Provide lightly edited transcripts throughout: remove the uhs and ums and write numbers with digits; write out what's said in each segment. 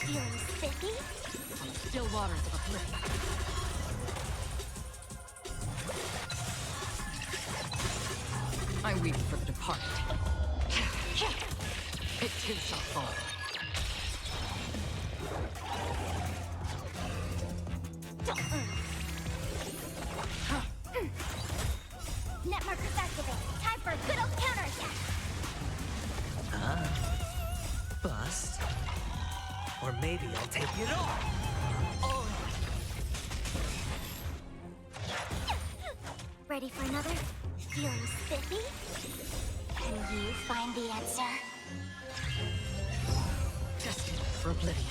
Feeling spiffy? On still waters of oblivion. I weep for the departed. It too shall fall. Net markers activated. Time for a good old counterattack. Bust. Or maybe I'll take it all. Ready for another? Feeling spiffy? Can you find the answer? Destined for oblivion.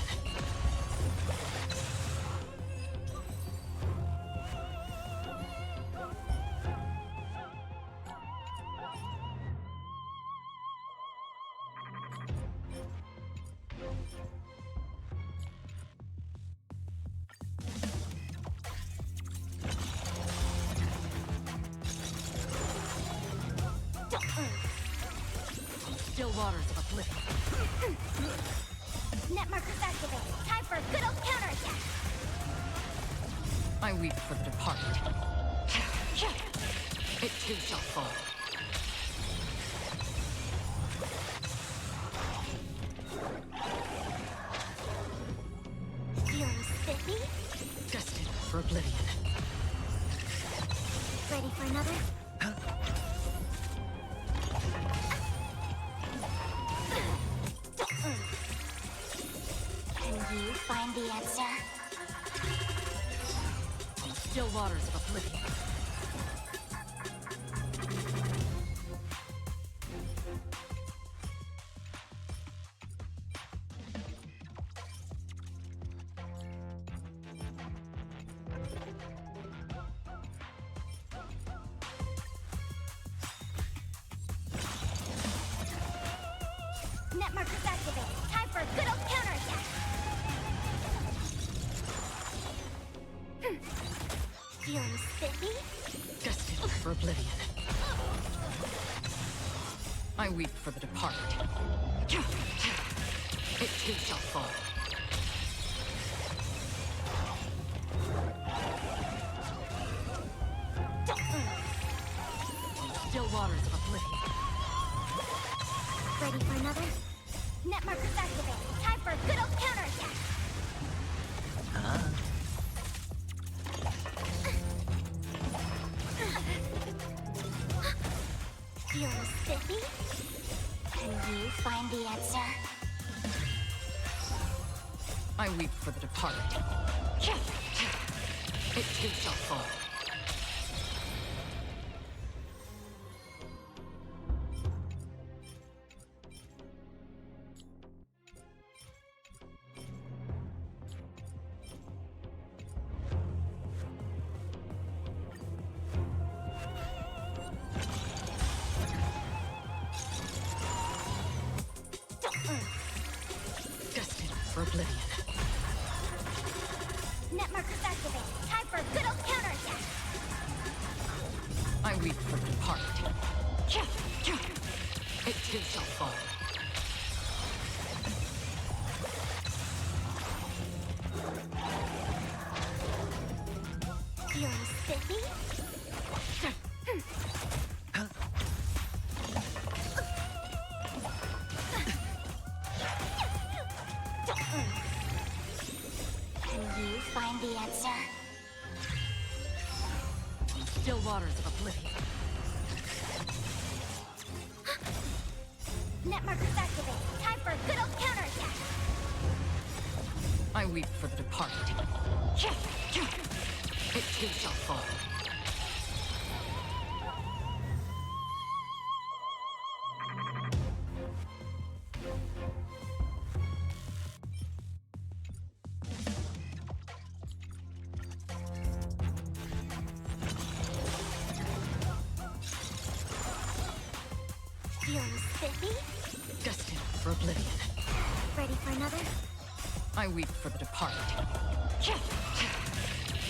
Still waters of oblivion. Net markers activated. Time for a good old counterattack. I weep for the departed. It too shall fall. Feeling spiffy? Destined for oblivion. Ready for another? Can you find the answer? On still waters of oblivion. Net markers activated. Time for a good old counterattack. Feeling spiffy? Destined for oblivion. I weep for the departed. It too shall fall. On still waters of oblivion. Ready for another? Net markers activated. Time for a good old counterattack. Feeling spiffy? Can you find the answer? I weep for the departed. It too shall fall. Destined for oblivion. Net markers activate. Time for a good old counterattack. I weep for the departed. It too shall fall. Feeling spiffy? Can you find the answer? Still waters of oblivion. Net markers activate. Time for a good old counterattack. I weep for the departed. It too shall fall. Feeling spiffy? Destined for oblivion. Ready for another? I weep for the departed.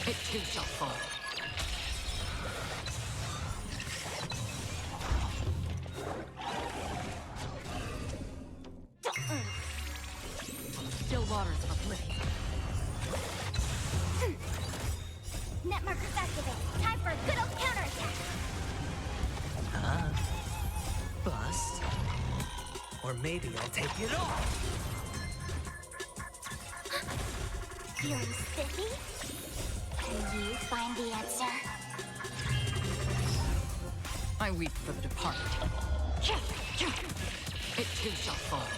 It too shall fall. Still waters of oblivion. Net markers activate. Time for a good old counterattack. Bust. Or maybe I'll take it off. Feeling spiffy? Can you find the answer? I weep for the departed. It too shall fall.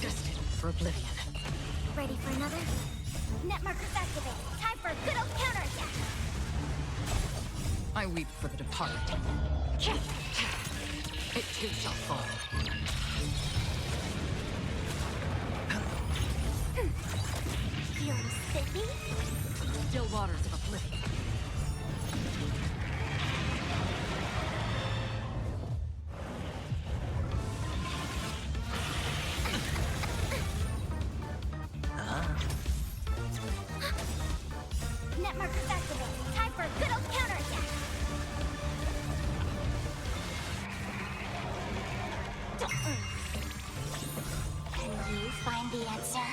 Destined for oblivion. Ready for another? Net markers activate. Time for a good old counterattack. I weep for the departed. It too shall fall. Feeling spiffy? Still waters of oblivion. Net markers activate. Time for a good old counterattack. Can you find the answer?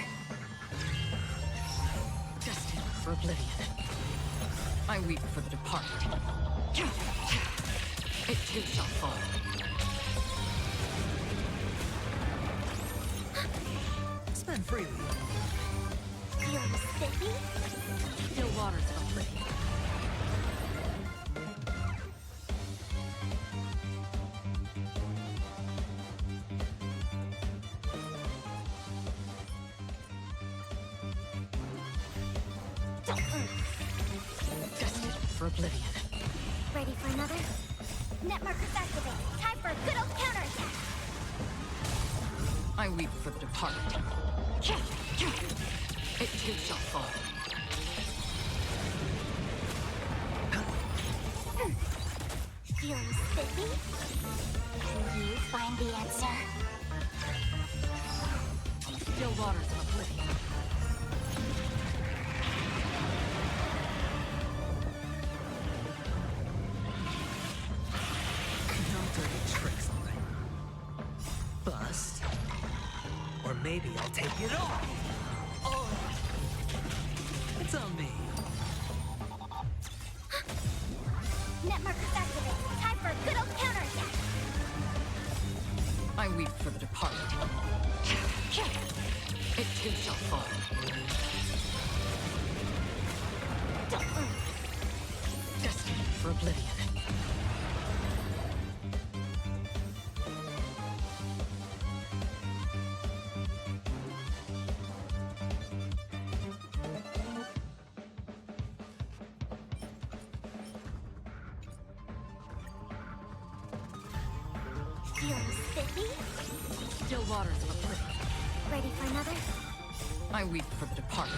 Destined for oblivion. I weep for the departed. It too shall fall. Spend freely. Feeling spiffy? Still waters of oblivion. Destined for oblivion. Ready for another? Net markers activate. Time for a good old counterattack. I weep for the departed. It too shall fall. Feeling spiffy? Can you find the answer? Still waters of oblivion. No dirty tricks, alright. Bust. Or maybe I'll take it off. Oh! It's on me. Net markers activated. Time for a good old counterattack. I weep for the departed. It too shall fall. Destined for oblivion. Feeling spiffy? Still waters of oblivion. Ready for another? I weep for the departed.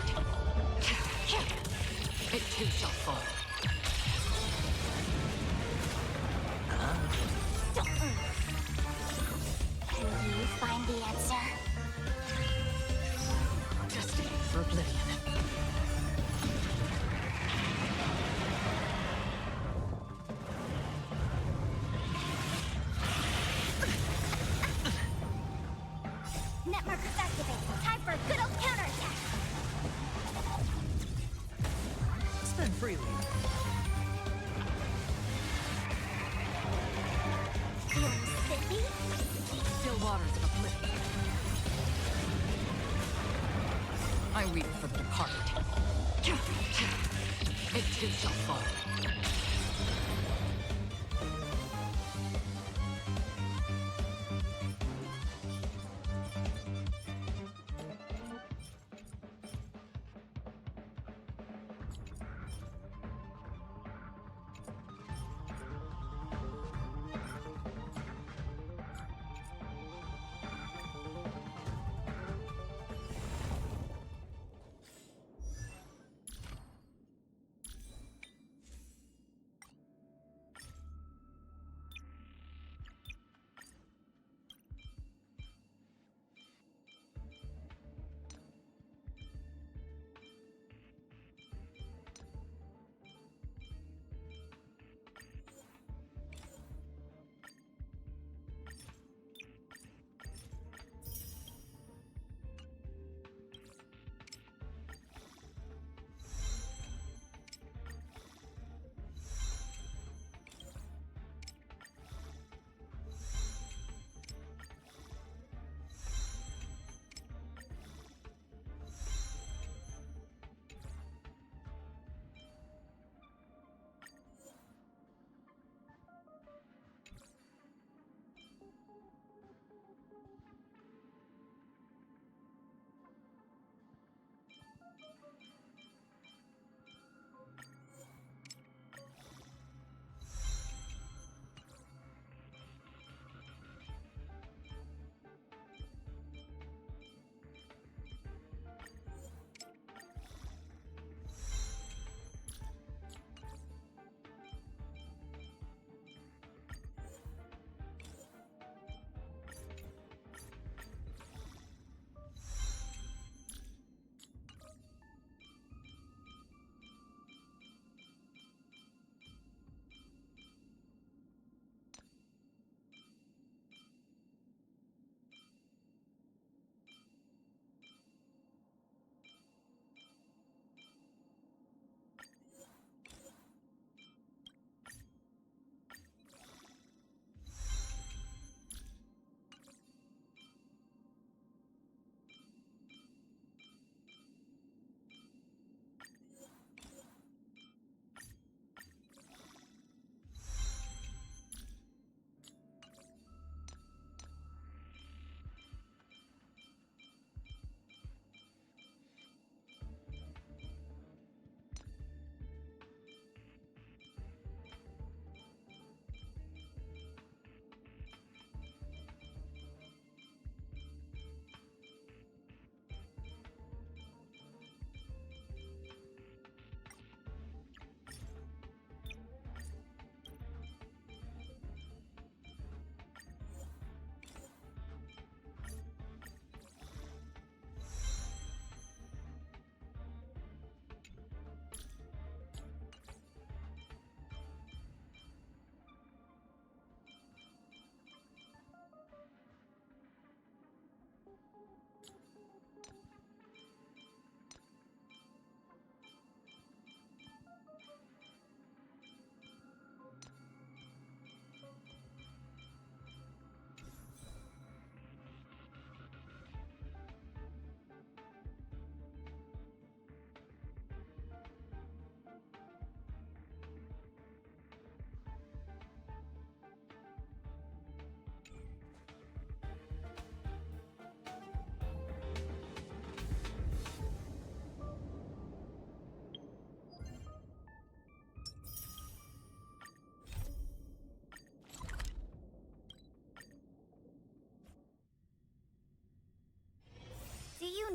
It too shall fall. Can you find the answer? Destined for oblivion. Net markers activated. Time for a good old counterattack. Spend freely. Feeling spiffy? Still waters of oblivion. I weep for the departed. It too shall fall.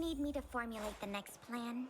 you need me to formulate the next plan?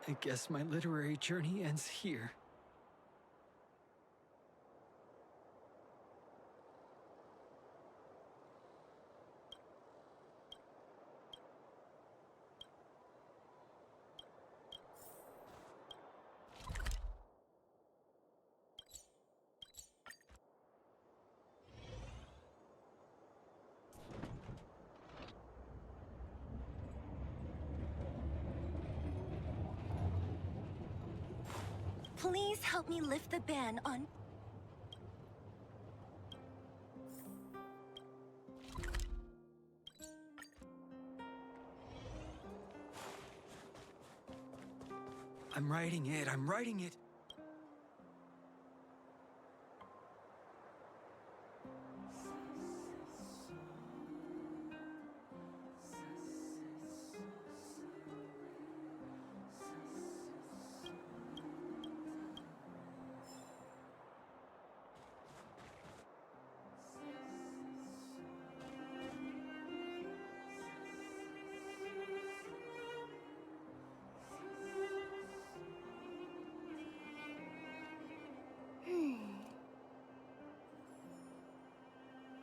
I guess my literary journey ends here. Please help me lift the ban on... I'm writing it, I'm writing it!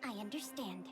I understand.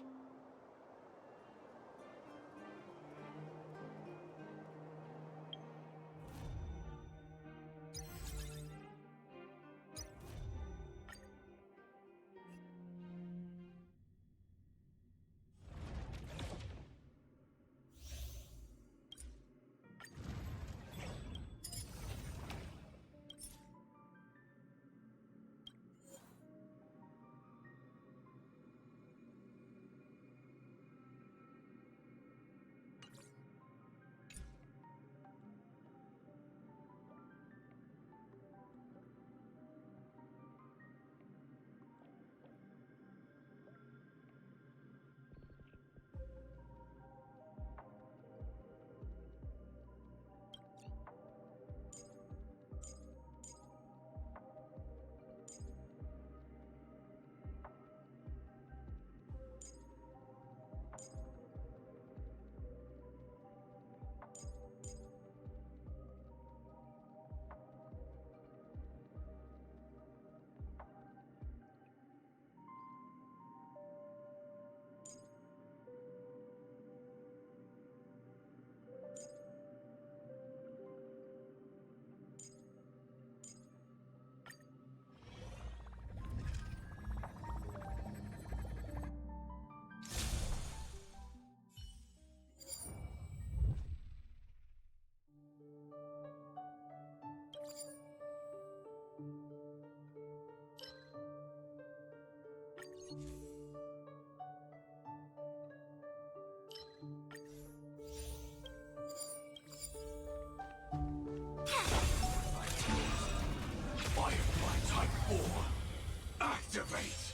Firefly Type 4, activate!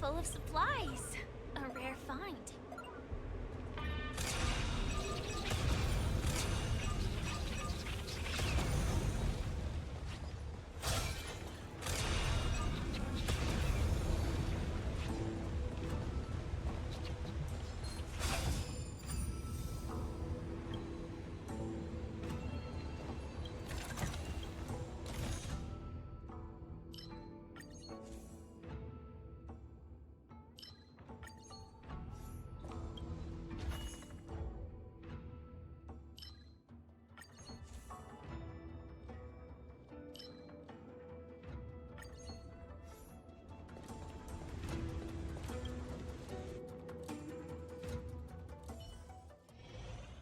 Full of supplies. A rare find.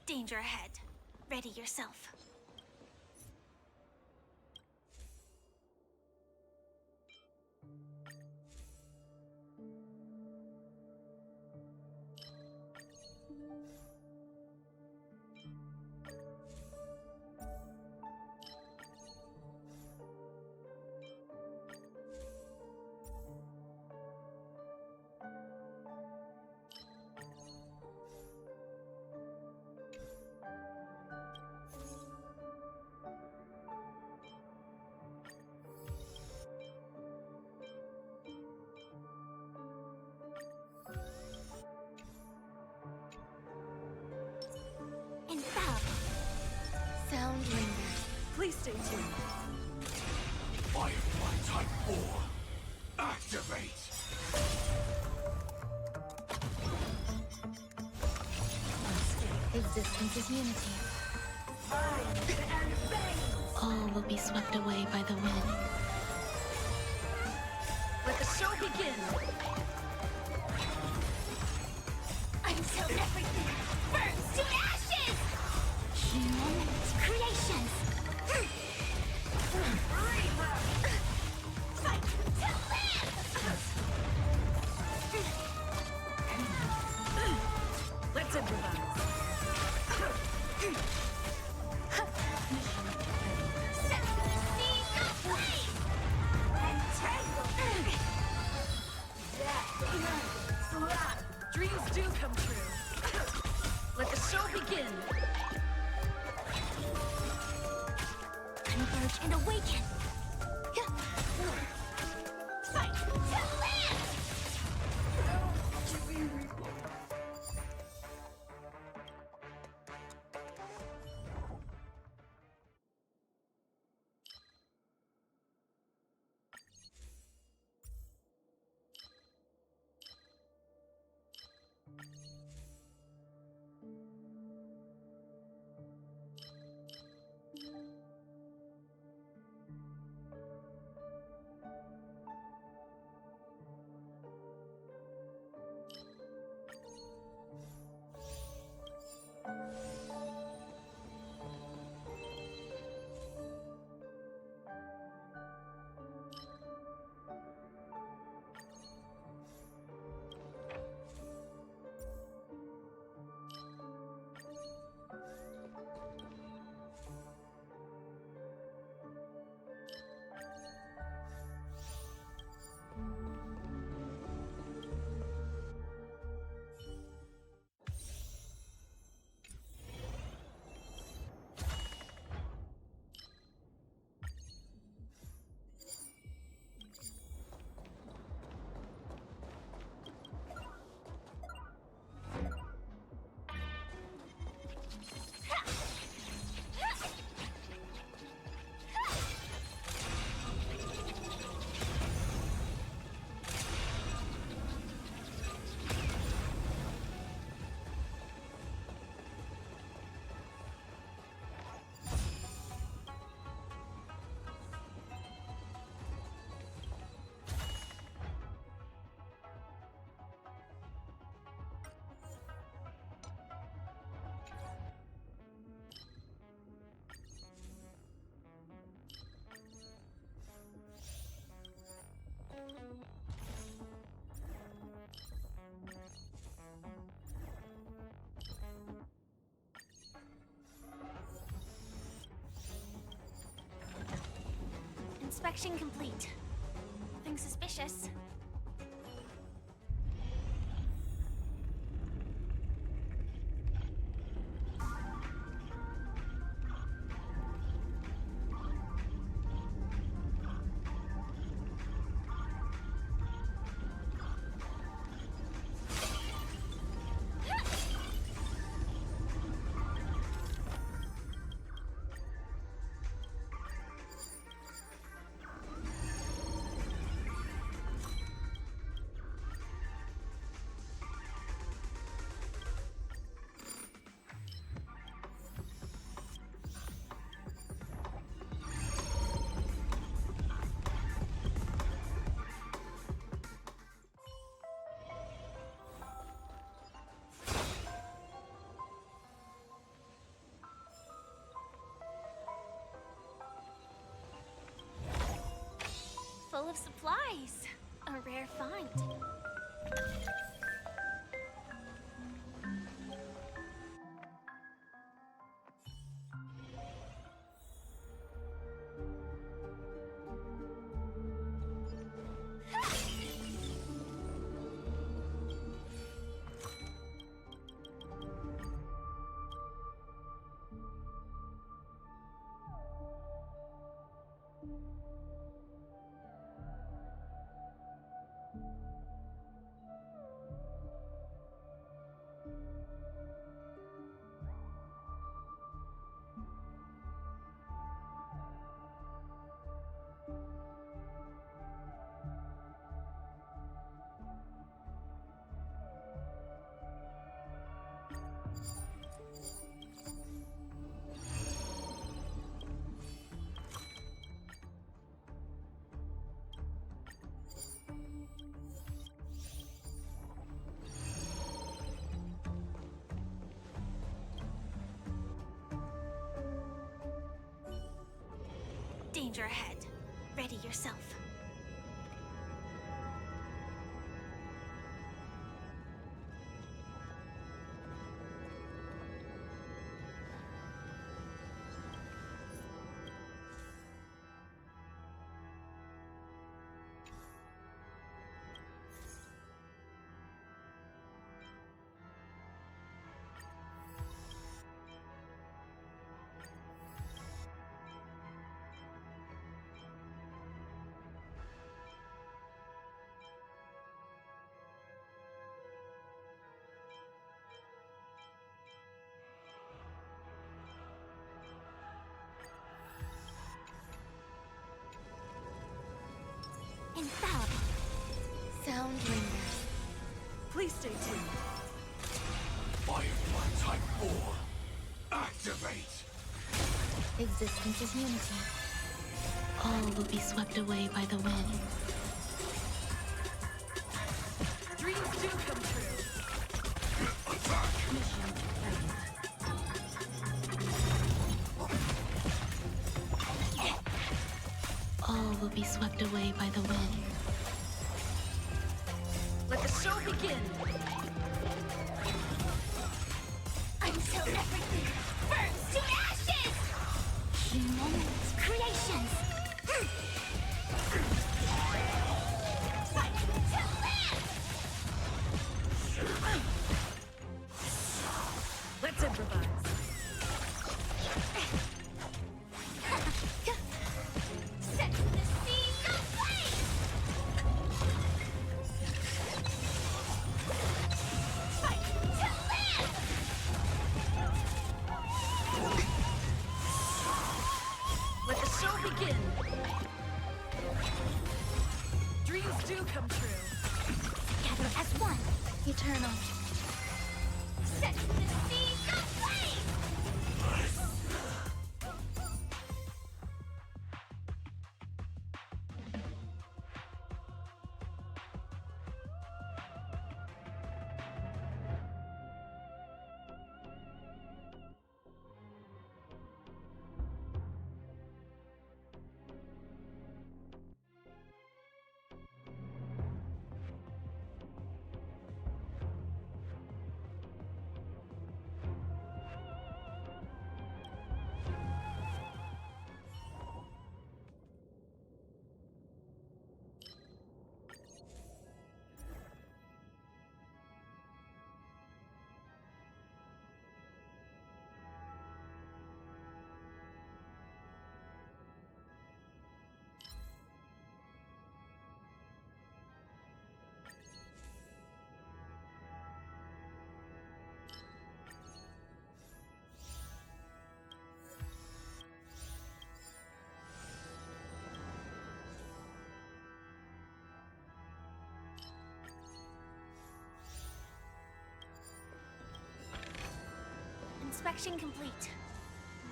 Danger ahead. Ready yourself. Sound lingers. Please stay tuned. Firefly Type 4. Activate! Existence is unity. All will be swept away by the wind. Let the show begin! Until everything burns to ashes! Human creations! Fight to live! Let's improvise. Set the seas aflame! Dreams do come true. Let the show begin. Converge and awaken! Fight to live! Inspection complete. Nothing suspicious. Full of supplies. A rare find. Danger ahead. Ready yourself. Infallible. Sound lingers. Please stay tuned. Firefly Type 4. Activate! Existence is unity. All will be swept away by the wind. Dreams do come true. Attack! All will be swept away by the wind. Let the show begin. Until everything burns to ashes! Humanity's creations! Fight to live! Let's improvise. Set the seas ablaze! Fight to live! Let the show begin. Dreams do come true. Together as one. Eternal. Set the seas ablaze! Inspection complete.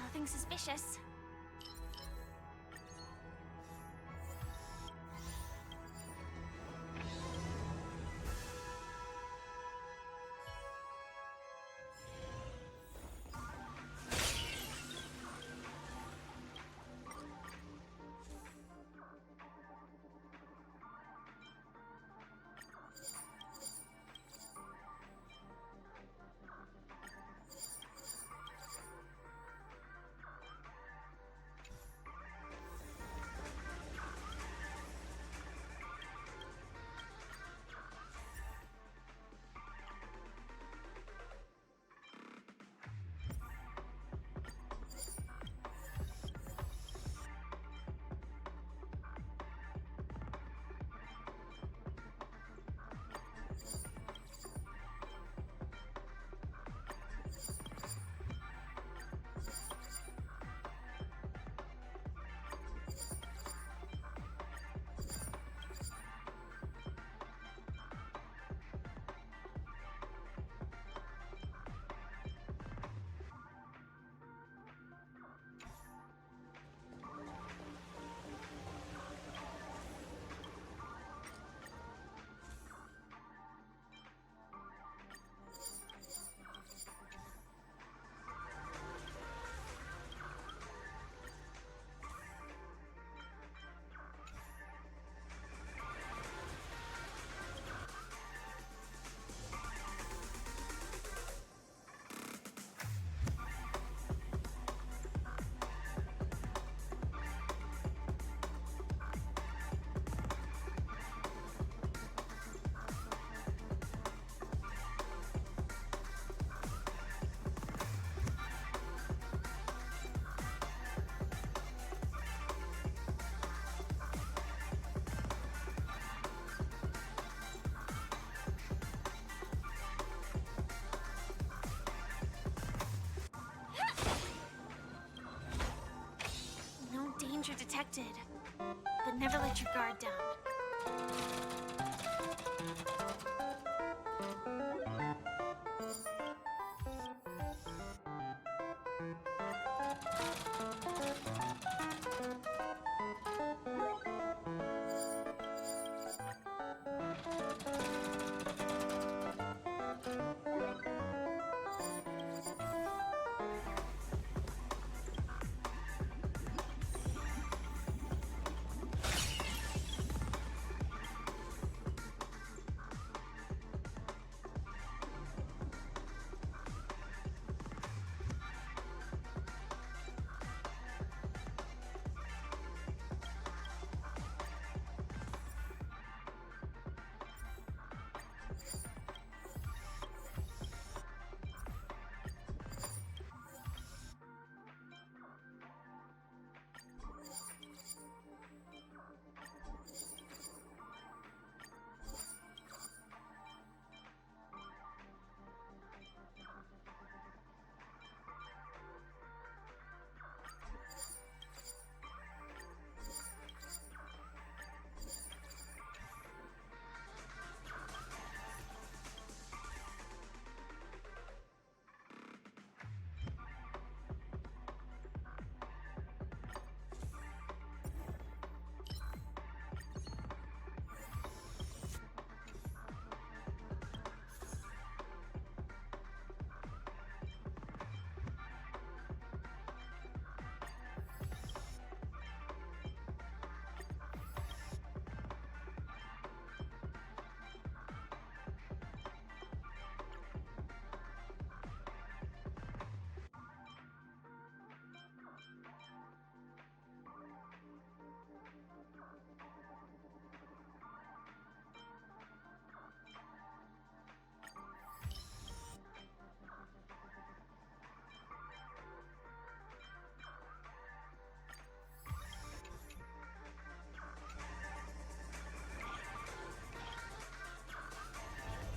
Nothing suspicious. No danger detected. But never let your guard down.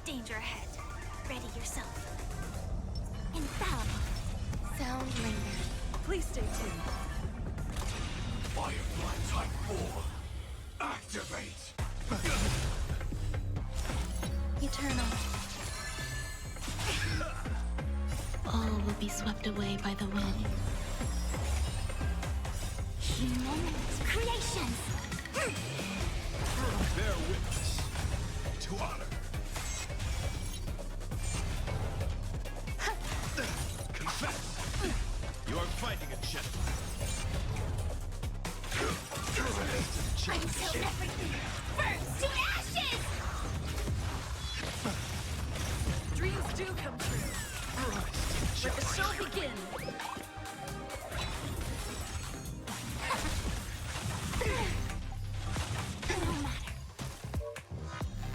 Danger ahead. Ready yourself. Infallible. Sound lingers. Please stay tuned. Firefly Type 4. Activate! Eternal. All will be swept away by the wind. Human creations. Bear witness to honor. Confess. You are fighting a gentleman. Until everything burns to ashes! Dreams do come true. Let the show begin. No matter.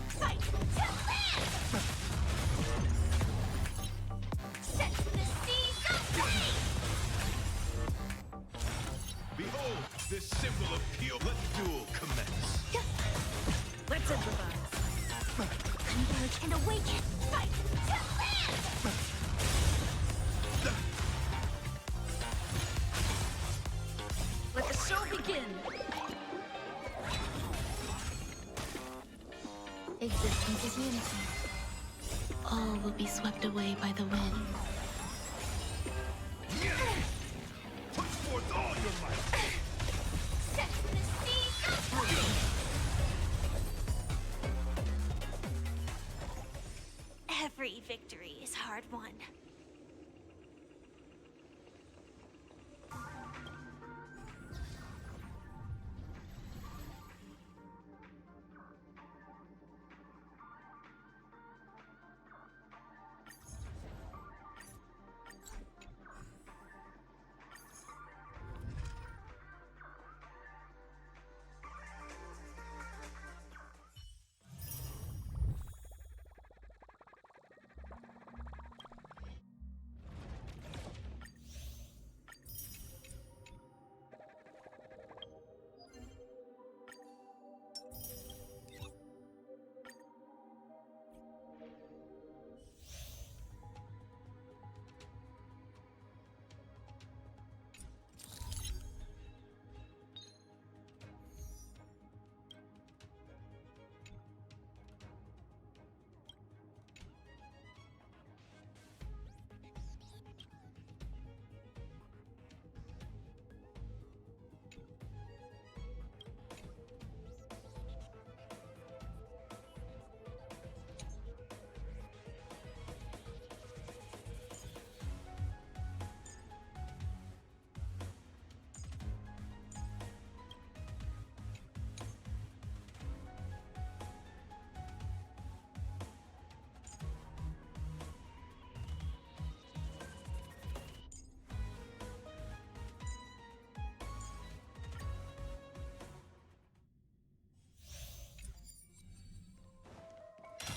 Fight to live! Set the seas aflame! Behold, this symbol of pure. Let the duel commence. Let's improvise. Converge and awaken! Fight to live! Let the show begin. Existence is unity. All will be swept away by the wind. Put forth all your might. Set the seas aflame! Every victory is hard won.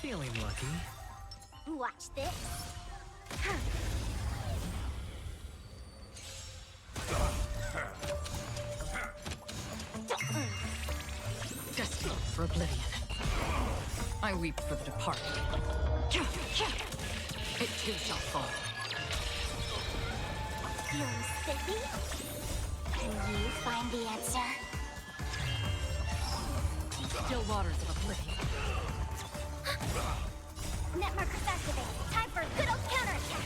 Feeling lucky. Watch this. Destined for oblivion. I weep for the departed. It too shall fall. Feeling spiffy? Can you find the answer? Still waters of oblivion. Net markers activate. Time for a good old counterattack.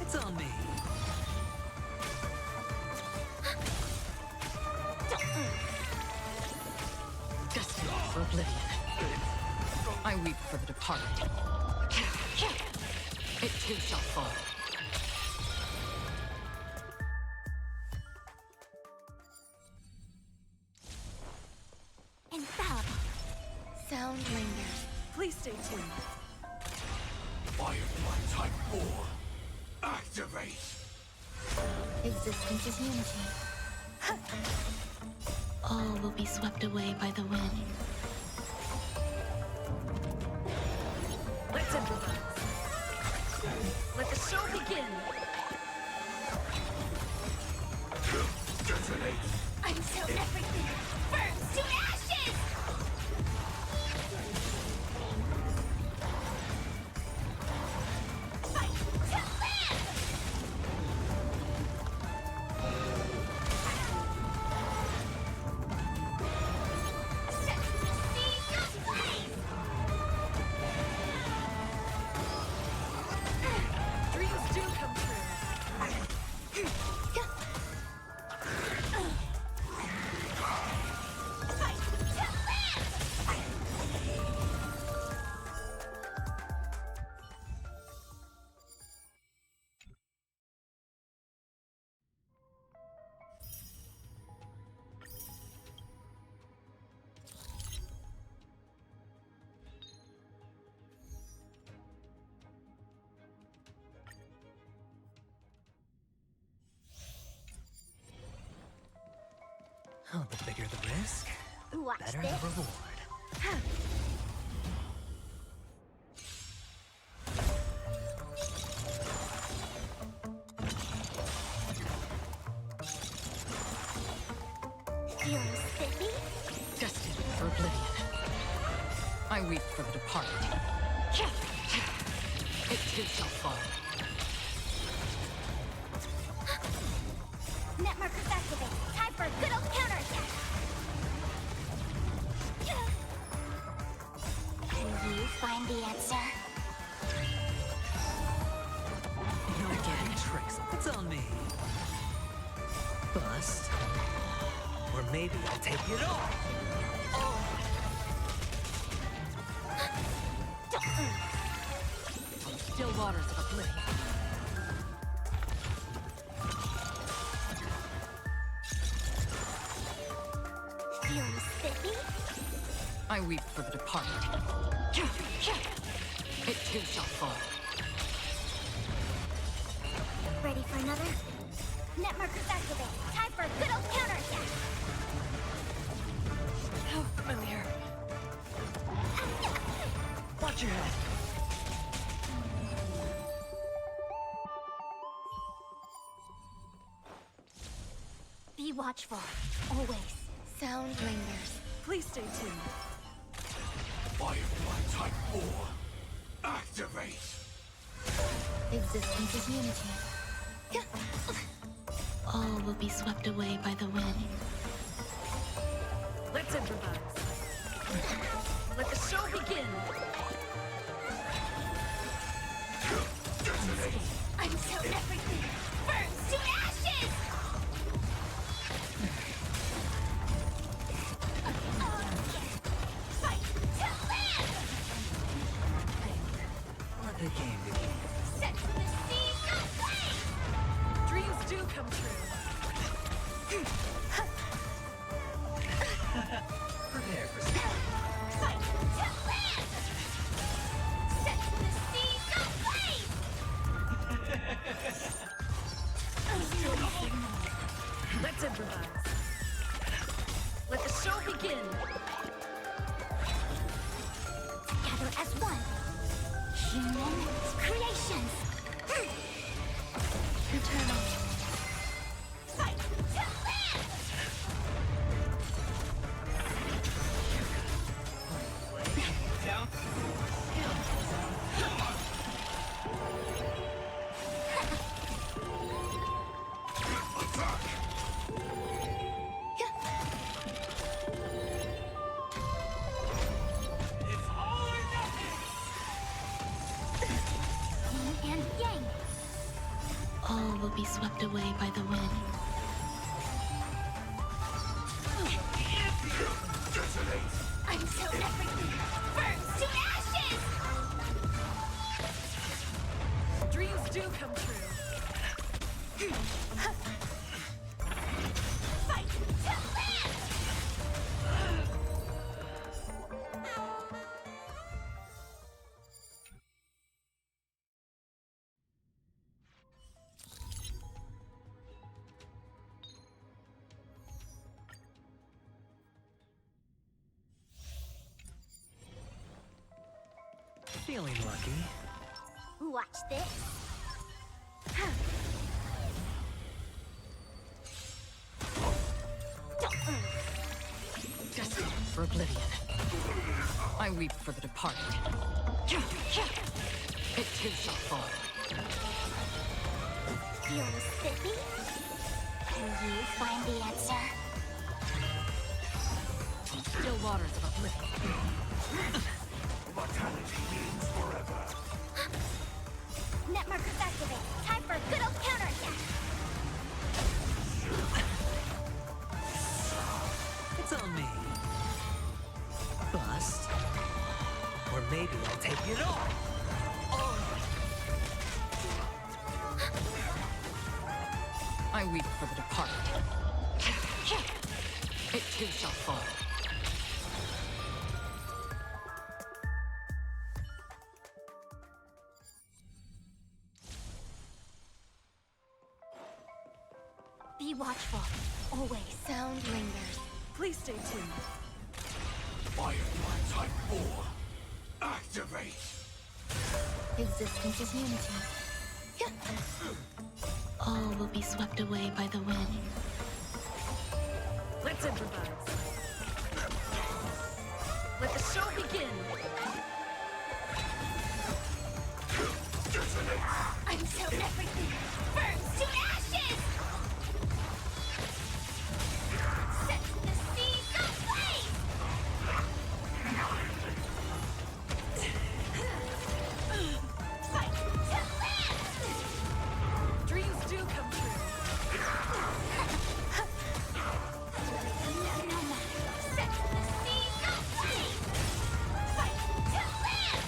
It's on me. Destined for oblivion. I weep for the departed. It too shall fall. Infallible. Sound lingers. Please stay tuned. Firefly Type 4. Activate. Existence is unity. All will be swept away by the wind. Let's improvise. Let the show begin. Detonate. Until everything burns to ashes! Fight to live! Set the seas Oh, the bigger the risk, Watch better this. the reward. Feeling spiffy? Destined for oblivion. I weep for the departed. It too shall fall. Net markers activate. Time for a good old counterattack. Can you find the answer? You're getting tricks. It's on me. Bust. Or maybe I'll take it all. On still waters of oblivion. Feeling spiffy? I weep for the departed. It too shall fall. Ready for another? Net markers activate. Time for a good old counterattack. How familiar. Watch your head. Be watchful. Always. Sound lingers. Please stay tuned. Firefly Type 4. Activate. Existence is unity. All will be swept away by the wind. Let's improvise. Let the show begin. Until everything burns to ashes! Fight to live! Let the game begin. Set the seas aflame! Dreams do come true. Prepare for some. Fight to live! Set the seas aflame! Let's improvise. Let the show begin. Together as one. Human creations. Eternal. Fight to live! Yin and yang. All will be swept away by the wind. Until everything burns to ashes! Dreams do come true. Fight to live! Feeling lucky. Watch this. Destined for oblivion. I weep for the departed. It too shall fall. Feeling spiffy? Can you find the answer? On still waters of oblivion. Mortality means forever. Net markers activate. Time for a good old counterattack. It's on me. Bust. Or maybe I'll take it all. I weep for the departed. It too shall fall. Be watchful. Always. Sound lingers. Please stay tuned. Firefly Type 4. Activate. Existence is unity. All will be swept away by the wind. Let's improvise. Let the show begin. Until everything burns to ashes! Set the seas ablaze! Fight to live! Dreams do come true. No matter. Set the seas ablaze! Fight to live!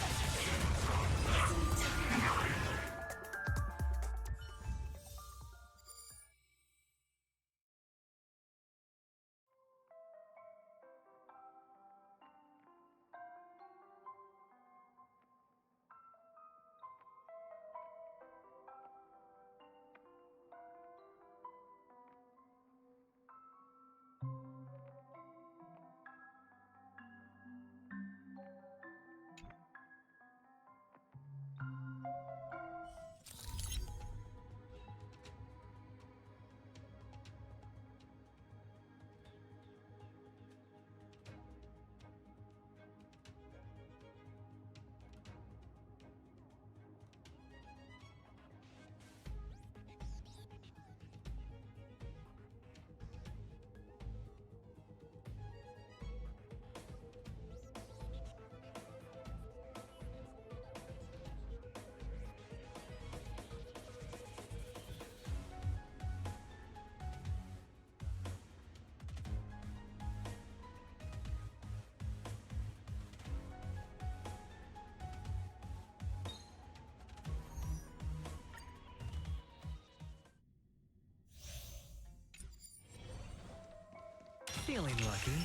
Feeling lucky.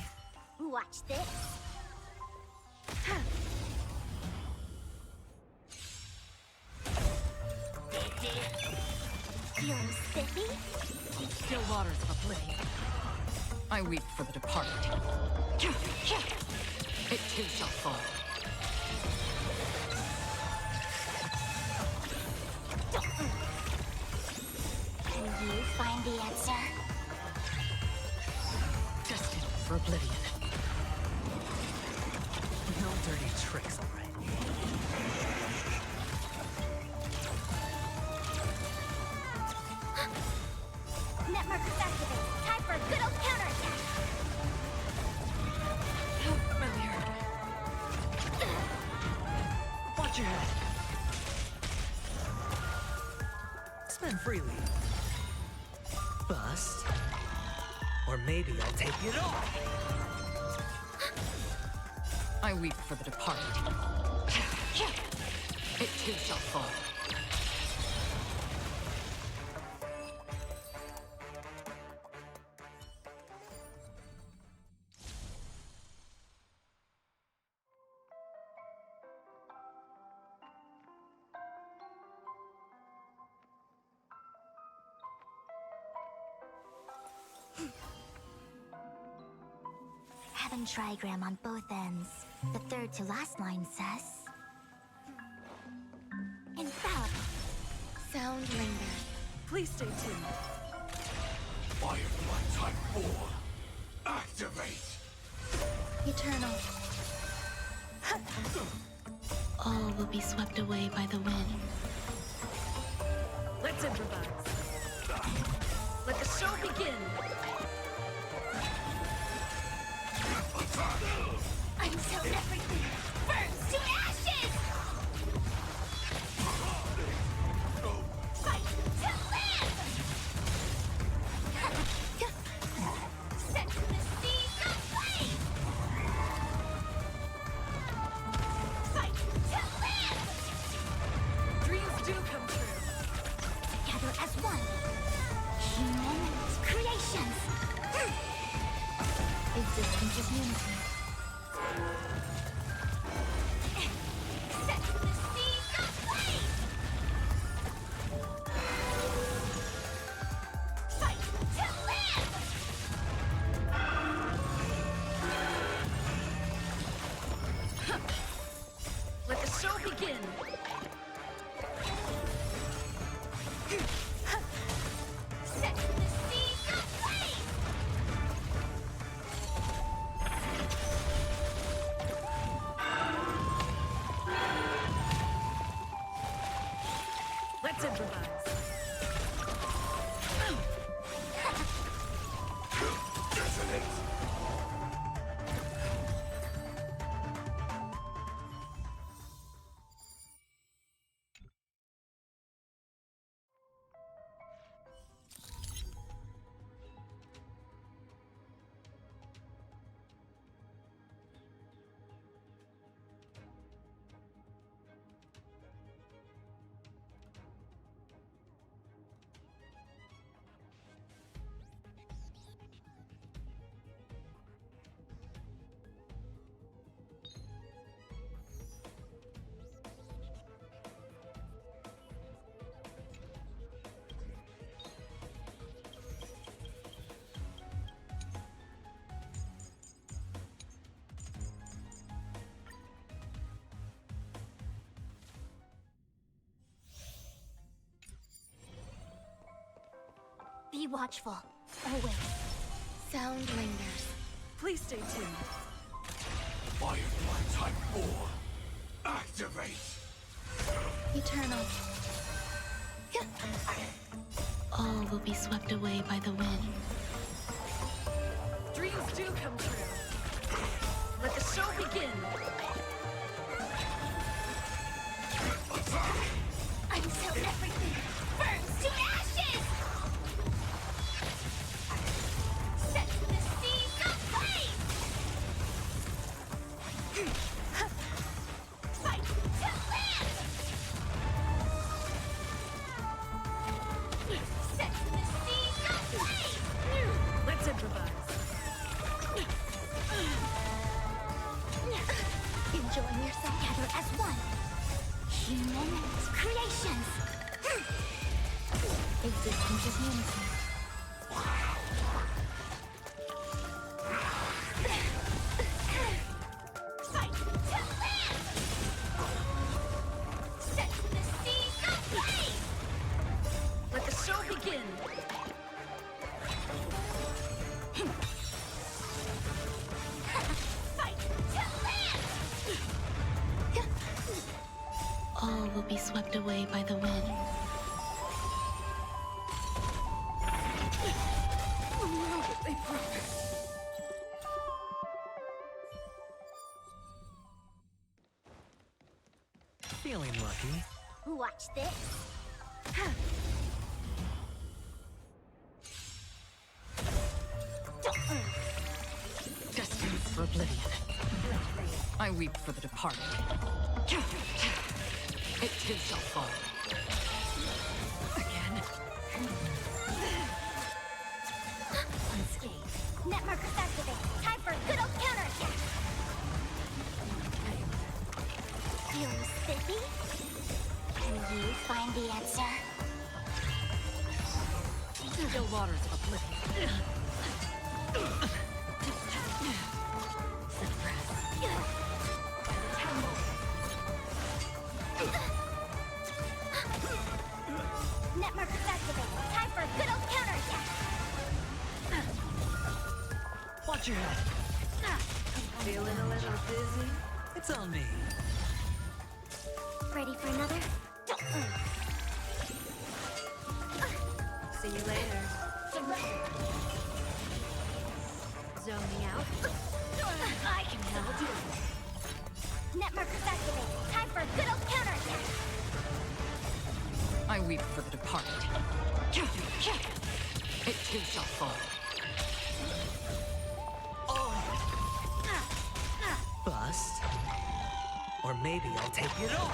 Watch this. Feeling spiffy? Still waters of oblivion. I weep for the departed. It too shall fall. Can you find the answer? Destined for oblivion. No dirty tricks, all right. Net markers activated. Time for a good old counterattack. How familiar. Watch your head. Spend freely. Bust. Or maybe I'll take it all. I weep for the departed. It too shall fall. Heaven trigram on both ends. The third to last line says... Infallible. Sound lingers. Please stay tuned. Firefly Type 4. Activate. Eternal. All will be swept away by the wind. Let's improvise. Let the show begin. Until everything burns to ashes! Fight to live! Set the seas ablaze! Fight to live! Dreams do come true. Together as one. Human creations. Existence is unity. begin. Set the seas ablaze! Let's improvise. Be watchful. Always. Sound lingers. Please stay tuned. Firefly Type 4. Activate! Eternal. All will be swept away by the wind. Dreams do come true. Let the show begin. Until everything burns to ashes! Set the seas ablaze! Fight to land! Set the seas ablaze! Let's improvise. Enjoying yourself together as one. Human creations. Existence is unity. Fight to land! Set the seas ablaze! Let the show begin. Fight to land! All will be swept away by the wind. Feeling lucky. Watch this. Destined for oblivion. I weep for the departed. It too shall fall. Again. Unscathed. Net markers activate. Time for a good old counterattack. Feeling spiffy? Can you find the answer? Still waters of oblivion. Net markers activate. Time for a good old counterattack. Watch your head. Feeling a little dizzy? It's on me. Ready for another? See you later. Zone me out. I can handle you. Net markers activate. Time for a good old counterattack. I weep for the departed. It too shall fall. Bust. Or maybe I'll take it all.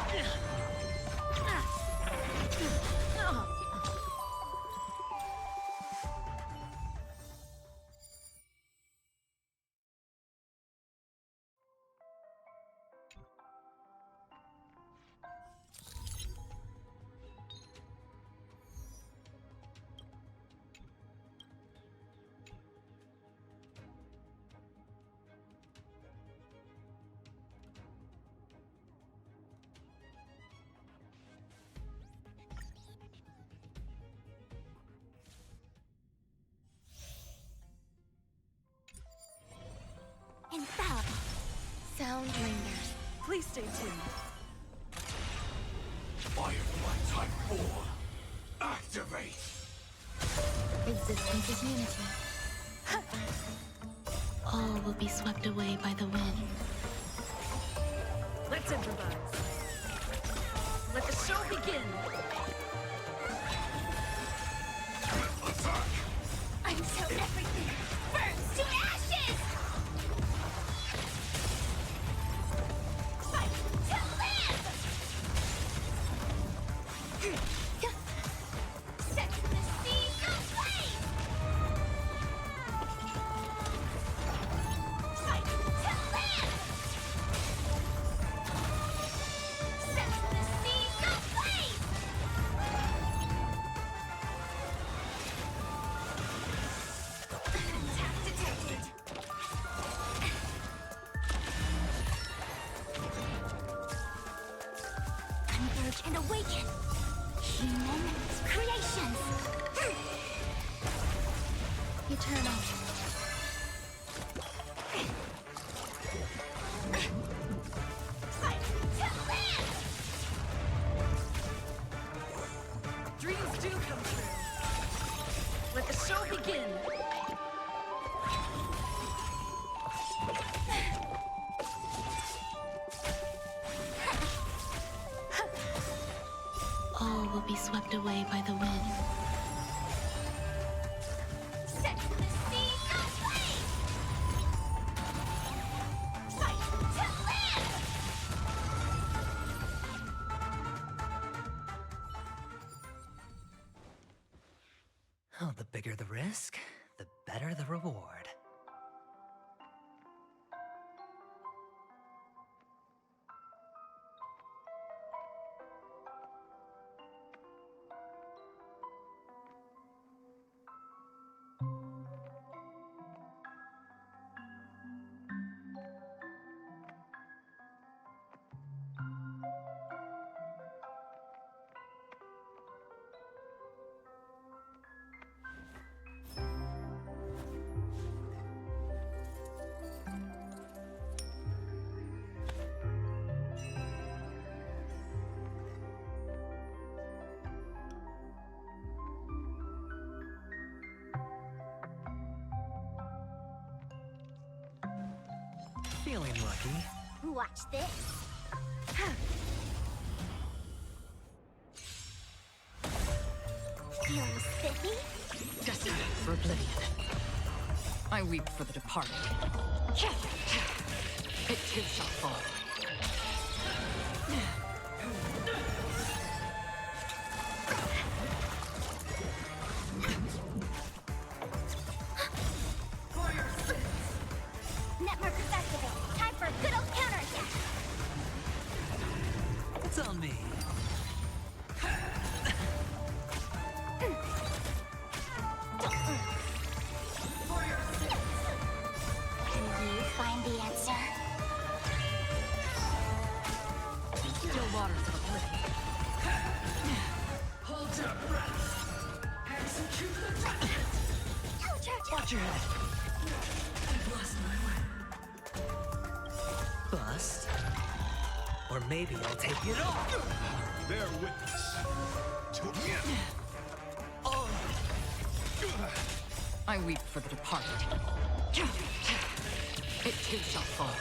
Please stay tuned. Firefly Type 4. Activate! Existence is unity. All will be swept away by the wind. Let's improvise. Let the show begin. Attack! Until everything burns to ashes! Fight to live! Set the seas aflame! Fight to live! Set the seas aflame! Attack detected! Converge and awaken! Human creations! Eternal. Fight to live! Dreams do come true. Let the show begin. All will be swept away by the wind. Set the seas aflame! Fight to live! Oh, the bigger the risk, the better the reward. Feeling lucky. Watch this. Feeling spiffy? Destined for oblivion. I weep for the departed. It too shall fall. Network is activated. Time for a good old counterattack. It's on me. Can you find the answer? Still waters of oblivion. Hold your breath. Execute the target. Watch your head. I've lost my way. Bust. Or maybe I'll take it off. Bear witness. To I weep for the departed. It too shall fall.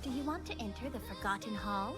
Do you want to enter the Forgotten Hall?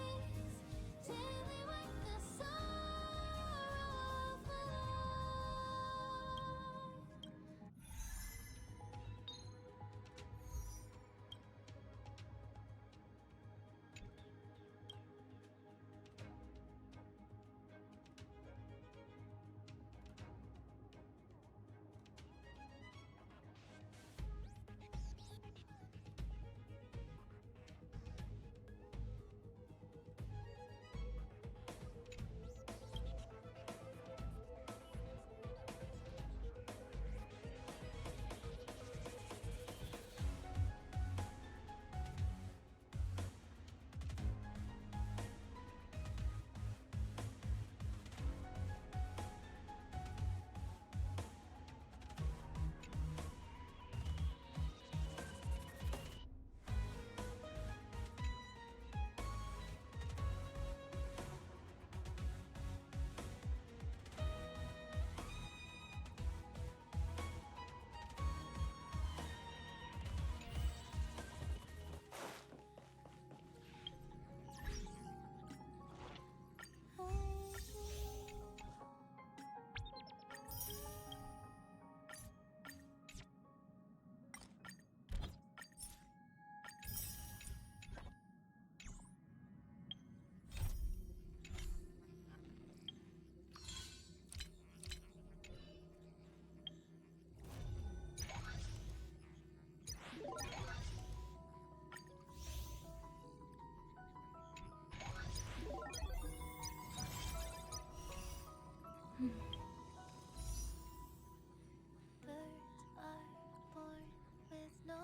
Birds are born with no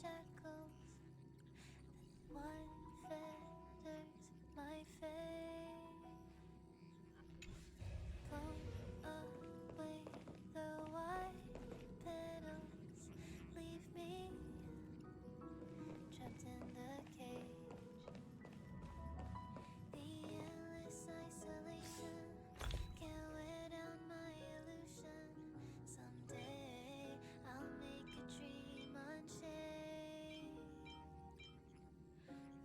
shackles. One feathers my fate. Go away the white petals. Leave me trapped in the cage. The endless isolation can't wear down my illusion. Someday I'll make a dream unchained.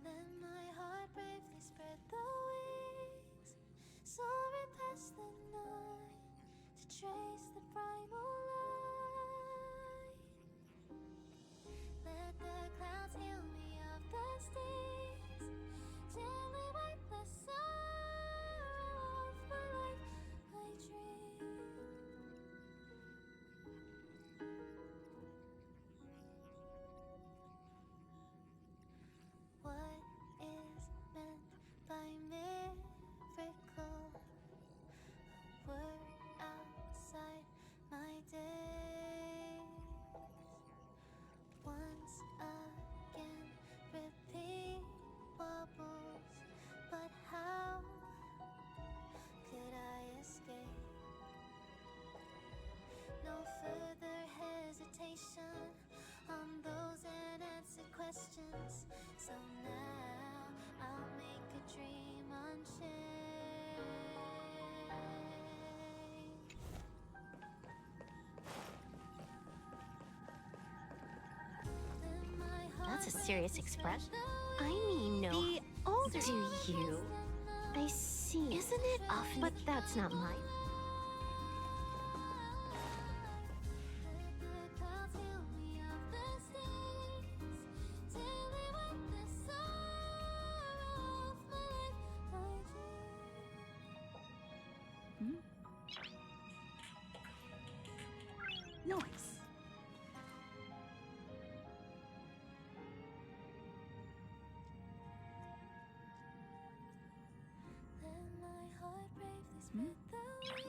Let my heart bravely spread the wings, soaring past the night to trace the primal light. Let the clouds heal me of the stings, gently wipe the sorrow of my life I dream. What is meant by miracle? A word outside my days. Once again, repeat wobbles, but how could I escape? No further hesitation on those unanswered questions. So now I'll make a dream unchained. Let my That's a heart serious bravely spread expression. the I mean, no. wings, The older soaring do past you? the I night see. to Isn't it often? But that's not mine. Let the clouds heal me of the stings, till they wipe the sorrow of my life I dream. Noise. Let my heart bravely spread the wings,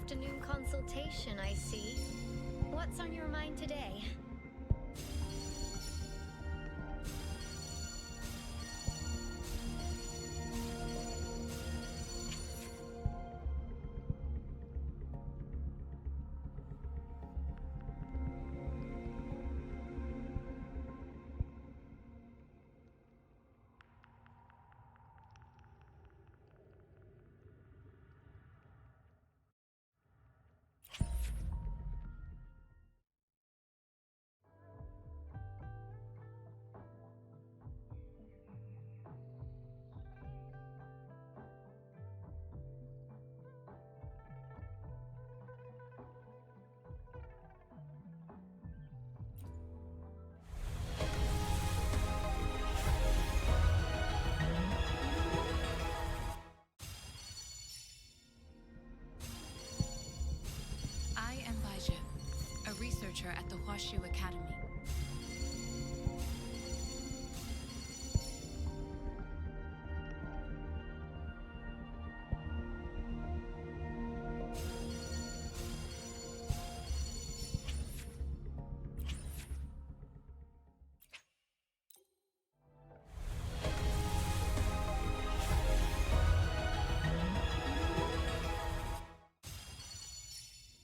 afternoon consultation, I see. What's on your mind today? I am Baija, a researcher at the Huashu Academy.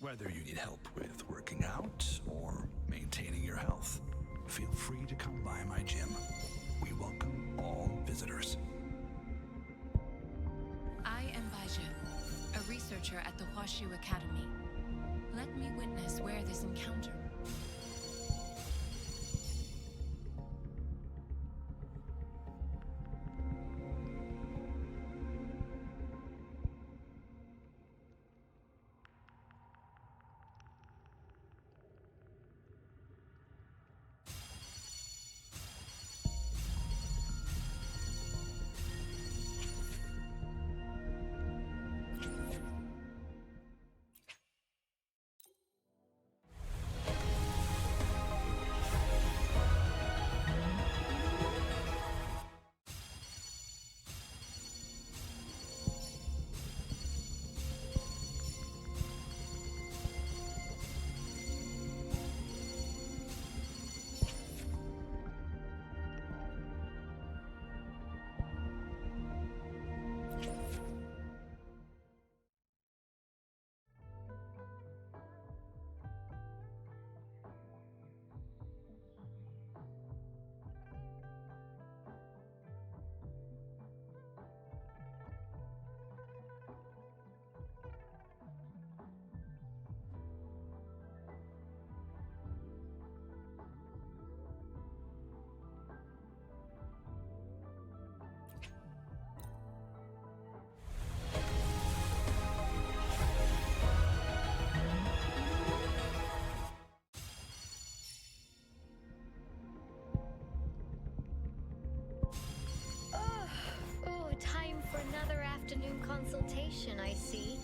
Whether you need help with working out or maintaining your health, feel free to come by my gym. We welcome all visitors. I am Baija, a researcher at the Huashu Academy. Let me witness where this encounter. Oh, time for another afternoon consultation, I see.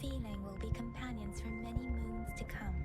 feeling will be companions for many moons to come.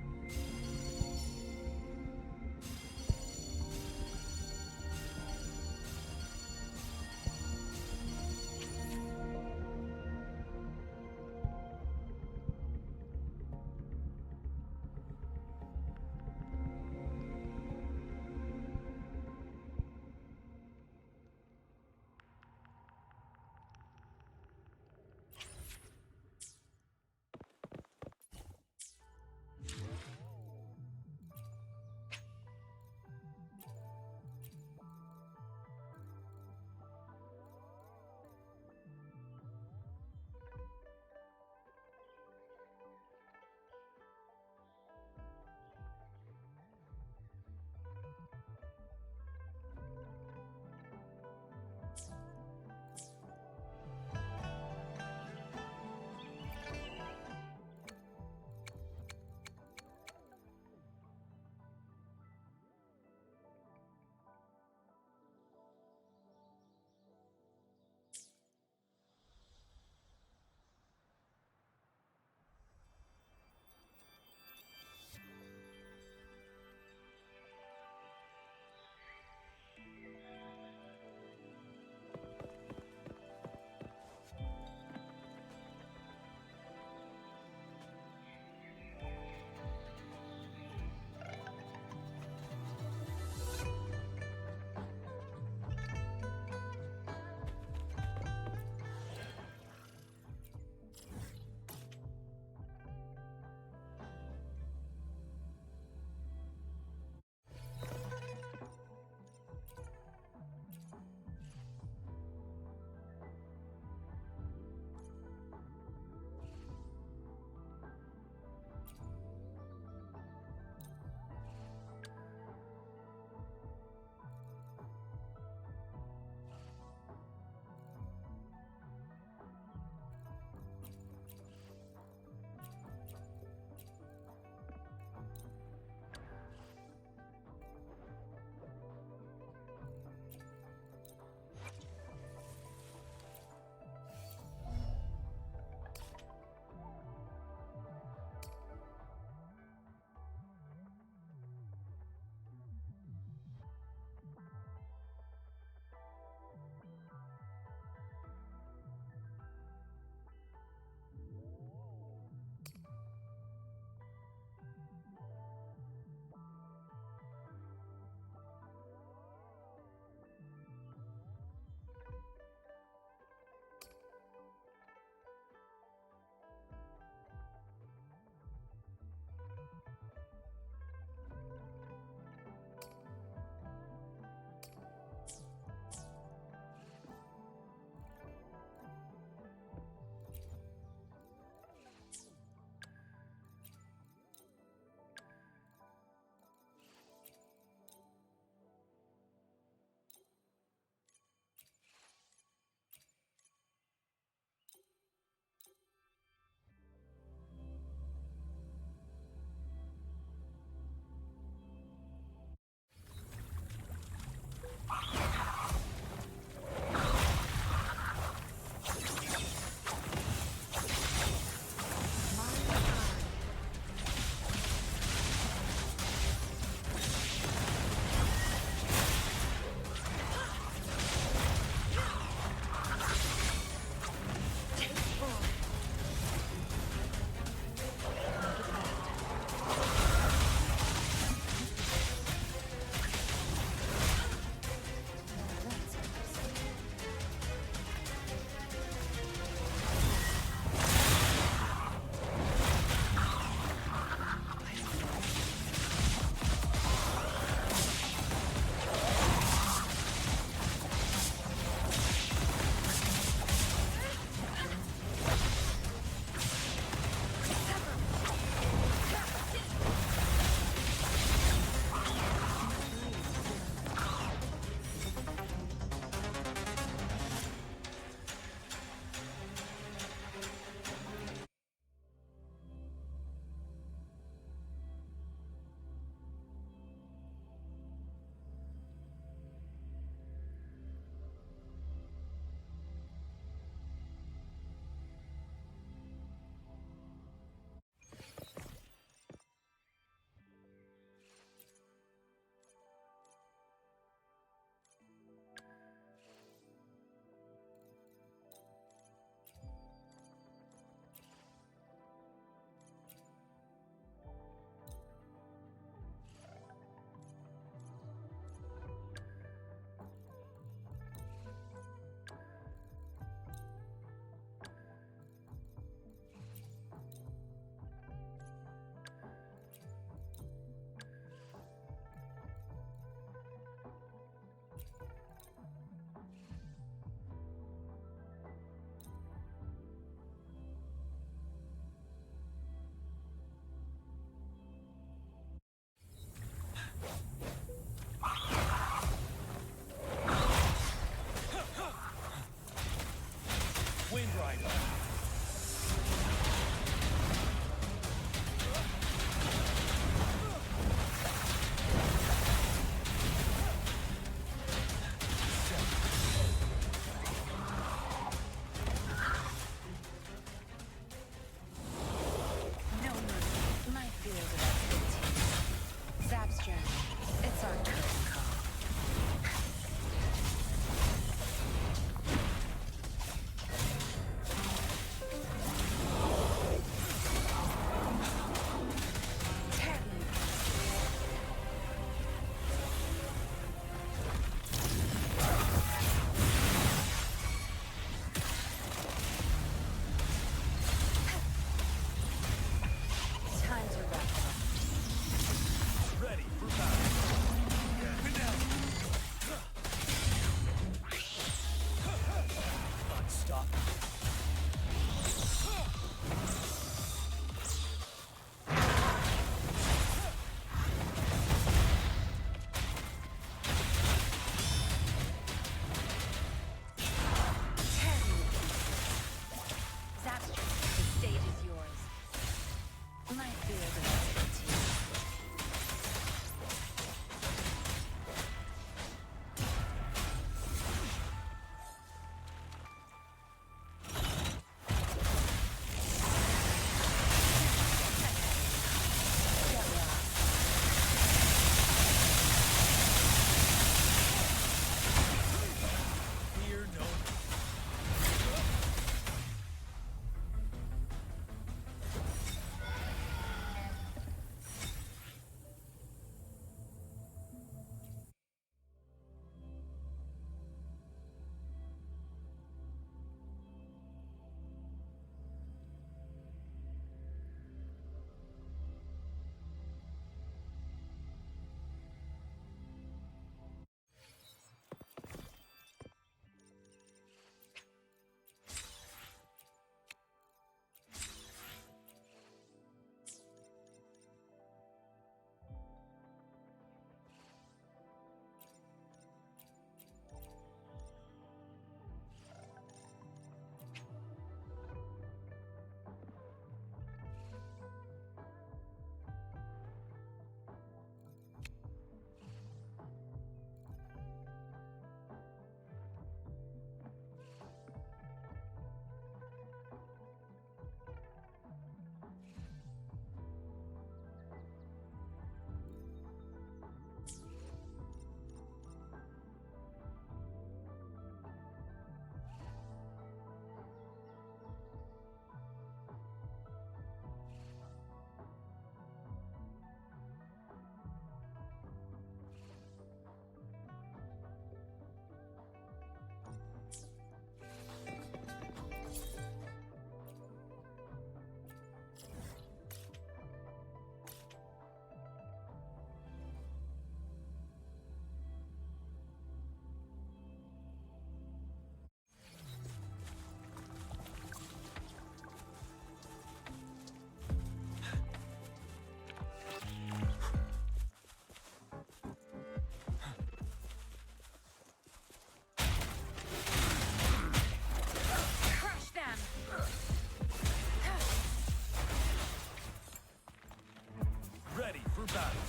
for battle.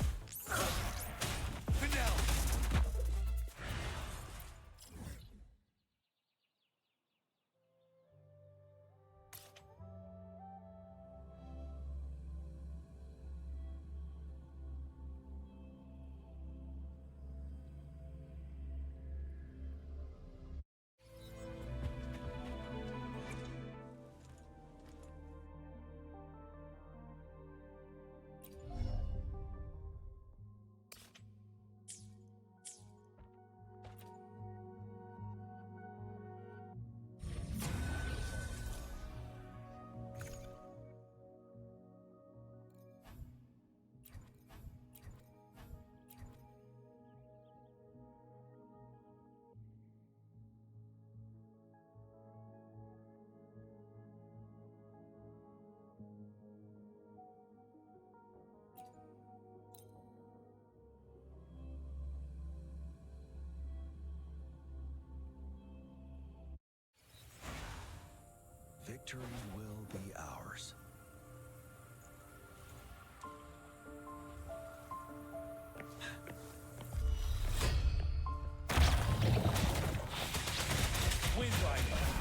Finale. Victory will be ours. Windrider.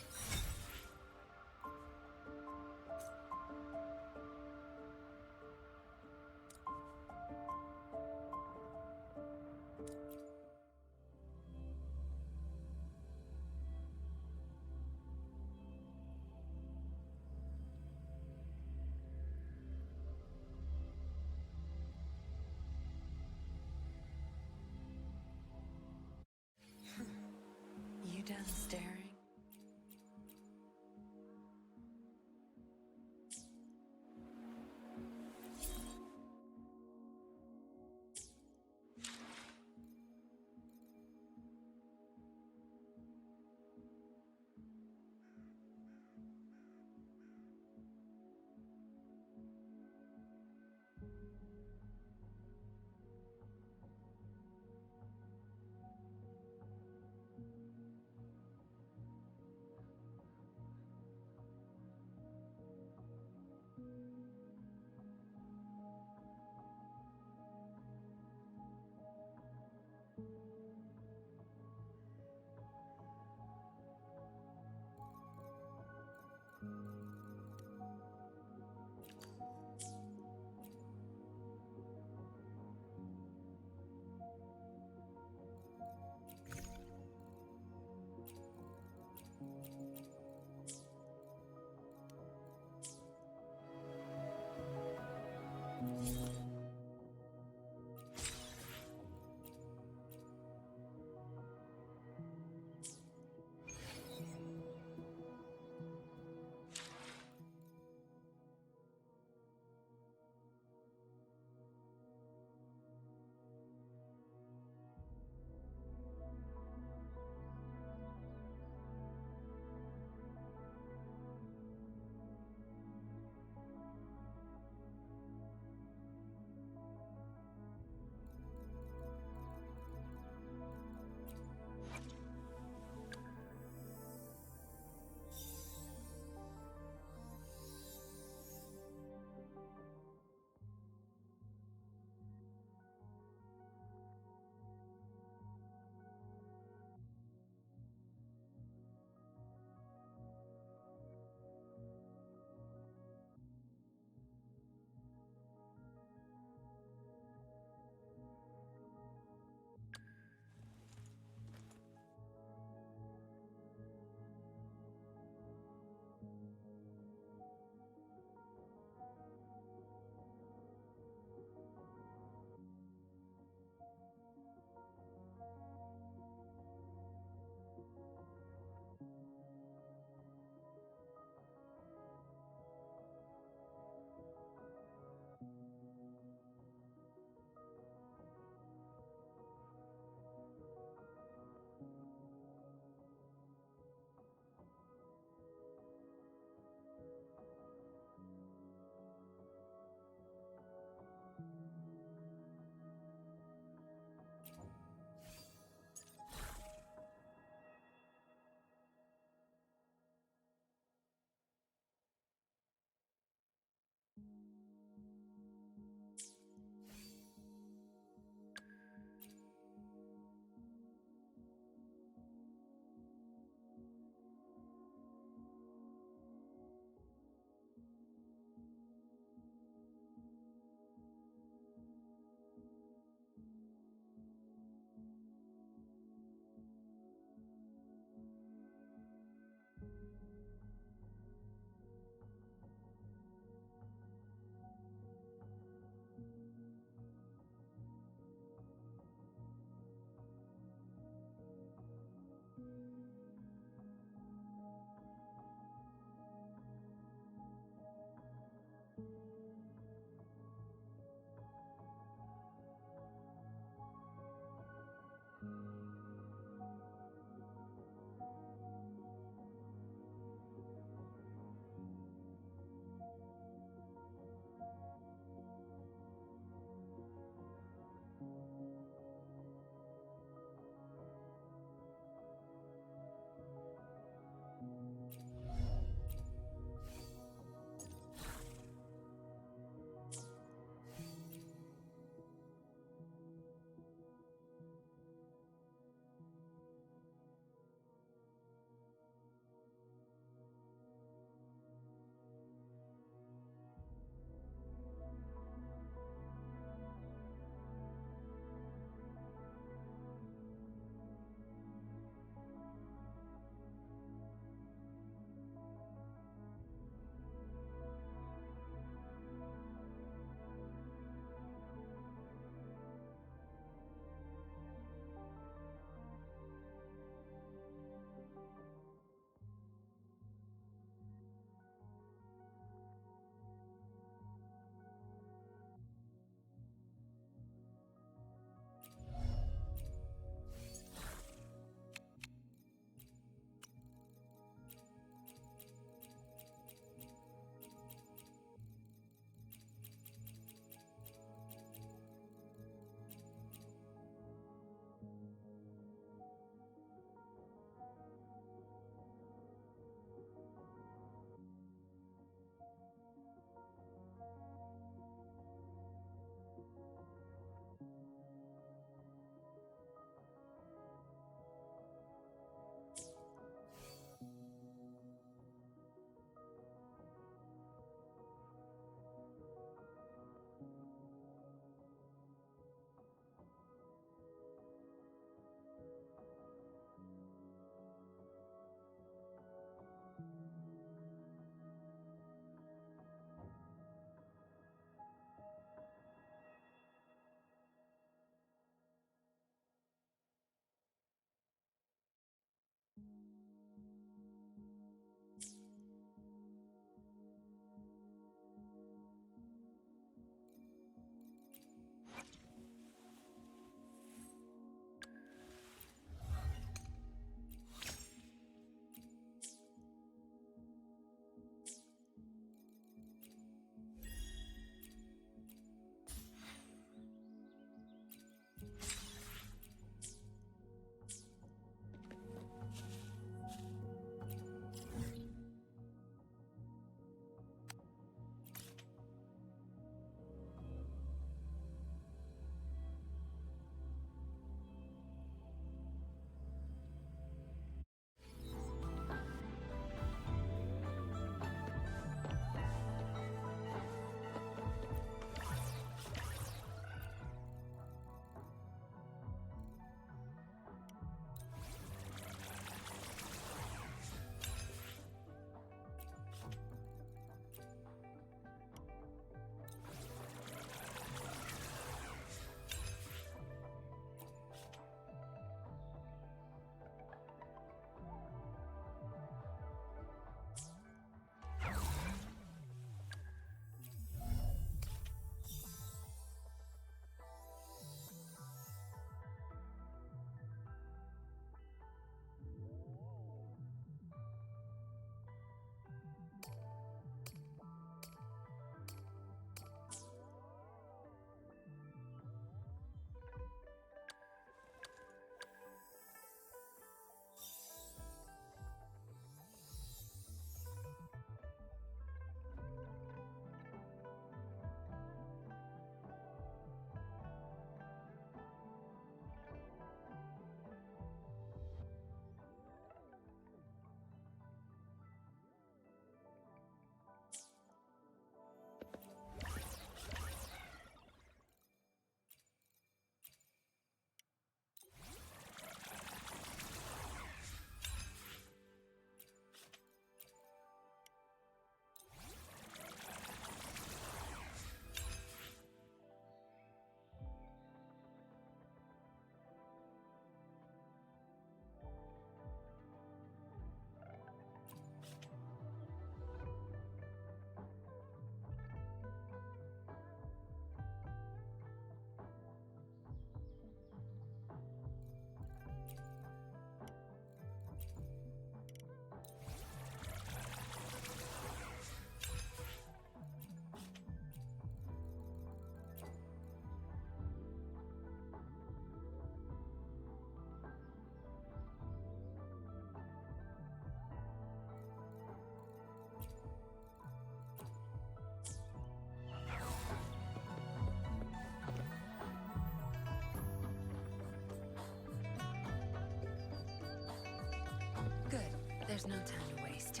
There's no time to waste.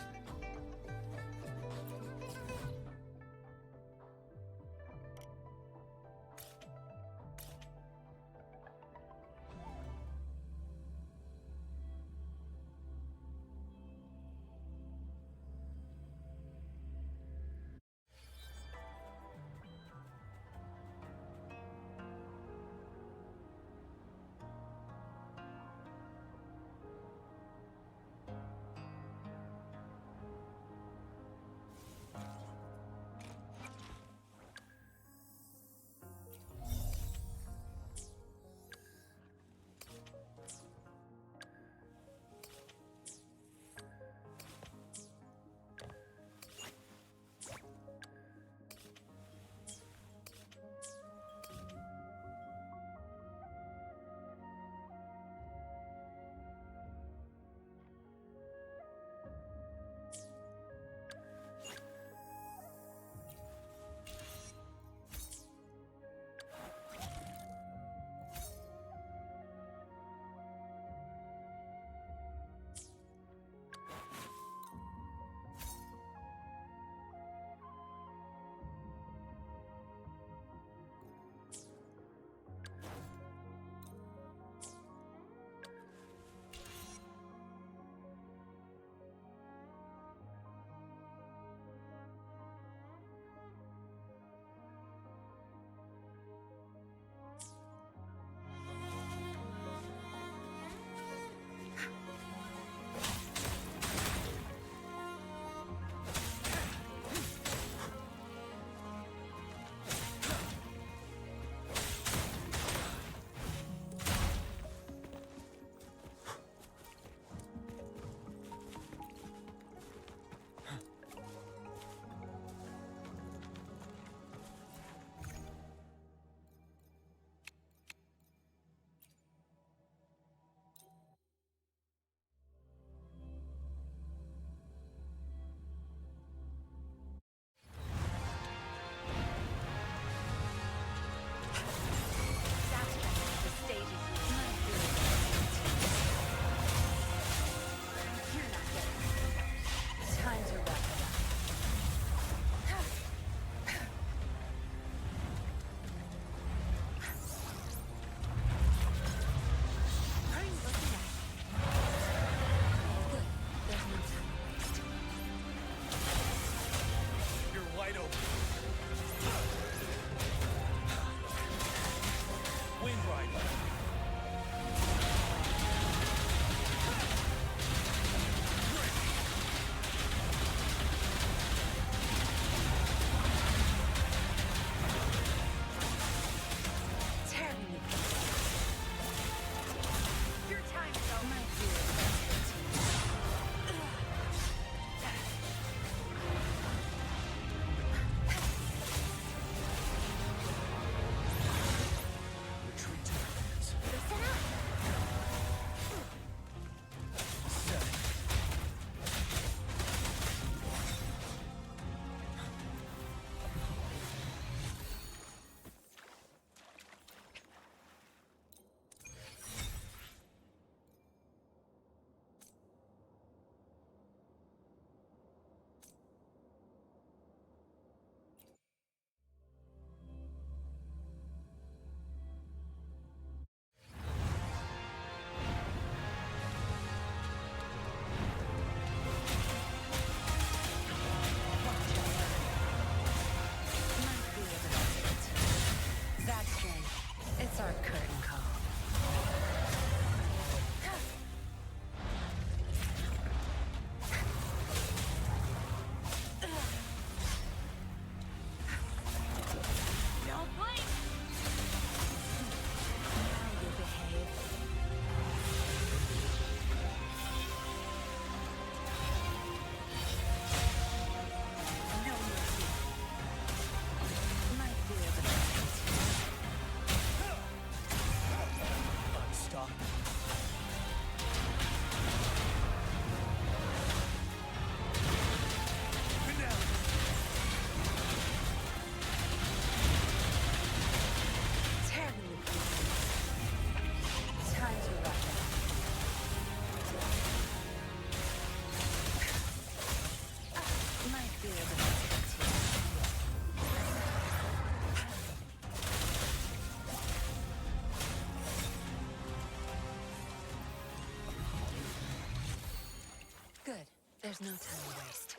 There's no time to waste.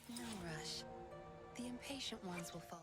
No rush. The impatient ones will follow.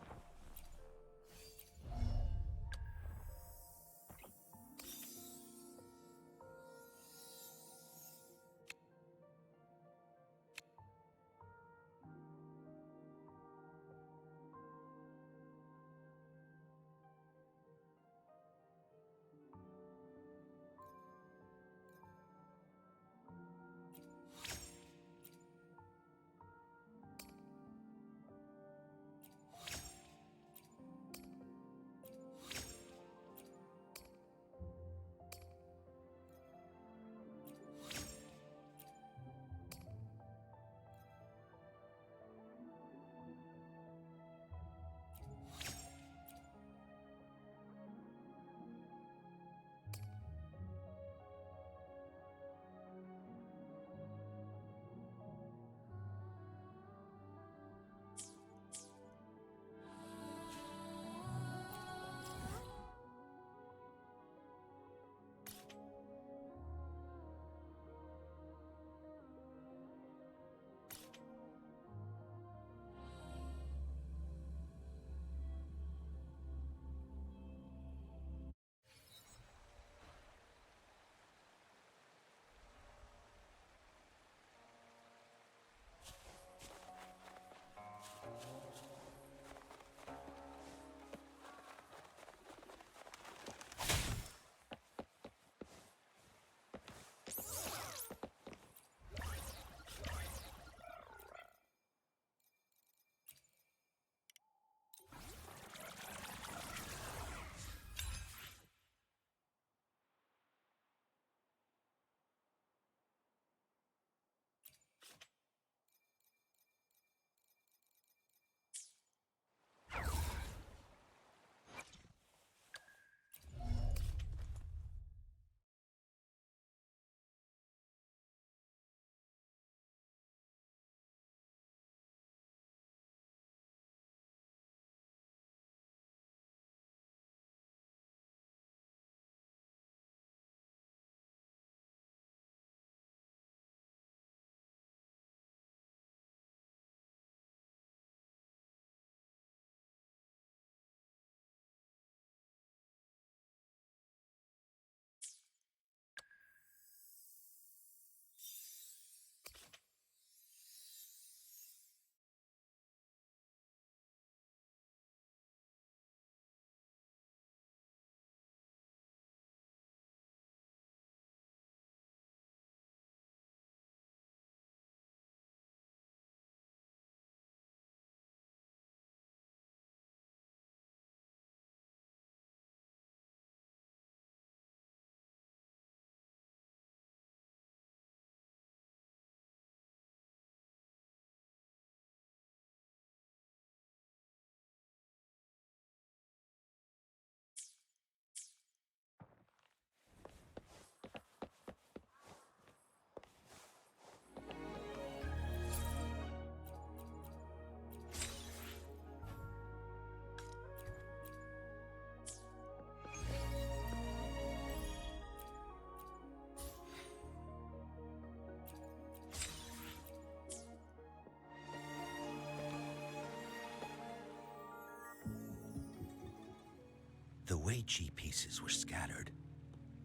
The Wei-Chi pieces were scattered,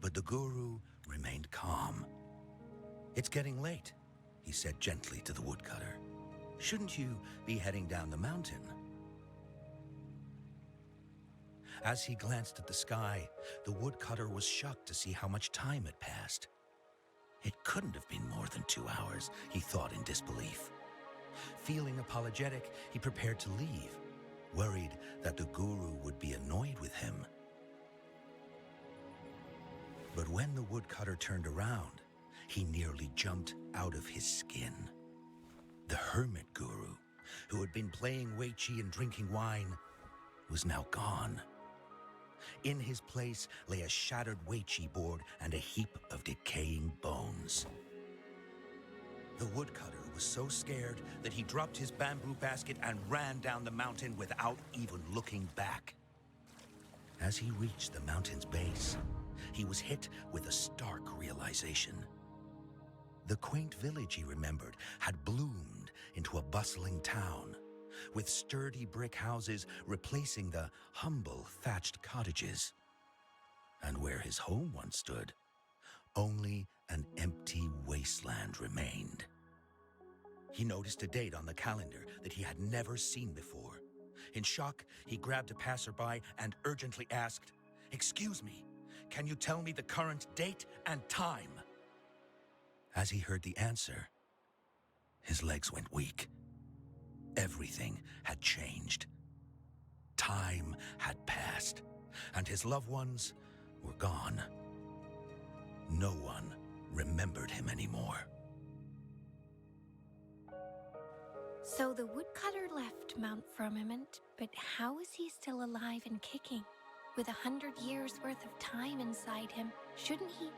but the guru remained calm. "It's getting late," he said gently to the woodcutter. "Shouldn't you be heading down the mountain?" As he glanced at the sky, the woodcutter was shocked to see how much time had passed. It couldn't have been more than 2 hours, he thought in disbelief. Feeling apologetic, he prepared to leave, worried that the guru would be annoyed with him. But when the woodcutter turned around, he nearly jumped out of his skin. The hermit guru, who had been playing Weiqi and drinking wine, was now gone. In his place lay a shattered Weiqi board and a heap of decaying bones. The woodcutter was so scared that he dropped his bamboo basket and ran down the mountain without even looking back. As he reached the mountain's base, he was hit with a stark realization. The quaint village he remembered had bloomed into a bustling town, with sturdy brick houses replacing the humble thatched cottages. And where his home once stood, only an empty wasteland remained. He noticed a date on the calendar that he had never seen before. In shock, he grabbed a passerby and urgently asked, "Excuse me, can you tell me the current date and time?" As he heard the answer, his legs went weak. Everything had changed. Time had passed, and his loved ones were gone. No one remembered him anymore. So the woodcutter left Mount Firmament, but how is he still alive and kicking? With 100 years worth of time inside him, shouldn't he?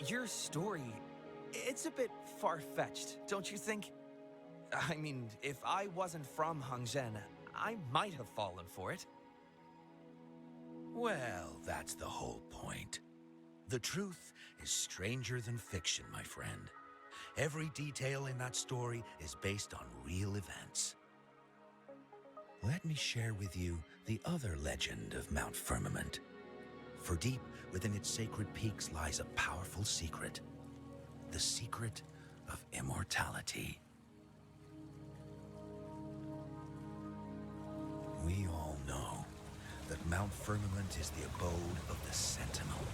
Your story, it's a bit far-fetched, don't you think? I mean, if I wasn't from Hongzhen, I might have fallen for it. Well, that's the whole point. The truth is stranger than fiction, my friend. Every detail in that story is based on real events. Let me share with you the other legend of Mount Firmament. For deep within its sacred peaks lies a powerful secret. The secret of immortality. We all know that Mount Firmament is the abode of the Sentinel,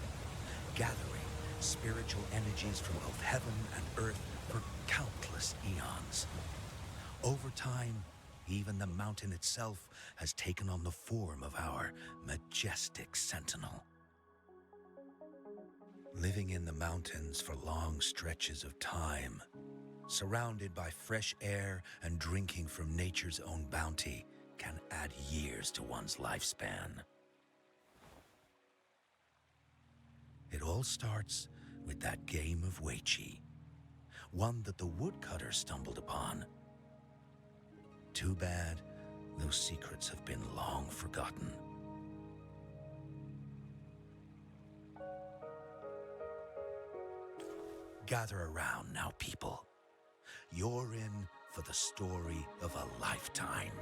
gathering spiritual energies from both heaven and earth for countless eons. Over time, even the mountain itself has taken on the form of our majestic Sentinel. Living in the mountains for long stretches of time, surrounded by fresh air and drinking from nature's own bounty, can add years to one's lifespan. It all starts with that game of Weiqi, one that the woodcutter stumbled upon. Too bad those secrets have been long forgotten. Gather around now, people. You're in for the story of a lifetime.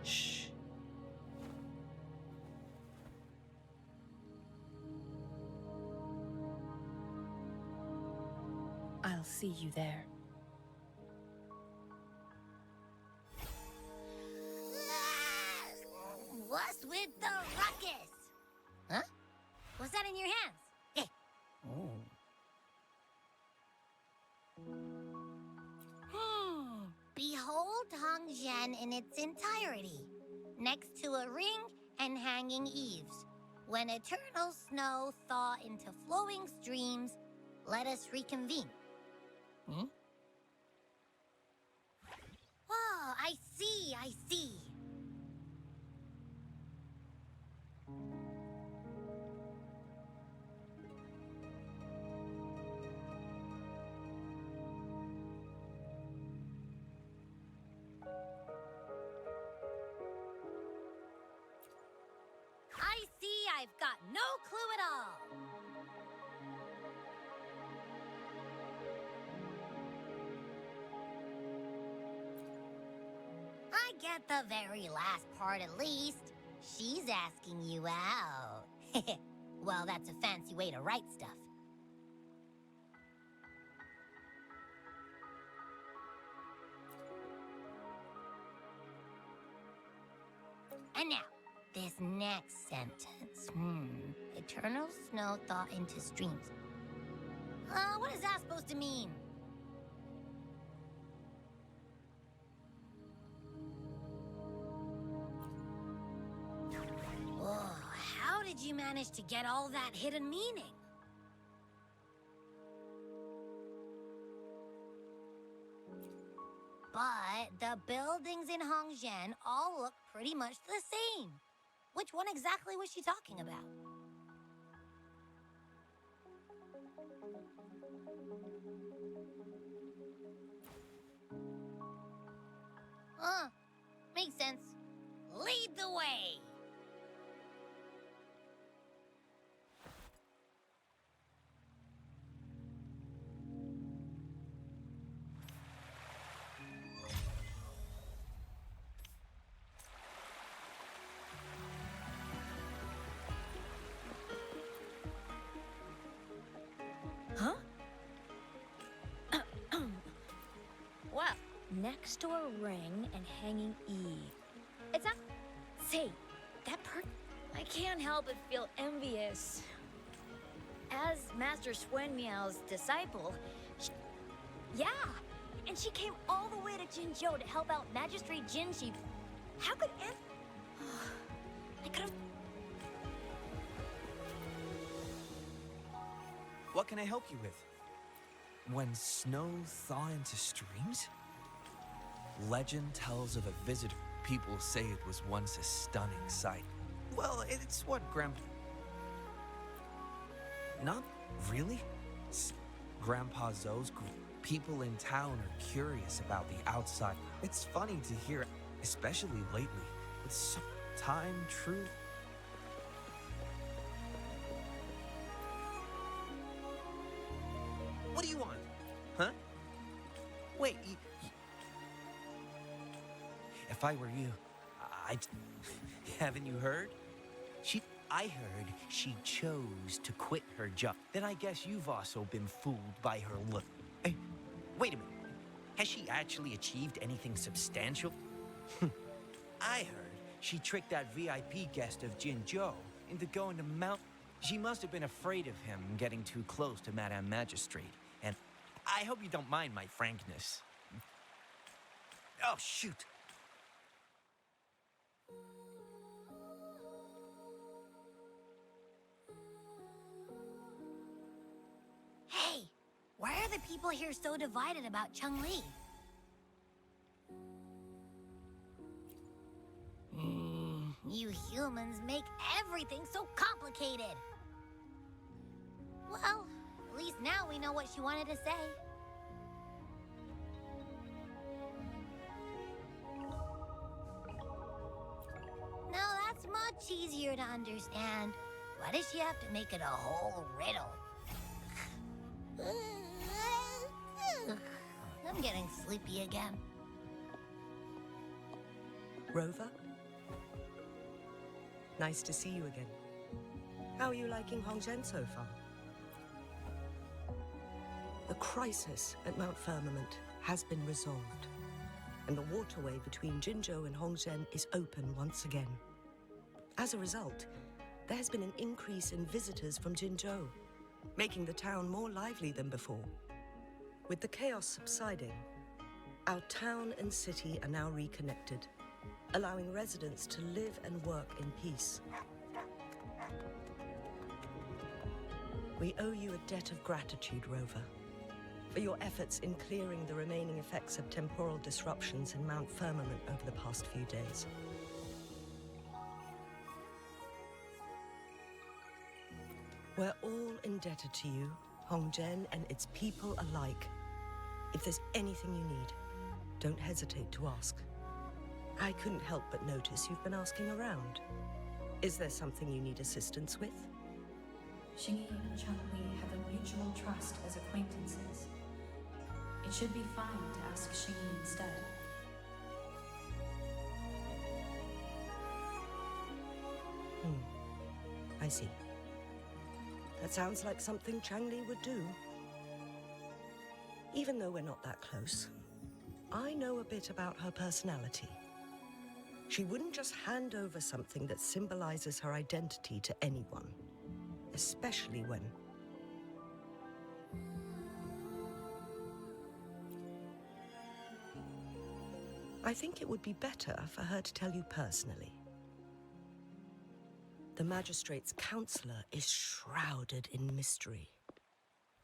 Shh. I'll see you there. What's with the ruckus? Huh? What's that in your hands? Eh. Behold Hongzhen in its entirety, next to a ring and hanging eaves. When eternal snow thaw into flowing streams, let us reconvene. Oh, I see, I see. I see I've got no clue at all. get the very last part at least. She's asking you out. Well, that's a fancy way to write stuff. And now, this next sentence. Eternal snow thaw into streams. What is that supposed to mean? Whoa, how did you manage to get all that hidden meaning? But the buildings in Hongzhen all look pretty much the same. Which one exactly was she talking about? Makes sense. Lead the way! Huh? Well, next door ring and hanging E. It's not... Say, that I can't help but feel envious. As Master Swen Miao's disciple, yeah, and she came all the way to Jinzhou to help out Magistrate Jinshi. How could I could've... What can I help you with? When snow thaw into streams? Legend tells of a visitor. People say it was once a stunning sight. Well, it's what Grandpa... Not really. Grandpa Zoe's people in town are curious about the outside. It's funny to hear, especially lately, with so time true. What do you want? Huh? Wait, if I were you, I'd... Haven't you heard? I heard she chose to quit her job. Then I guess you've also been fooled by her look. Hey, wait a minute. Has she actually achieved anything substantial? I heard she tricked that VIP guest of Jinzhou into going to Mount... She must have been afraid of him getting too close to Madame Magistrate. And I hope you don't mind my frankness. Oh, shoot. Hey, why are the people here so divided about Cheng-Li? You humans make everything so complicated. Well, at least now we know what she wanted to say. Now that's much easier to understand. Why does she have to make it a whole riddle? I'm getting sleepy again. Rover? Nice to see you again. How are you liking Hongzhen so far? The crisis at Mount Firmament has been resolved, and the waterway between Jinzhou and Hongzhen is open once again. As a result, there has been an increase in visitors from Jinzhou, making the town more lively than before. With the chaos subsiding, our town and city are now reconnected, allowing residents to live and work in peace. We owe you a debt of gratitude, Rover, for your efforts in clearing the remaining effects of temporal disruptions in Mount Firmament over the past few days. We're all indebted to you, Hongzhen and its people alike. If there's anything you need, don't hesitate to ask. I couldn't help but notice you've been asking around. Is there something you need assistance with? Xingyi and Cheng-Li have a mutual trust as acquaintances. It should be fine to ask Xingyi instead. I see. That sounds like something Changli would do. Even though we're not that close, I know a bit about her personality. She wouldn't just hand over something that symbolizes her identity to anyone, especially when... I think it would be better for her to tell you personally. The Magistrate's counselor is shrouded in mystery,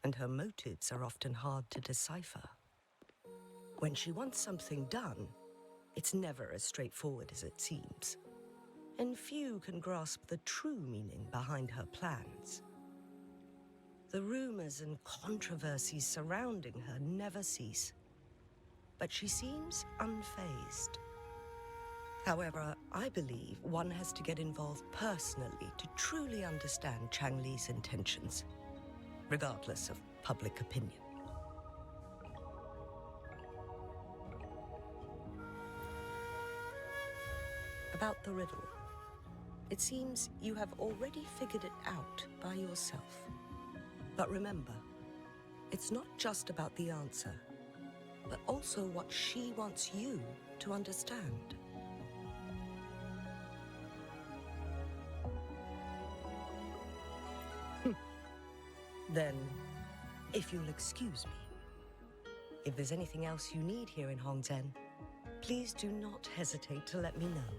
and her motives are often hard to decipher. When she wants something done, it's never as straightforward as it seems, and few can grasp the true meaning behind her plans. The rumors and controversies surrounding her never cease, but she seems unfazed. However, I believe one has to get involved personally to truly understand Changli's intentions, regardless of public opinion. About the riddle, it seems you have already figured it out by yourself. But remember, it's not just about the answer, but also what she wants you to understand. Then, if you'll excuse me, if there's anything else you need here in Hongzhen, please do not hesitate to let me know.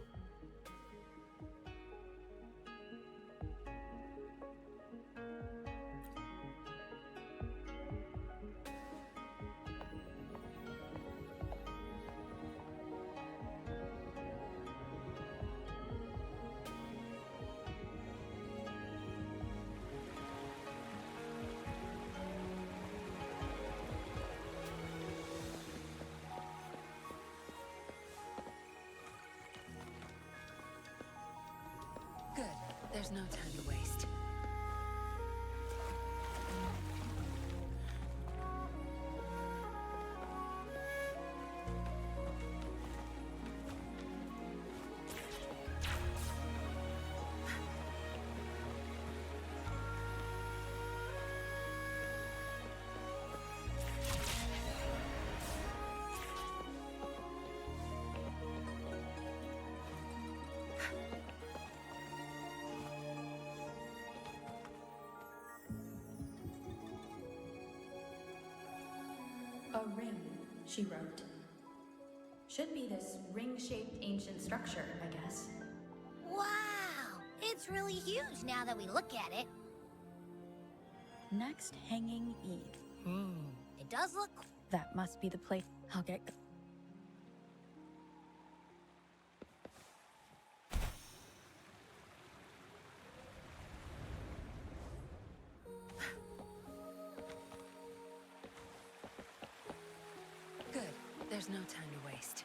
Good. There's no time to waste. A ring, she wrote. Should be this ring-shaped ancient structure, I guess. Wow! It's really huge now that we look at it. Next, hanging Eve. It does look... That must be the place. I'll get... Good. There's no time to waste.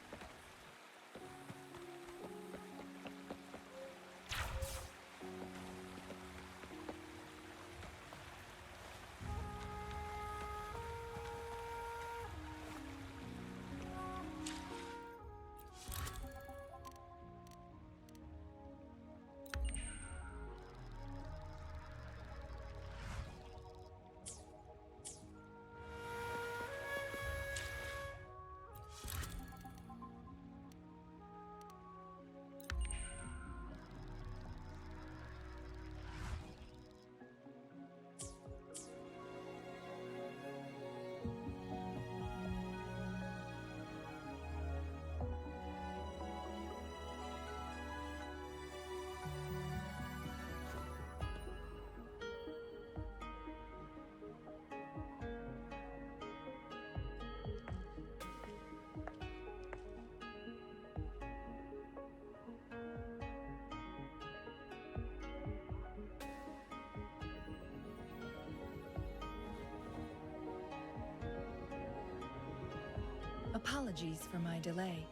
Apologies for my delay.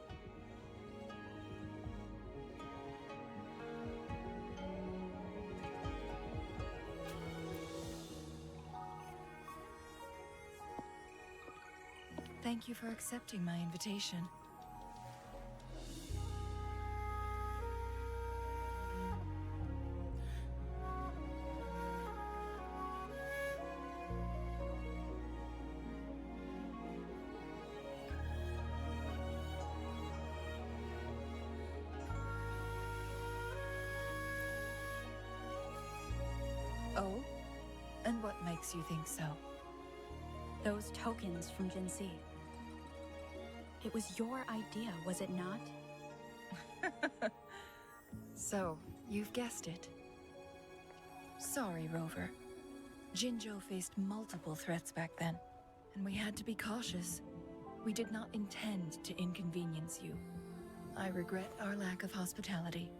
Thank you for accepting my invitation. Oh? And what makes you think so? Those tokens from Jinxi. It was your idea, was it not? So, you've guessed it. Sorry, Rover. Jinzhou faced multiple threats back then, and we had to be cautious. We did not intend to inconvenience you. I regret our lack of hospitality.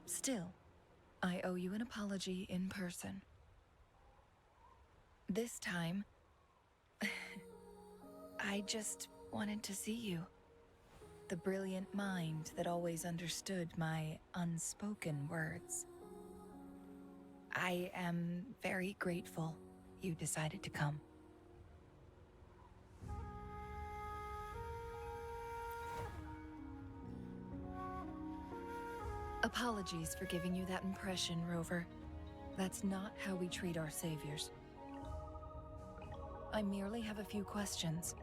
Still, I owe you an apology in person. This time, I just wanted to see you. The brilliant mind that always understood my unspoken words. I am very grateful you decided to come. Apologies for giving you that impression, Rover. That's not how we treat our saviors. I merely have a few questions,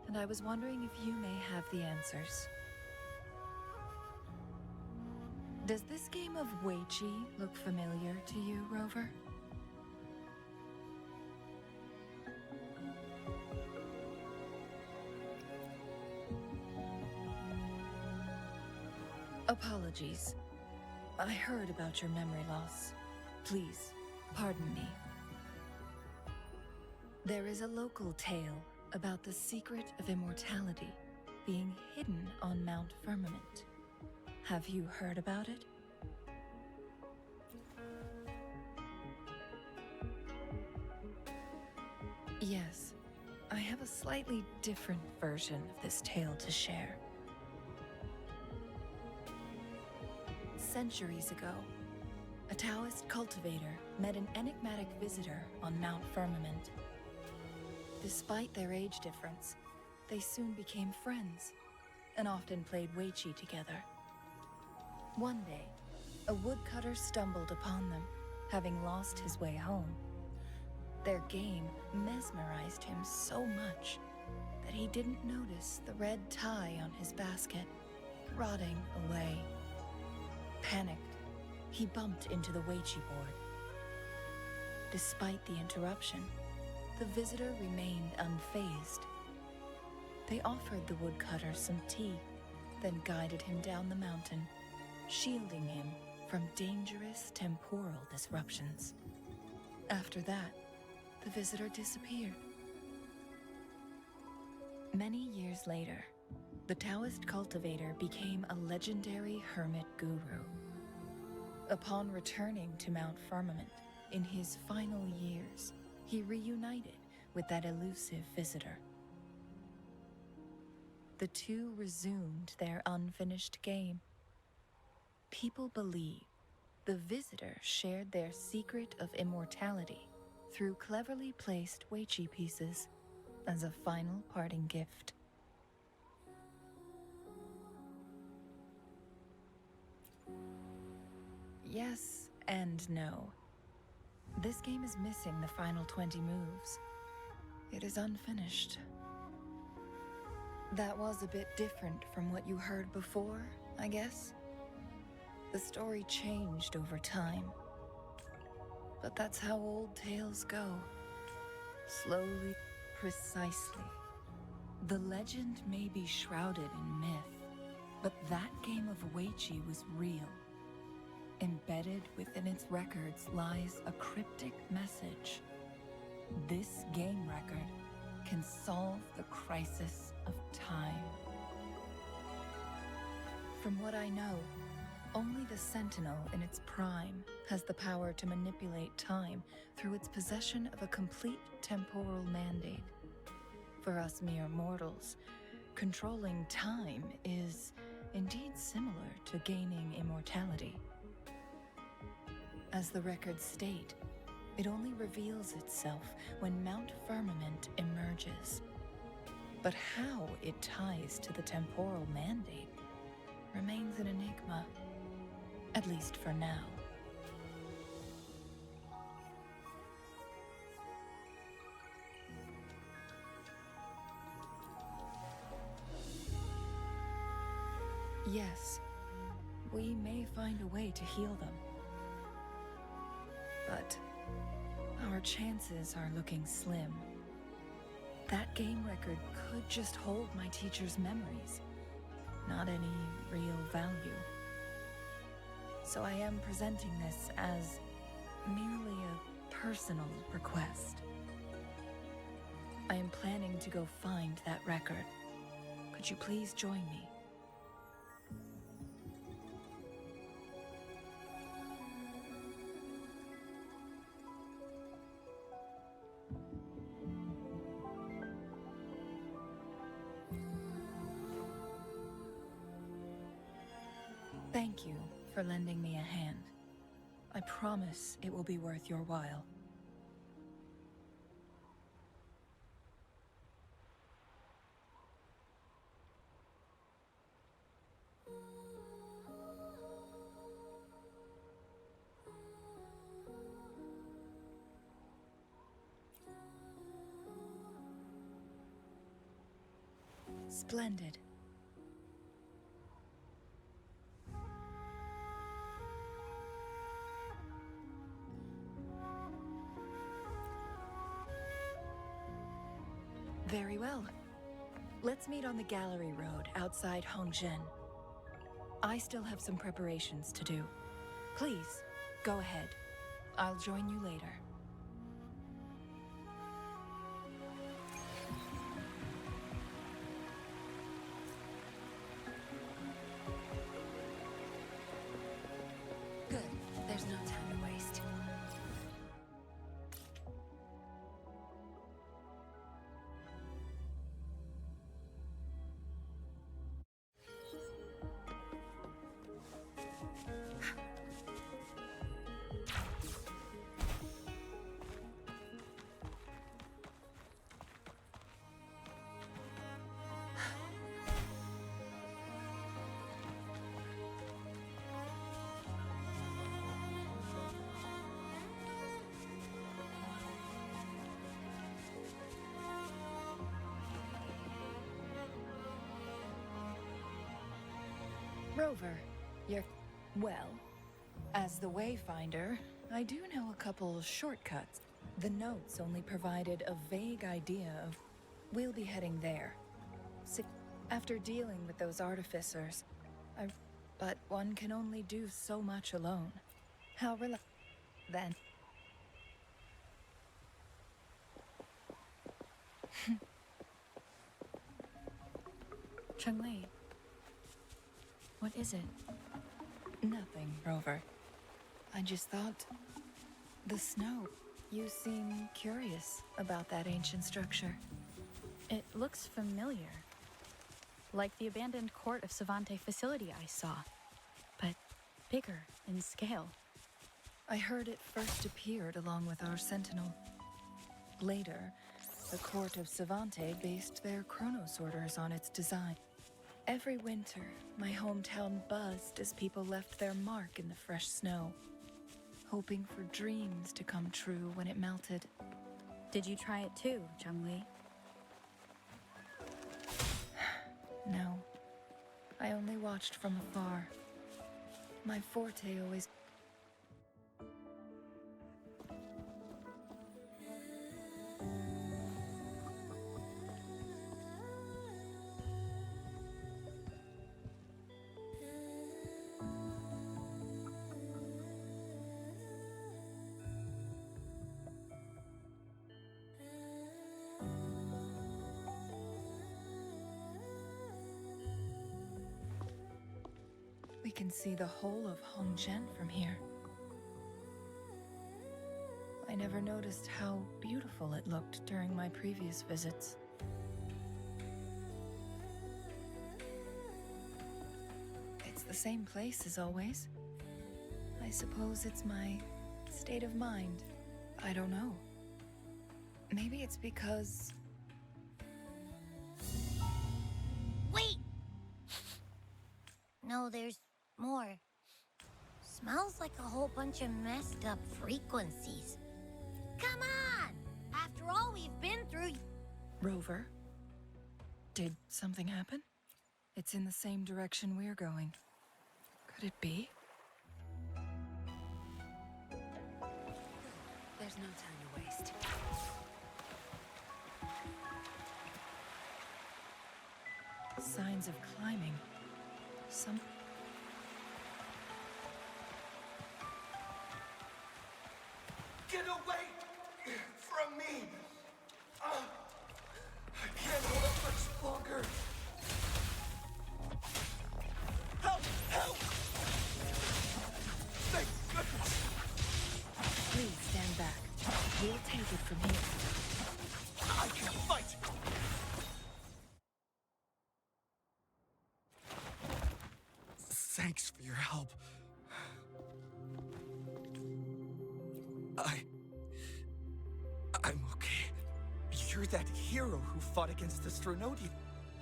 and I was wondering if you may have the answers. Does this game of Weiqi look familiar to you, Rover? Apologies. I heard about your memory loss. Please, pardon me. There is a local tale about the secret of immortality being hidden on Mount Firmament. Have you heard about it? Yes, I have a slightly different version of this tale to share. Centuries ago, a Taoist cultivator met an enigmatic visitor on Mount Firmament. Despite their age difference, they soon became friends and often played Weiqi together. One day, a woodcutter stumbled upon them, having lost his way home. Their game mesmerized him so much that he didn't notice the red tie on his basket, rotting away. Panicked, he bumped into the Weiqi board. Despite the interruption, the visitor remained unfazed. They offered the woodcutter some tea, then guided him down the mountain, shielding him from dangerous temporal disruptions. After that, the visitor disappeared. Many years later, the Taoist cultivator became a legendary hermit guru. Upon returning to Mount Firmament in his final years, he reunited with that elusive visitor. The two resumed their unfinished game. People believe the visitor shared their secret of immortality through cleverly placed Weiqi pieces as a final parting gift. Yes and no. This game is missing the final 20 moves. It is unfinished. That was a bit different from what you heard before, I guess. The story changed over time. But that's how old tales go. Slowly, precisely. The legend may be shrouded in myth, but that game of Weiqi was real. Embedded within its records lies a cryptic message. This game record can solve the crisis of time. From what I know, only the Sentinel in its prime has the power to manipulate time through its possession of a complete temporal mandate. For us mere mortals, controlling time is indeed similar to gaining immortality. As the records state, it only reveals itself when Mount Firmament emerges. But how it ties to the temporal mandate remains an enigma, at least for now. Yes, we may find a way to heal them. But our chances are looking slim. That game record could just hold my teacher's memories, not any real value. So I am presenting this as merely a personal request. I am planning to go find that record. Could you please join me? Thank you for lending me a hand. I promise it will be worth your while. Splendid. Very well. Let's meet on the gallery road outside Hongzhen. I still have some preparations to do. Please, go ahead. I'll join you later. Good. There's no time to waste. Rover, you're... Well, as the Wayfinder, I do know a couple shortcuts. The notes only provided a vague idea of... We'll be heading there. After dealing with those artificers, But one can only do so much alone. How then? Chun-Li, what is it? Nothing, Rover. I just thought... The snow. You seem curious about that ancient structure. It looks familiar. Like the abandoned court of Savante facility I saw, but bigger in scale. I heard it first appeared along with our sentinel. Later, the court of Savante based their Chronos orders on its design. Every winter, my hometown buzzed as people left their mark in the fresh snow, hoping for dreams to come true when it melted. Did you try it too, Chun-Li? No. I only watched from afar. My forte always... We can see the whole of Hongzhen from here. I never noticed how beautiful it looked during my previous visits. It's the same place as always. I suppose it's my state of mind. I don't know. Maybe it's because... Wait! No, there's more. Smells like a whole bunch of messed up frequencies. Come on! After all we've been through... Rover? Did something happen? It's in the same direction we're going. Could it be? There's no time to waste. Signs of climbing. Some... Get away from me! I can't hold up much longer. Help! Help! Thank goodness! Please stand back. We'll take it from here. I can fight! Thanks for your help. I'm okay. You're that hero who fought against the Stronodian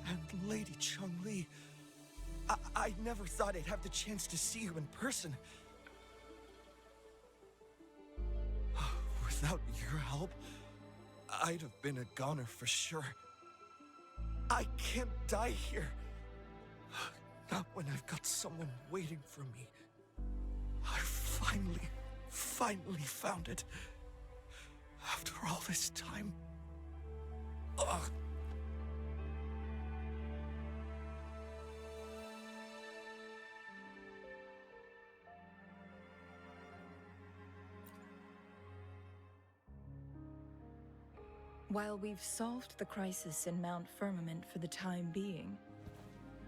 and Lady Chun-Li. I never thought I'd have the chance to see you in person. Without your help, I'd have been a goner for sure. I can't die here. Not when I've got someone waiting for me. I finally found it. After all this time. Ugh. While we've solved the crisis in Mount Firmament for the time being,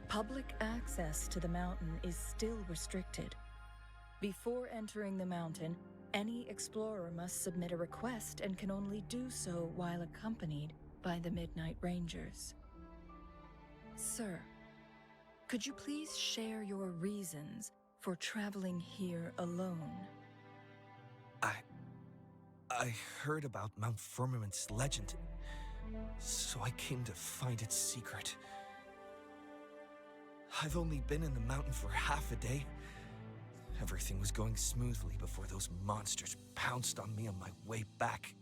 public access to the mountain is still restricted. Before entering the mountain, any explorer must submit a request and can only do so while accompanied by the Midnight Rangers. Sir, could you please share your reasons for traveling here alone? I heard about Mount Firmament's legend, so I came to find its secret. I've only been in the mountain for half a day. Everything was going smoothly before those monsters pounced on me on my way back.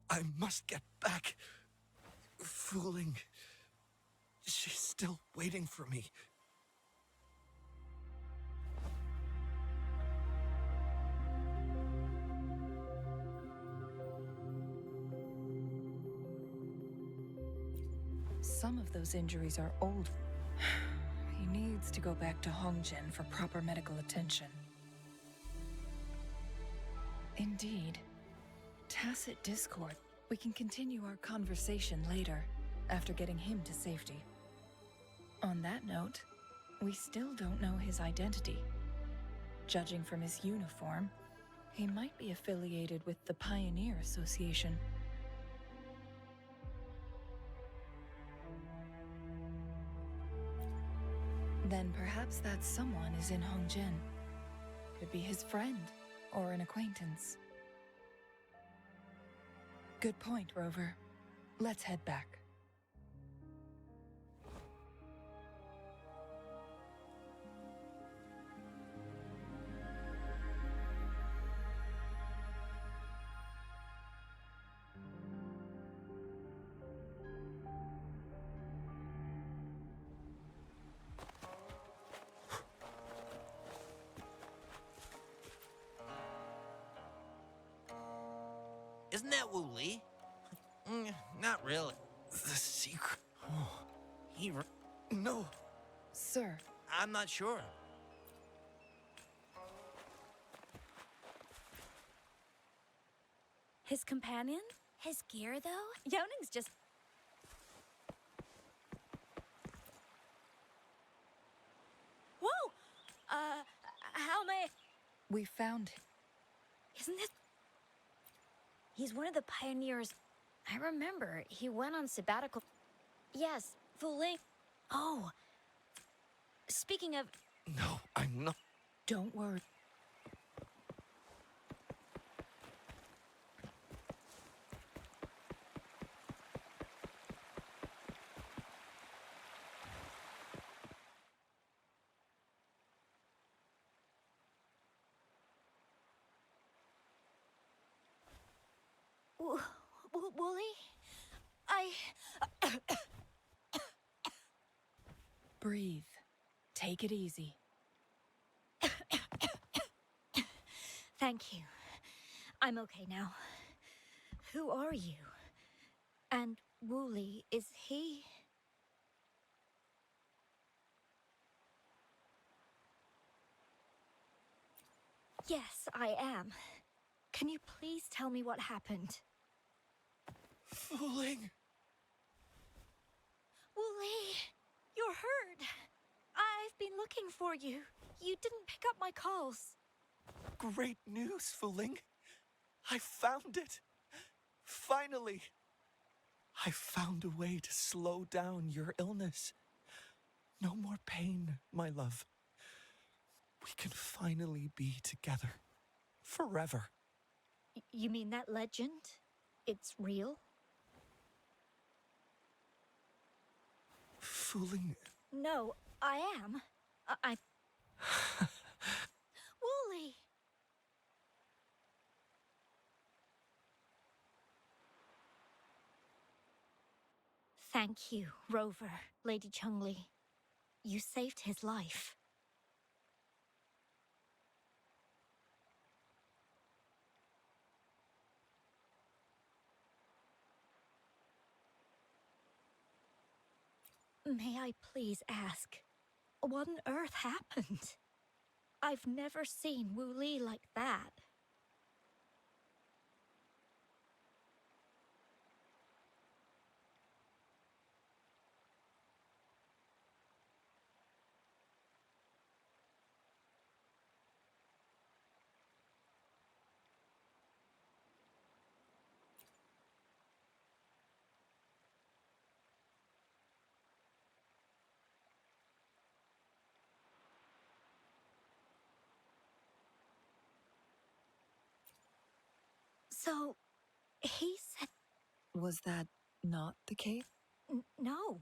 I must get back. Fu Ling. She's still waiting for me. Some of those injuries are old. He needs to go back to Hongzhen for proper medical attention. Indeed. Tacit discord. We can continue our conversation later, after getting him to safety. On that note, we still don't know his identity. Judging from his uniform, he might be affiliated with the Pioneer Association. Then perhaps that someone is in Hongzhen. Could be his friend, or an acquaintance. Good point, Rover. Let's head back. Isn't that Wu Li? Not really. The secret. He... No. Sir. I'm not sure. His companion? His gear, though? Yaoning's just... Whoa! How may... We found him. Isn't this... He's one of the pioneers. I remember, he went on sabbatical. Yes, Fu Ling. Oh. Speaking of... No, I'm not. Don't worry. Wooly? Breathe. Take it easy. Thank you. I'm okay now. Who are you? And Wooly, is he? Yes, I am. Can you please tell me what happened? Fooling! Wooly, you're hurt. I've been looking for you. You didn't pick up my calls. Great news, Fooling! I found it! Finally! I found a way to slow down your illness. No more pain, my love. We can finally be together. Forever. You mean that legend? It's real? Fooling. No, I am. I... Wooly! Thank you, Rover, Lady Chungli. You saved his life. May I please ask, what on earth happened? I've never seen Wu Li like that. So, he said... Was that not the case? No.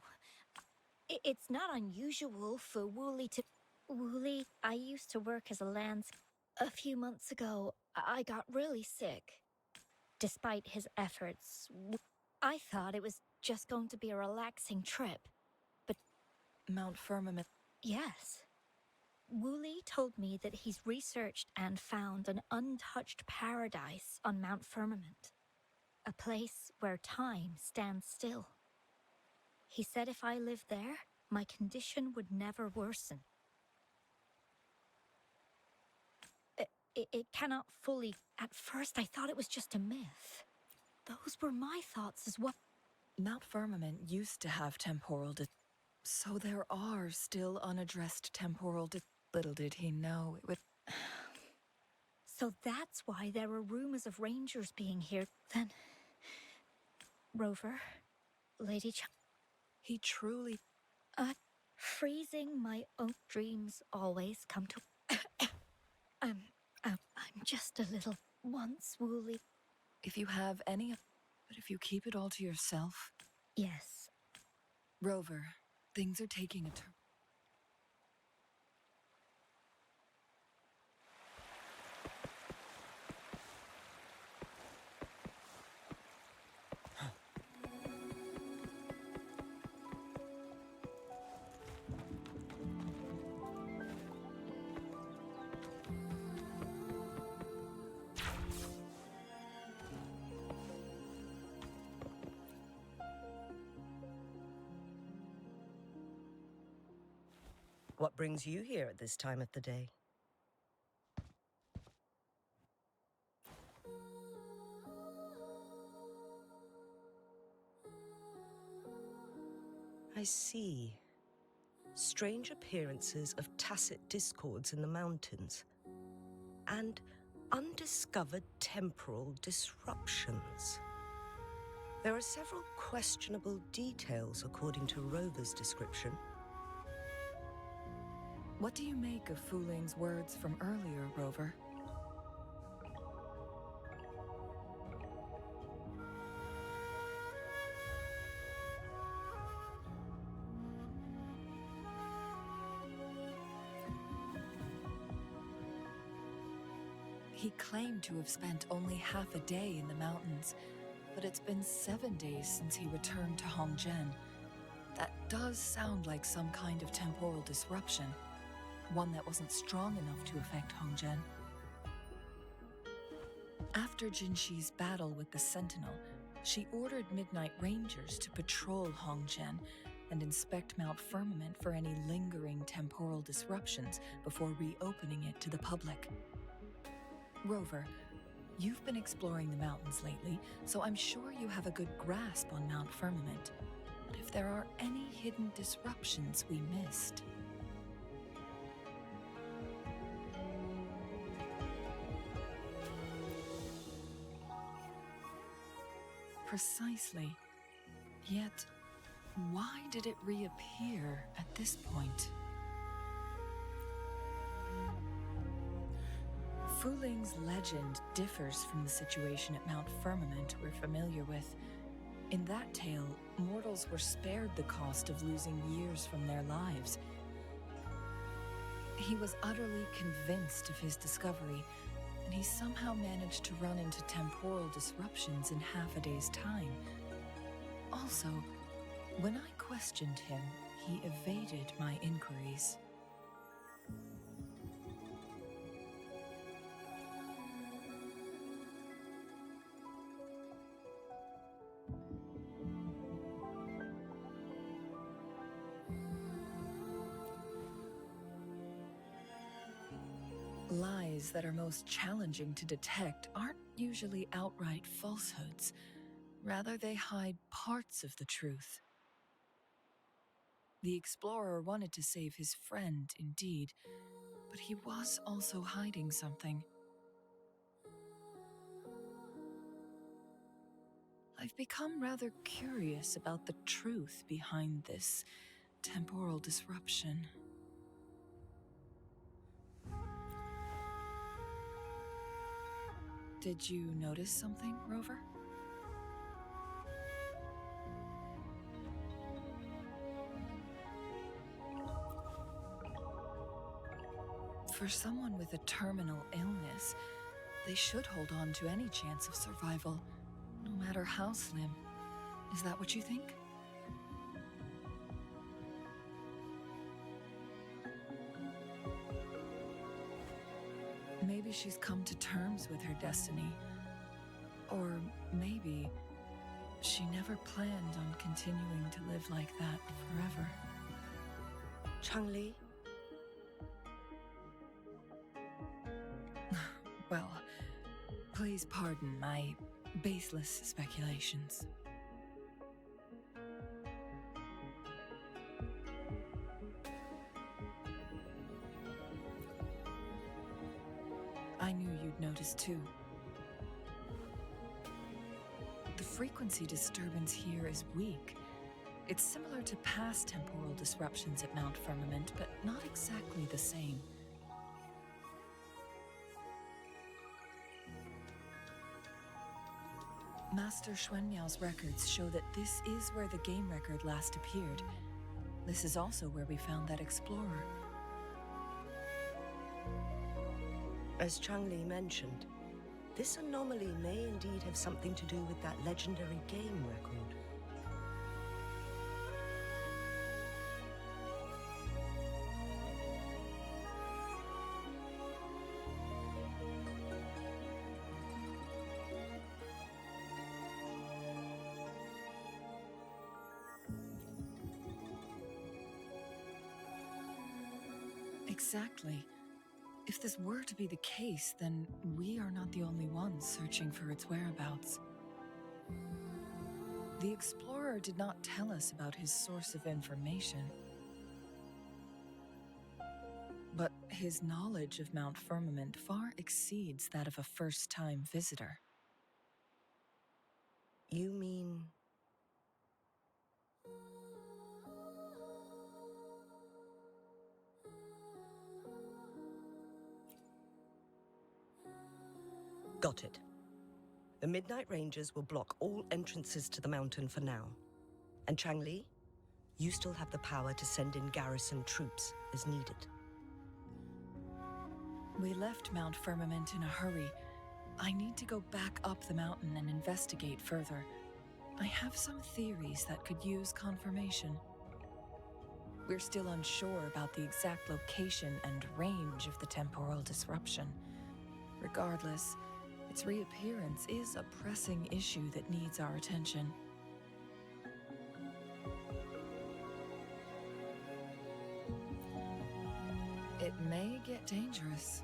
It's not unusual for Wooly to... Wooly, I used to work as a lands... A few months ago, I got really sick. Despite his efforts, I thought it was just going to be a relaxing trip. But... Mount Firmament. Yes. Wooly told me that he's researched and found an untouched paradise on Mount Firmament. A place where time stands still. He said if I lived there, my condition would never worsen. It cannot fully... At first, I thought it was just a myth. Those were my thoughts as well. Mount Firmament used to have temporal so there are still unaddressed temporal Little did he know it would... So that's why there were rumors of rangers being here. Then... Rover, Lady He truly... freezing my own dreams always come to... I'm just a little... Once Wooly... If you have any... But if you keep it all to yourself... Yes. Rover, things are taking a turn. What brings you here at this time of the day? I see. Strange appearances of tacit discords in the mountains. And undiscovered temporal disruptions. There are several questionable details according to Rover's description. What do you make of Fuling's words from earlier, Rover? He claimed to have spent only half a day in the mountains, but it's been 7 days since he returned to Hongzhen. That does sound like some kind of temporal disruption, one that wasn't strong enough to affect Hongzhen. After Jinxi's battle with the Sentinel, she ordered Midnight Rangers to patrol Hongzhen and inspect Mount Firmament for any lingering temporal disruptions before reopening it to the public. Rover, you've been exploring the mountains lately, so I'm sure you have a good grasp on Mount Firmament. But if there are any hidden disruptions we missed... Precisely. Yet, why did it reappear at this point? Fuling's legend differs from the situation at Mount Firmament we're familiar with. In that tale, mortals were spared the cost of losing years from their lives. He was utterly convinced of his discovery, and he somehow managed to run into temporal disruptions in half a day's time. Also, when I questioned him, he evaded my inquiries. Lies that are most challenging to detect aren't usually outright falsehoods. Rather, they hide parts of the truth. The explorer wanted to save his friend, indeed, but he was also hiding something. I've become rather curious about the truth behind this temporal disruption. Did you notice something, Rover? For someone with a terminal illness, they should hold on to any chance of survival, no matter how slim. Is that what you think? Maybe she's come to terms with her destiny. Or maybe she never planned on continuing to live like that forever. Changli? Well, please pardon my baseless speculations. I knew you'd notice too. The frequency disturbance here is weak. It's similar to past temporal disruptions at Mount Firmament, but not exactly the same. Master Xuanmiao's records show that this is where the game record last appeared. This is also where we found that explorer. As Changli mentioned, this anomaly may indeed have something to do with that legendary game record. Exactly. If this were to be the case, then we are not the only ones searching for its whereabouts. The explorer did not tell us about his source of information. But his knowledge of Mount Firmament far exceeds that of a first-time visitor. You mean... Got it. The Midnight Rangers will block all entrances to the mountain for now. And Changli, you still have the power to send in garrison troops as needed. We left Mount Firmament in a hurry. I need to go back up the mountain and investigate further. I have some theories that could use confirmation. We're still unsure about the exact location and range of the temporal disruption. Regardless, its reappearance is a pressing issue that needs our attention. It may get dangerous.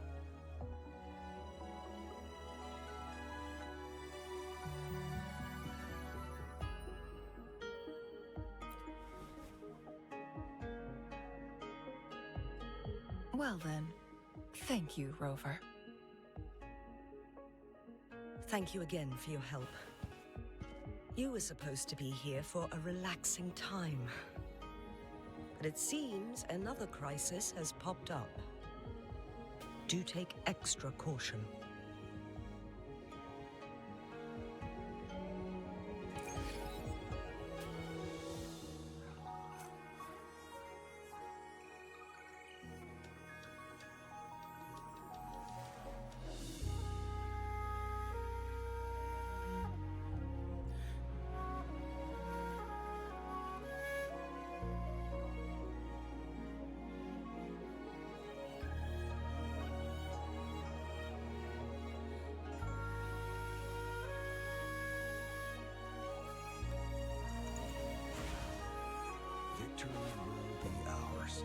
Well then, thank you, Rover. Thank you again for your help. You were supposed to be here for a relaxing time. But it seems another crisis has popped up. Do take extra caution. Victory will be ours.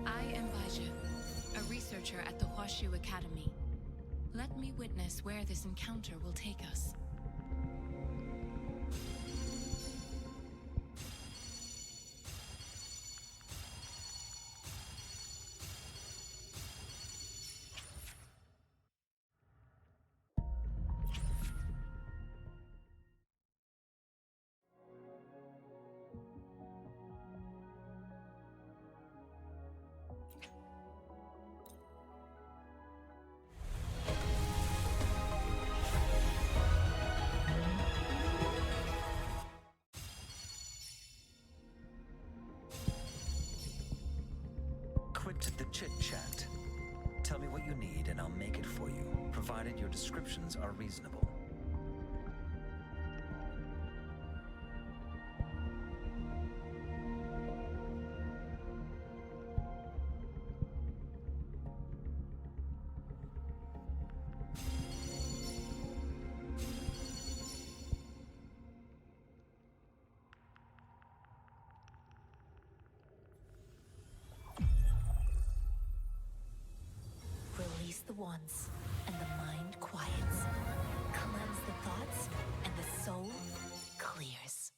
I am Baija, a researcher at the Huashu Academy. Let me witness where this encounter will take us. Quit the chit-chat. Tell me what you need and I'll make it for you, provided your descriptions are reasonable. Release the wands, and the mind quiets. Cleanse the thoughts, and the soul clears.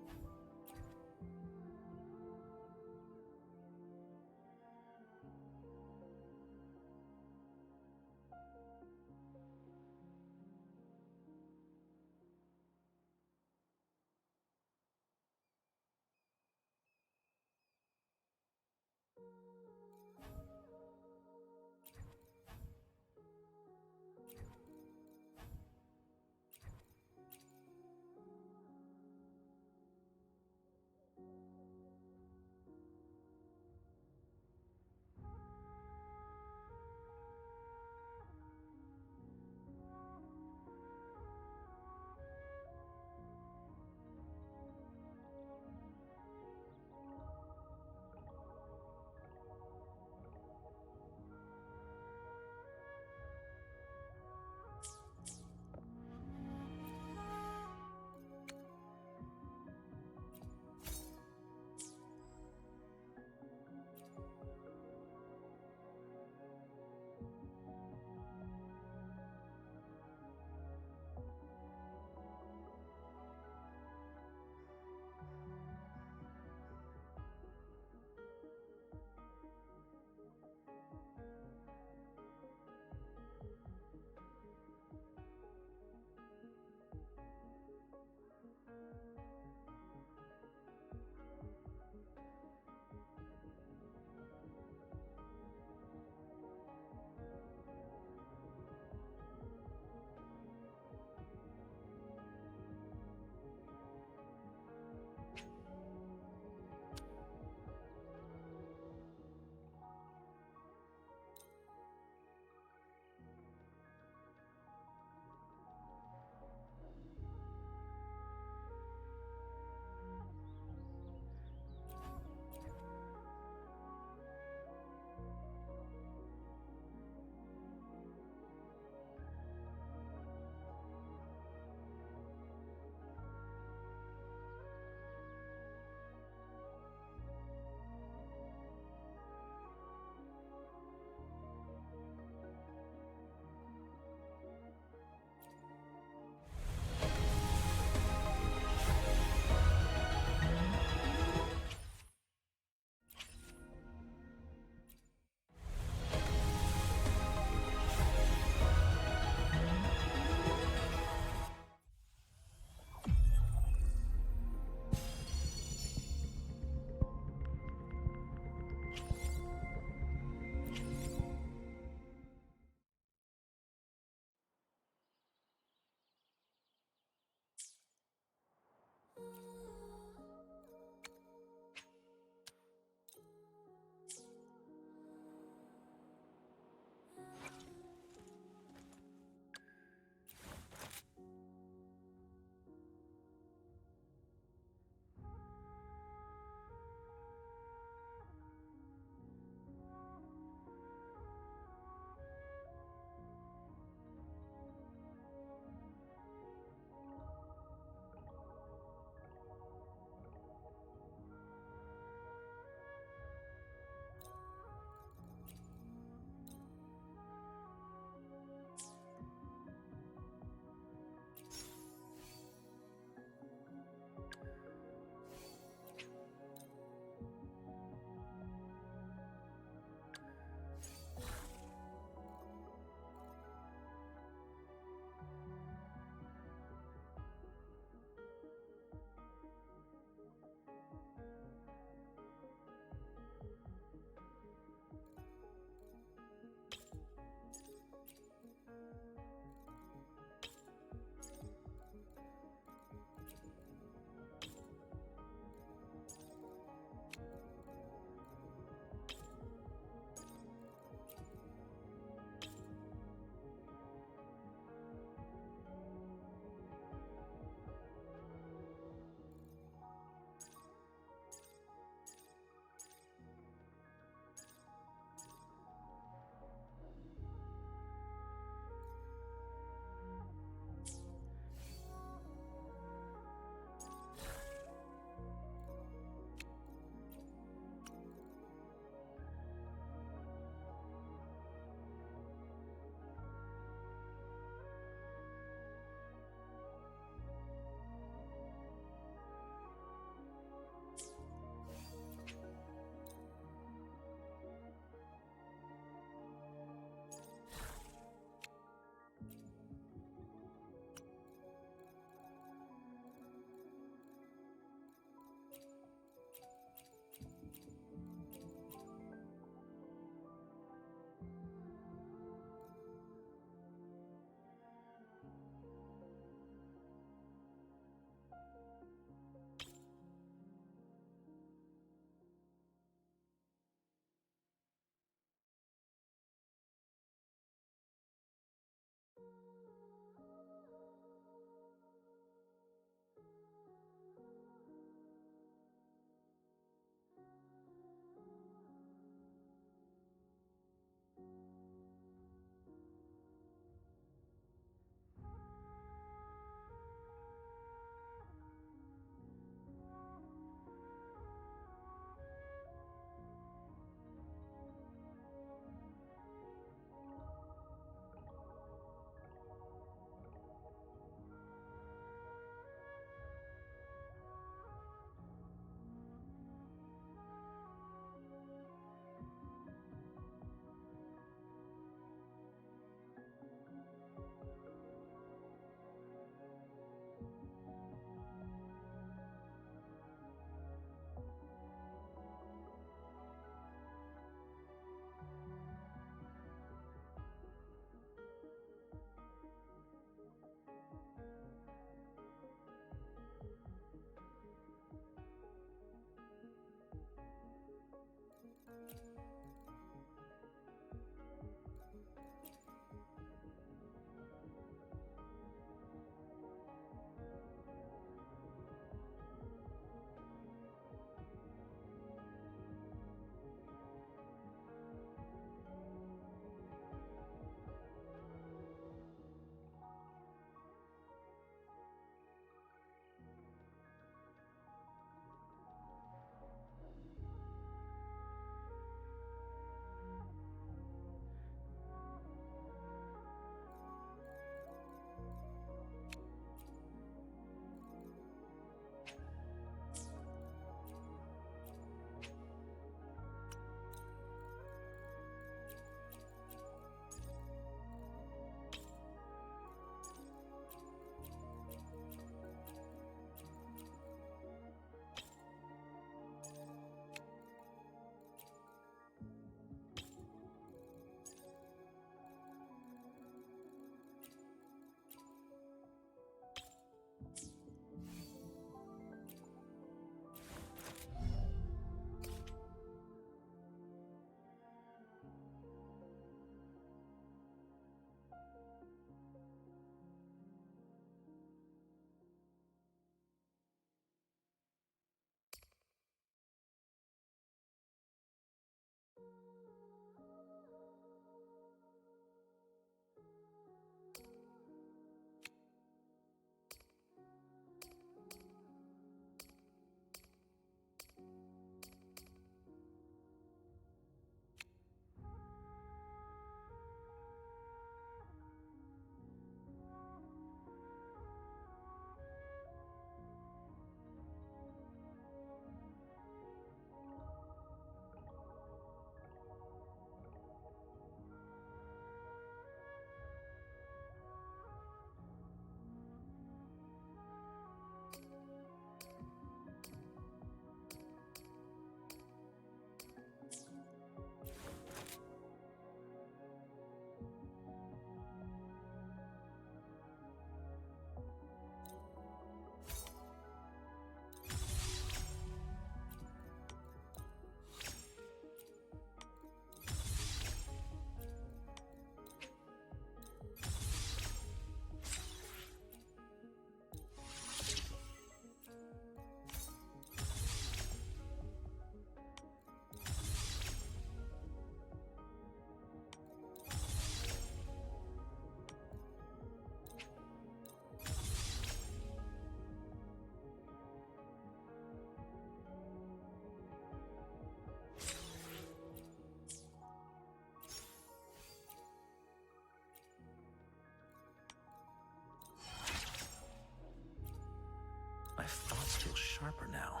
thoughts feel sharper now.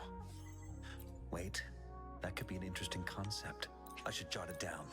Wait, that could be an interesting concept. I should jot it down.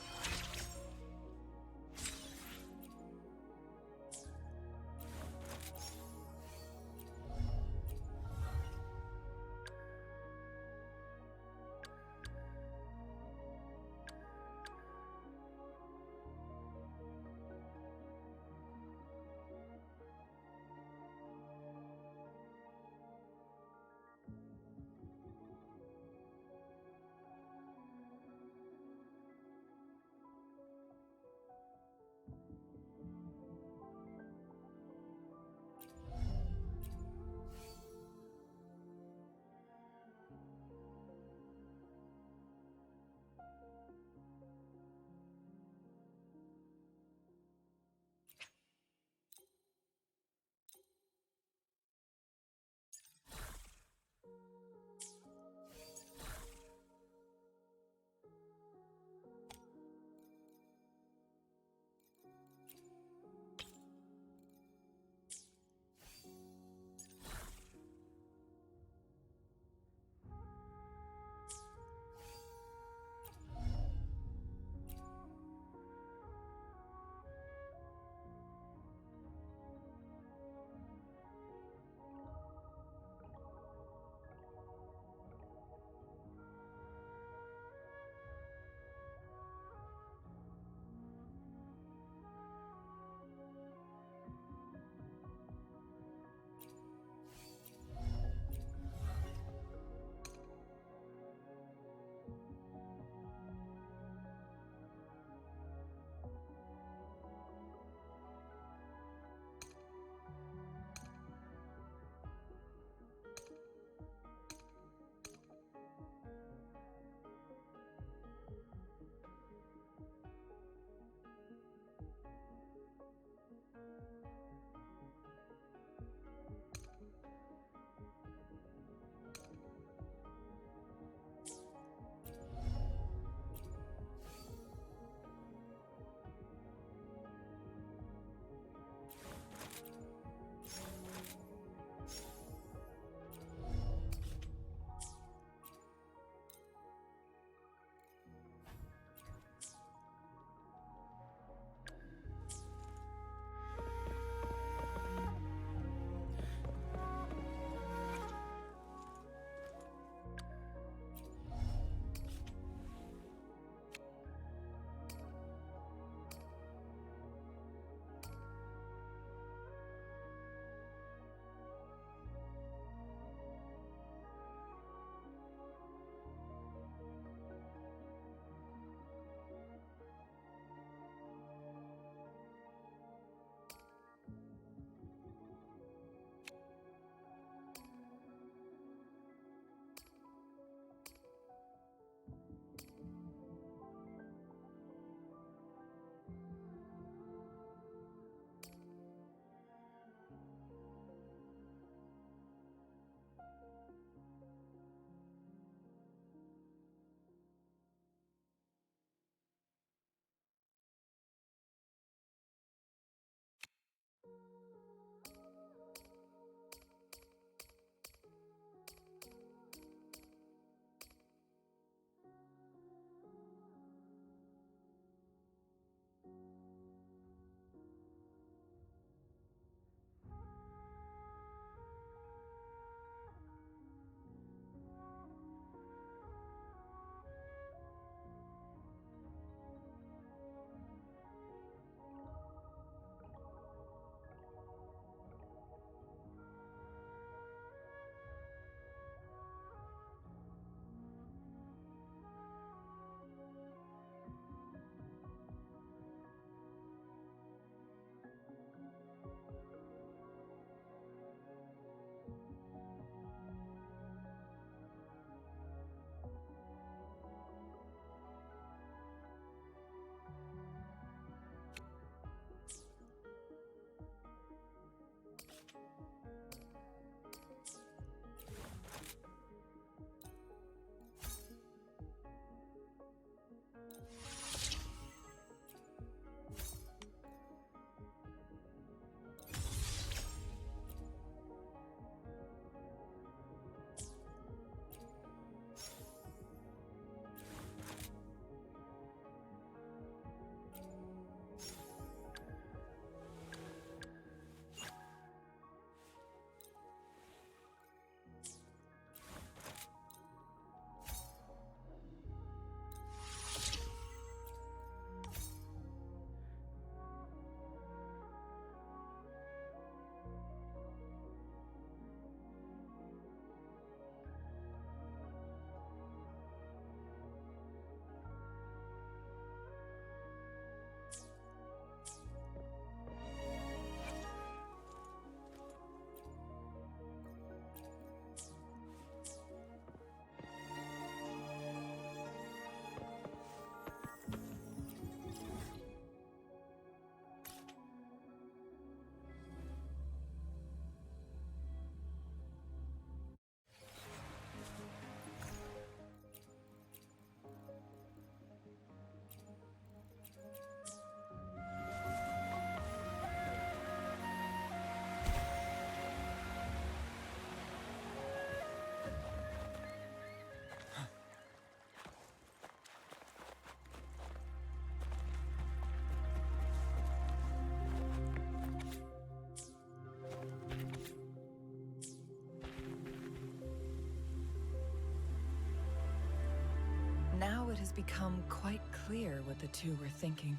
it has become quite clear what the two were thinking.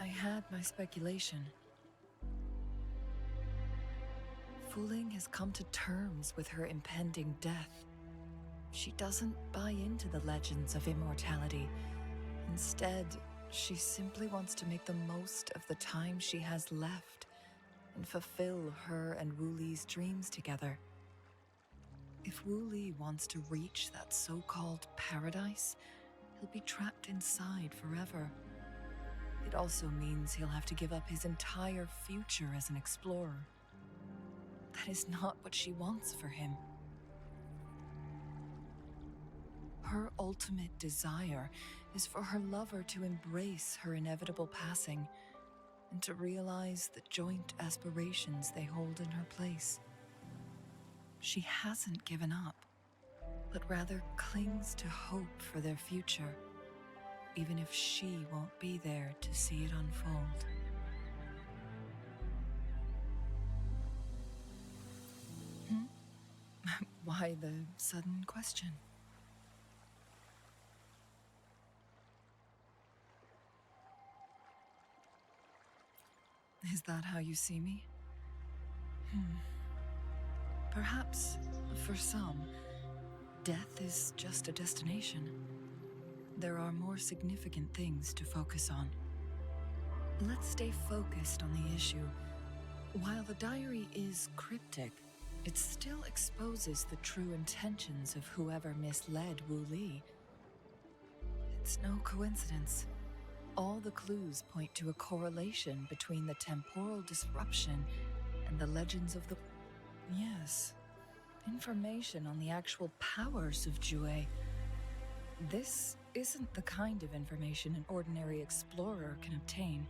I had my speculation. Fu Ling has come to terms with her impending death. She doesn't buy into the legends of immortality. Instead, she simply wants to make the most of the time she has left and fulfill her and Wu Li's dreams together. If Wu Li wants to reach that so-called paradise, he'll be trapped inside forever. It also means he'll have to give up his entire future as an explorer. That is not what she wants for him. Her ultimate desire is for her lover to embrace her inevitable passing and to realize the joint aspirations they hold in her place. She hasn't given up, but rather clings to hope for their future, even if she won't be there to see it unfold. Why the sudden question? Is that how you see me? Perhaps, for some, death is just a destination. There are more significant things to focus on. Let's stay focused on the issue. While the diary is cryptic, it still exposes the true intentions of whoever misled Wu Li. It's no coincidence. All the clues point to a correlation between the temporal disruption and the legends of the... Yes, information on the actual powers of Jue. This isn't the kind of information an ordinary explorer can obtain.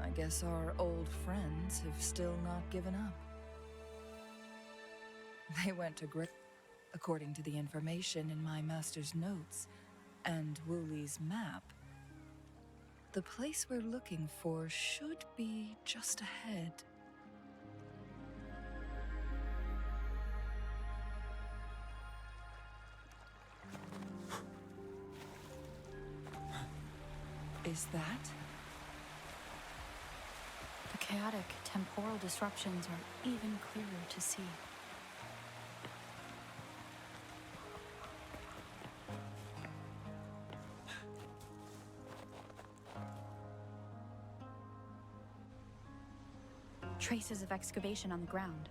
I guess our old friends have still not given up. They went to great... According to the information in my master's notes and Wu Li's map, the place we're looking for should be just ahead. Is that? The chaotic temporal disruptions are even clearer to see. Traces of excavation on the ground.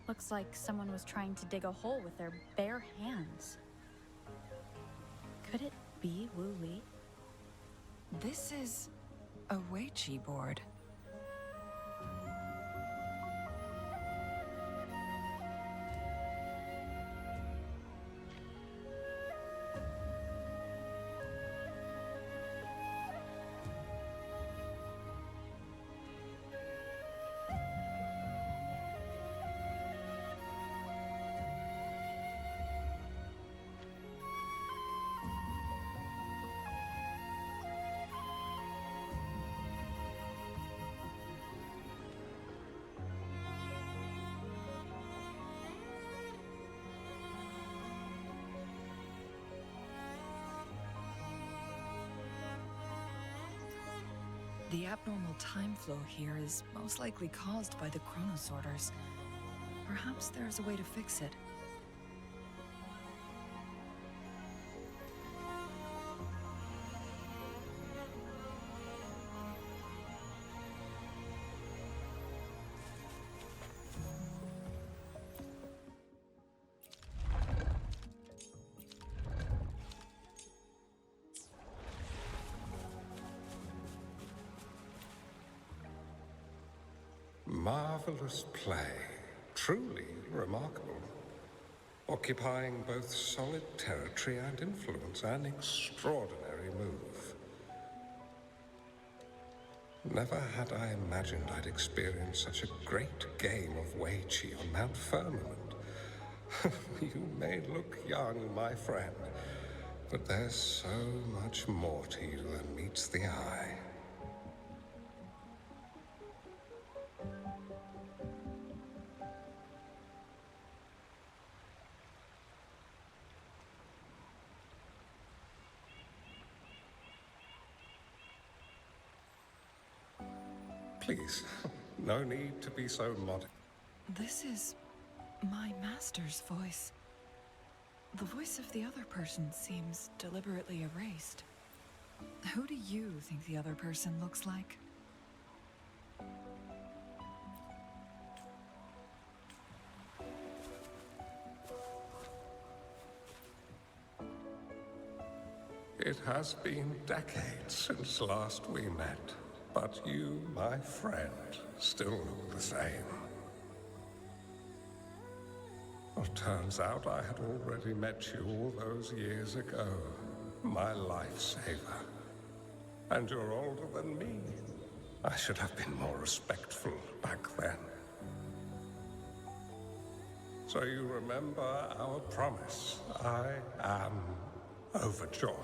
Looks like someone was trying to dig a hole with their bare hands. Could it be Wu Li? This is a Weiqi board. The abnormal time flow here is most likely caused by the chronosorters. Perhaps there's a way to fix it. Marvelous play. Truly remarkable. Occupying both solid territory and influence, an extraordinary move. Never had I imagined I'd experience such a great game of Weiqi on Mount Firmament. You may look young, my friend, but there's so much more to you than meets the eye. Please, no need to be so modest. This is my master's voice. The voice of the other person seems deliberately erased. Who do you think the other person looks like? It has been decades since last we met, but you, my friend, still look the same. Well, turns out I had already met you all those years ago, my lifesaver. And you're older than me. I should have been more respectful back then. So you remember our promise. I am overjoyed.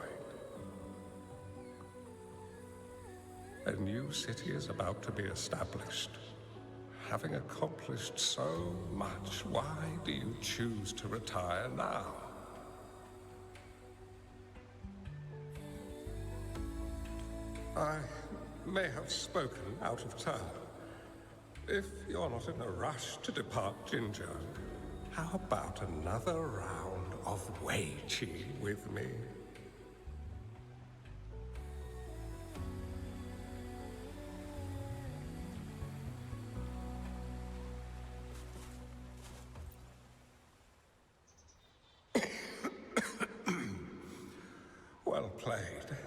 A new city is about to be established. Having accomplished so much, why do you choose to retire now? I may have spoken out of turn. If you're not in a rush to depart Jinzhou, how about another round of Weiqi with me? Well played.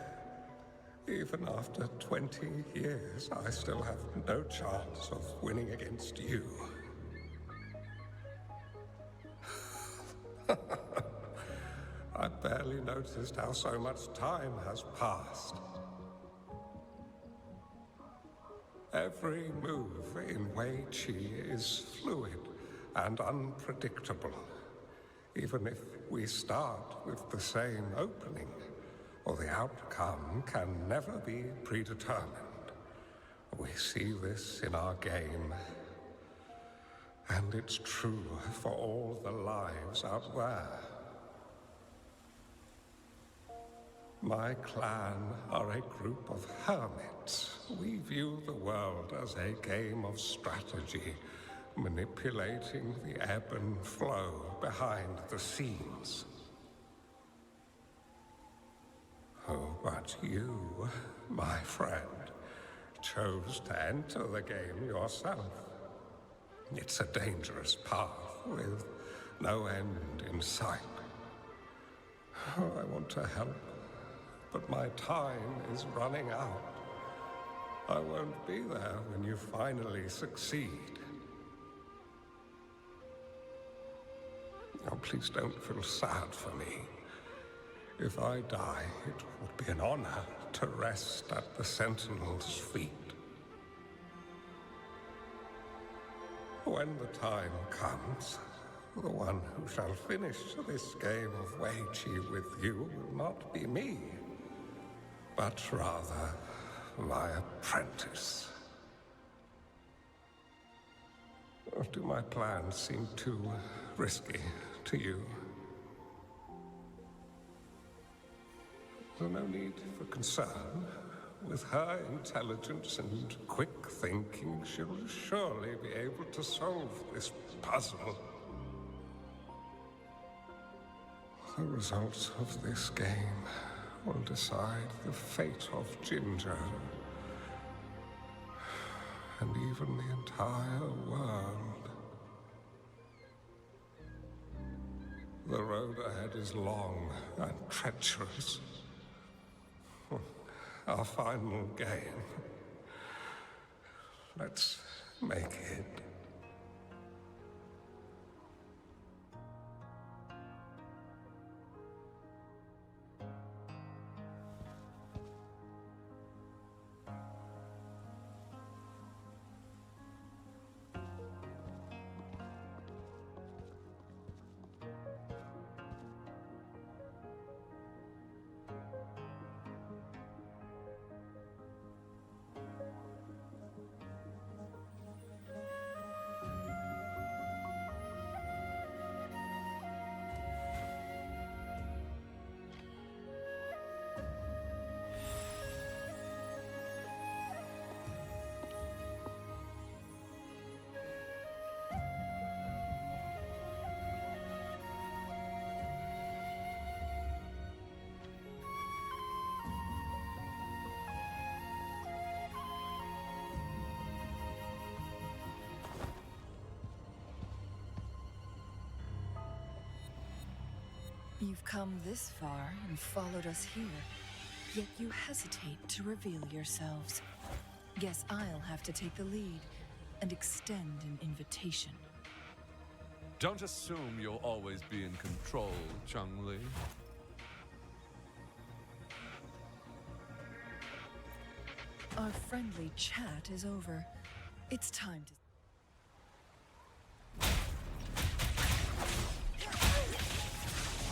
Even after 20 years, I still have no chance of winning against you. I barely noticed how so much time has passed. Every move in Weiqi is fluid and unpredictable. Even if we start with the same opening, or the outcome can never be predetermined. We see this in our game, and it's true for all the lives out there. My clan are a group of hermits. We view the world as a game of strategy, manipulating the ebb and flow behind the scenes. Oh, but you, my friend, chose to enter the game yourself. It's a dangerous path with no end in sight. Oh, I want to help, but my time is running out. I won't be there when you finally succeed. Oh, please don't feel sad for me. If I die, it would be an honor to rest at the Sentinel's feet. When the time comes, the one who shall finish this game of Weiqi with you will not be me, but rather my apprentice. Or do my plans seem too risky to you? There's no need for concern. With her intelligence and quick thinking, she'll surely be able to solve this puzzle. The results of this game will decide the fate of Jinzhou, and even the entire world. The road ahead is long and treacherous. Our final game. Let's make it. You've come this far and followed us here, yet you hesitate to reveal yourselves. Guess I'll have to take the lead and extend an invitation. Don't assume you'll always be in control, Chun-Li. Our friendly chat is over. It's time to...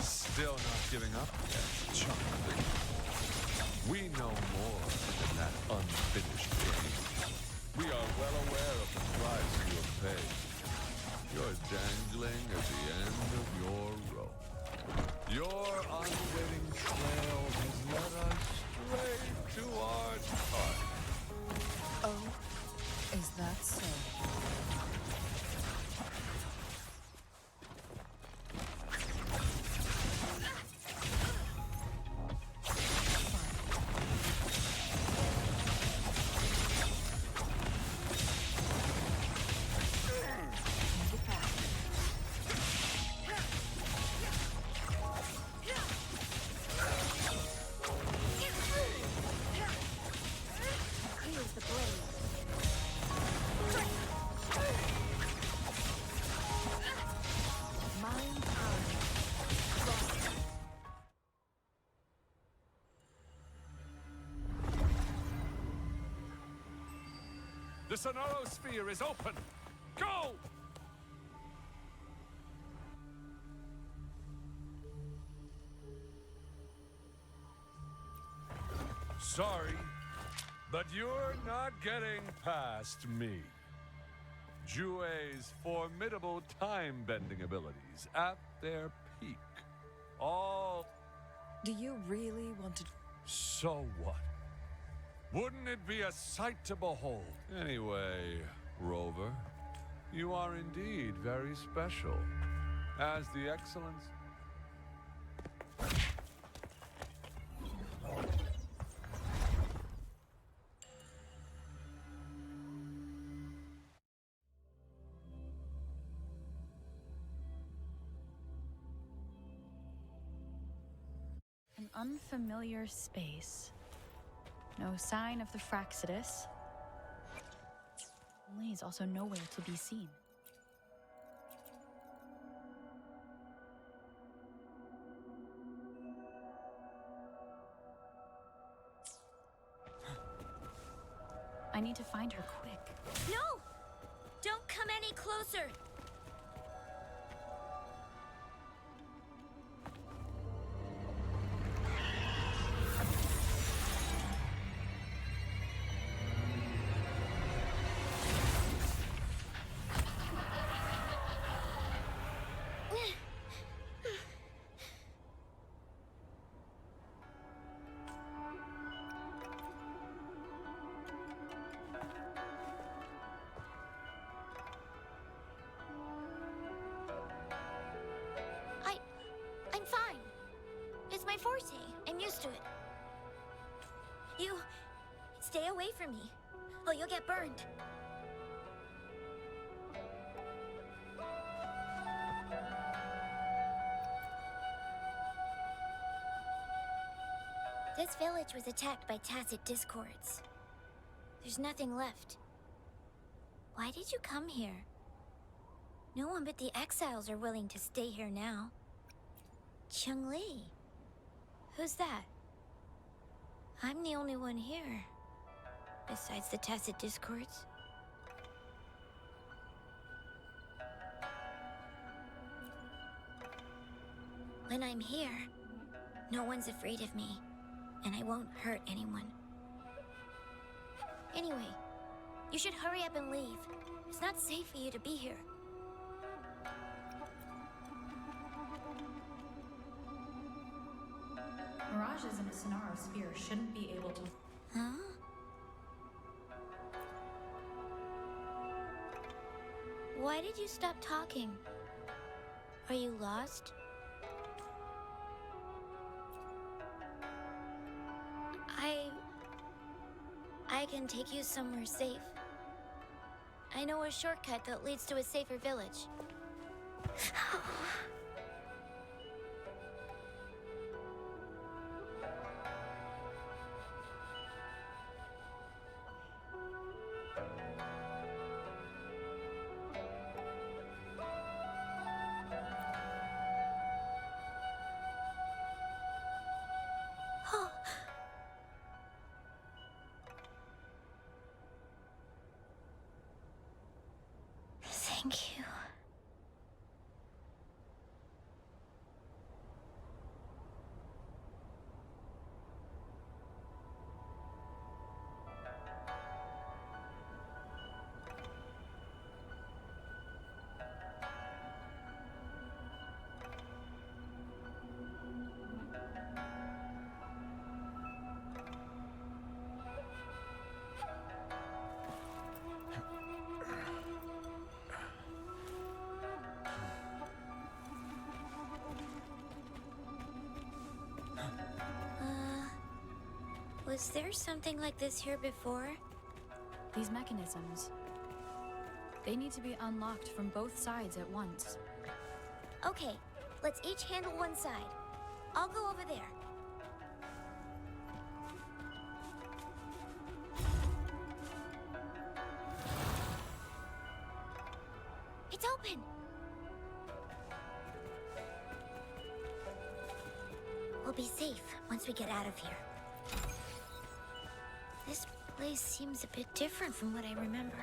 Still not giving up yet, Chun-Li. We know more than that unfinished game. We are well aware of the price you have paid. You're dangling at the end of your rope. Your unwitting trail has led us straight to our target. Oh, is that so? The Sonoro Sphere is open! Go! Sorry, but you're not getting past me. Jue's formidable time-bending abilities at their peak. All... Do you really want to... So what? Wouldn't it be a sight to behold? Anyway, Rover, you are indeed very special. As the excellence... An unfamiliar space. No sign of the Fraxidus. Lee is also nowhere to be seen. I need to find her quick. No! Don't come any closer! I'm fine. It's my forte. I'm used to it. You... stay away from me. Oh, you'll get burned. This village was attacked by tacit discords. There's nothing left. Why did you come here? No one but the exiles are willing to stay here now. Chun-Li. Who's that? I'm the only one here. Besides the tacit discords. When I'm here, no one's afraid of me. And I won't hurt anyone. Anyway, you should hurry up and leave. It's not safe for you to be here. Mirages in a Sonaro sphere shouldn't be able to... Huh? Why did you stop talking? Are you lost? I can take you somewhere safe. I know a shortcut that leads to a safer village. Thank you. Was there something like this here before? These mechanisms. They need to be unlocked from both sides at once. Okay, let's each handle one side. I'll go over there. It's open! We'll be safe once we get out of here. This place seems a bit different from what I remember.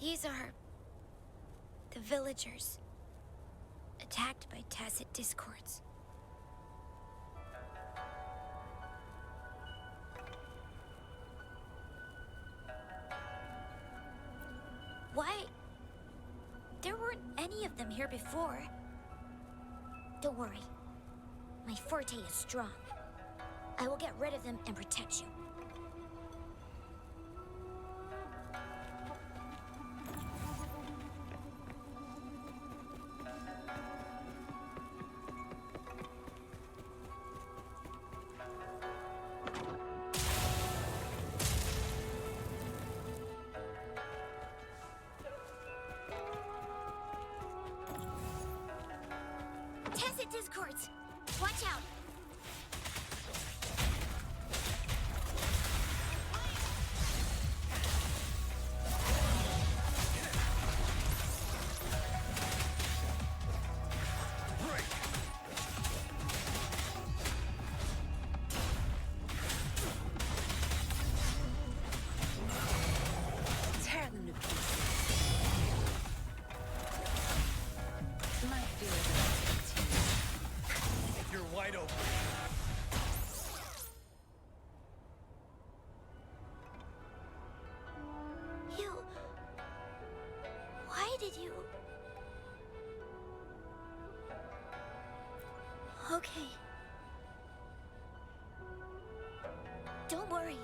These are the villagers, attacked by tacit discords. Why? There weren't any of them here before. Don't worry. My forte is strong. I will get rid of them and protect you. Tacit discords! Watch out! Tear them to pieces. My dear, You're wide open. You... Why did you... Okay. Don't worry.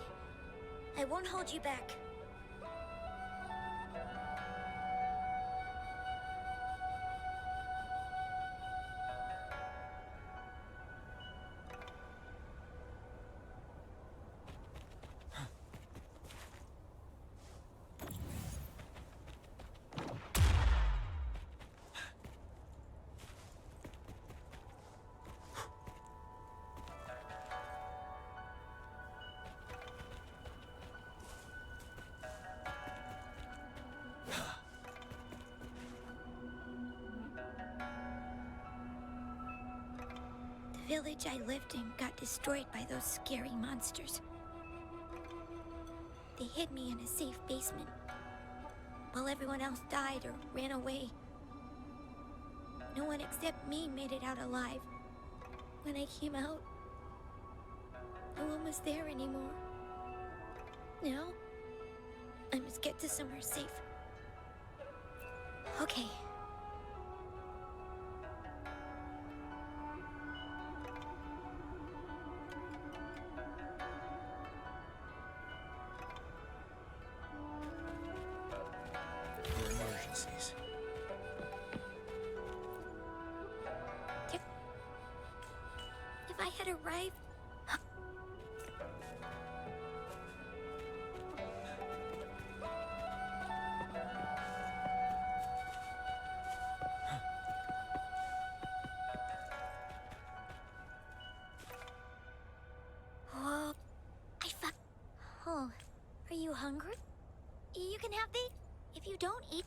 I won't hold you back. The village I lived in got destroyed by those scary monsters. They hid me in a safe basement, while everyone else died or ran away. No one except me made it out alive. When I came out, no one was there anymore. Now, I must get to somewhere safe. Okay. For emergencies. If I had arrived... hungry? You can have these. If you don't eat...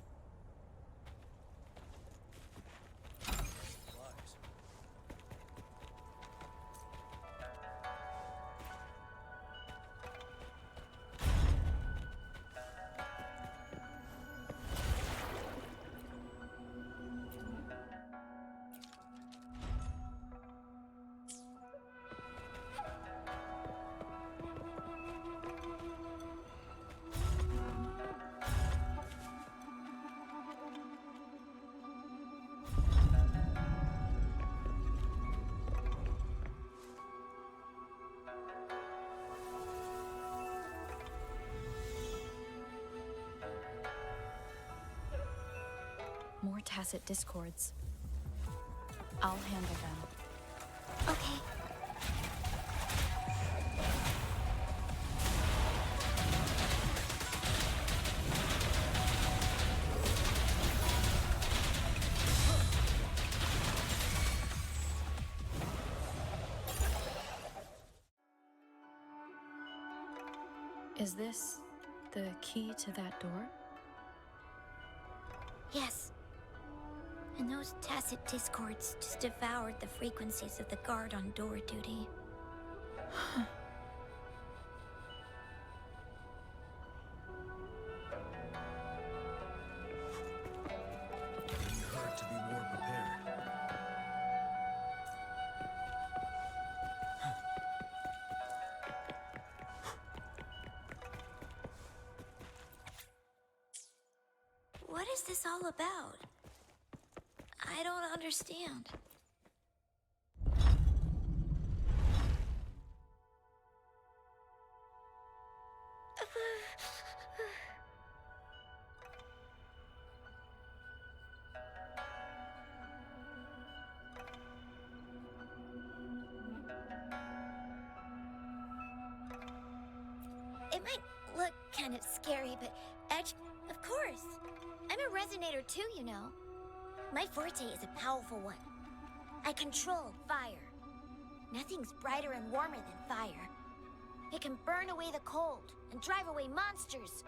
More tacit discords. I'll handle them. Okay. Is this the key to that door? Yes. And those tacit discords just devoured the frequencies of the guard on door duty. Wouldn't hurt to be more prepared. What is this all about? I don't understand. It might look kind of scary, but of course. I'm a resonator too, you know. My forte is a powerful one. I control fire. Nothing's brighter and warmer than fire. It can burn away the cold and drive away monsters.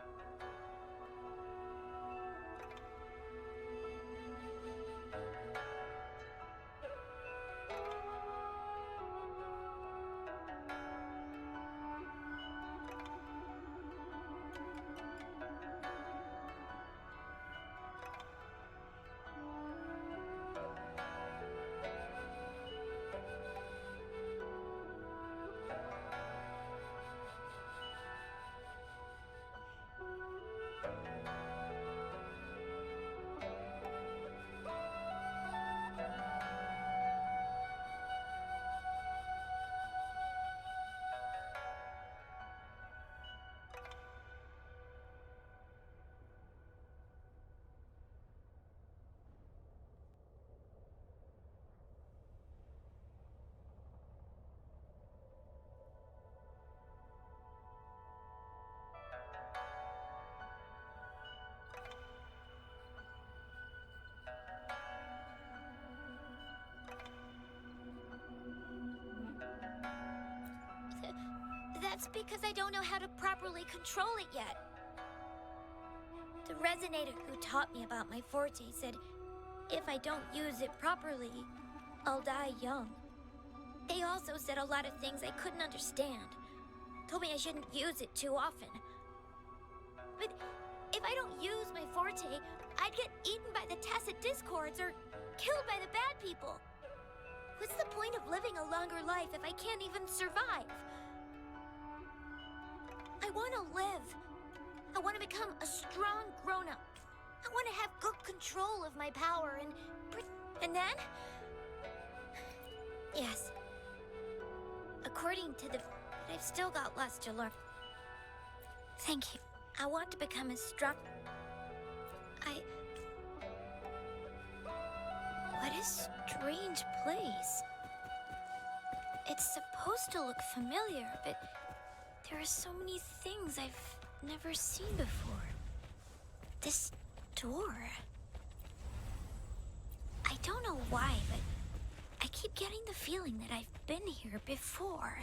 That's because I don't know how to properly control it yet. The resonator who taught me about my forte said if I don't use it properly, I'll die young. They also said a lot of things I couldn't understand. Told me I shouldn't use it too often. But if I don't use my forte, I'd get eaten by the tacit discords or killed by the bad people. What's the point of living a longer life if I can't even survive? I want to live. I want to become a strong grown-up. I want to have good control of my power and then... Yes. According to the... I've still got lots to learn. Thank you. I want to become as strong... What a strange place. It's supposed to look familiar, but there are so many things I've never seen before. This door... I don't know why, but I keep getting the feeling that I've been here before.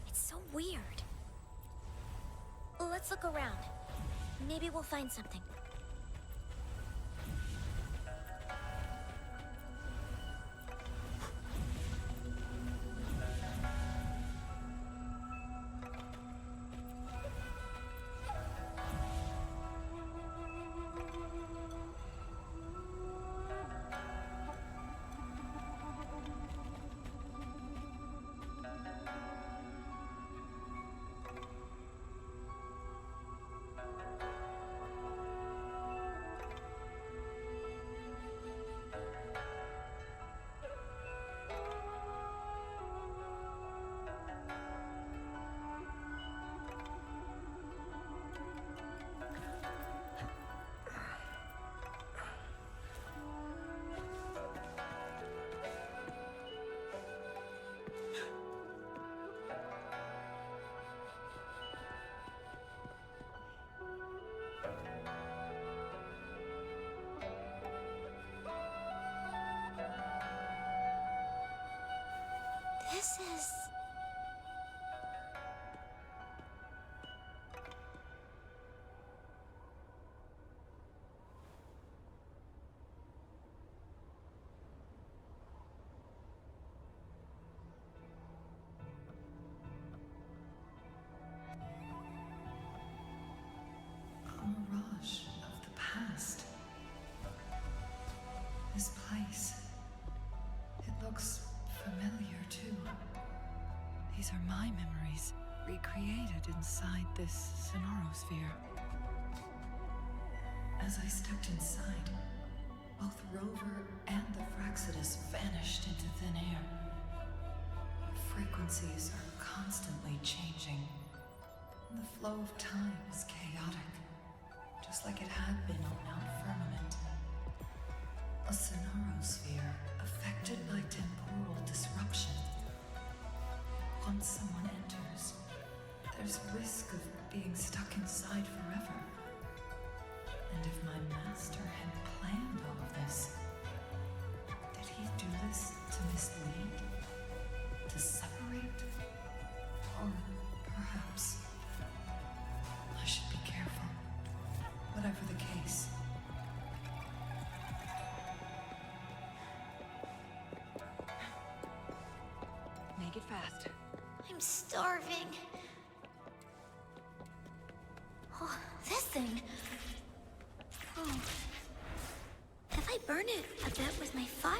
It's so weird. Let's look around. Maybe we'll find something. This is... A mirage of the past. This place. It looks familiar too. These are my memories, recreated inside this sonorosphere. As I stepped inside, both Rover and the Fraxidus vanished into thin air. Frequencies are constantly changing. And the flow of time is chaotic, just like it had been on Mount Firmament. A sonorosphere affected by temporal disruption. Once someone enters, there's risk of being stuck inside forever. And if my master had planned all of this, did he do this to mislead? To separate? Or perhaps I should be careful. Whatever the case. Make it fast. I'm starving. Oh, this thing. Oh. If I burn it a bit with my fire,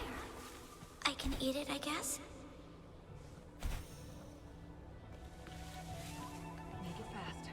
I can eat it, I guess? Make it fast.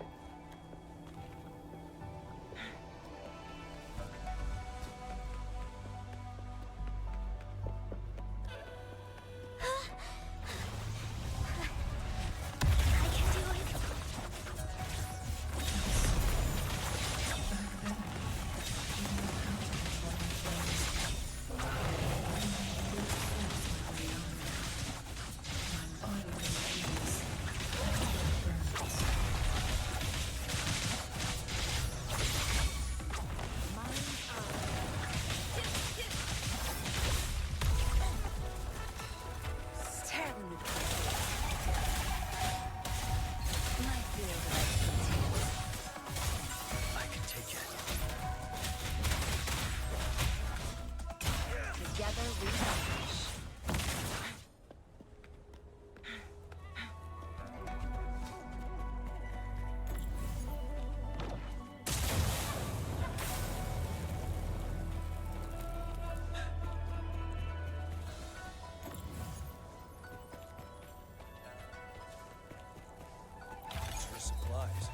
Supplies.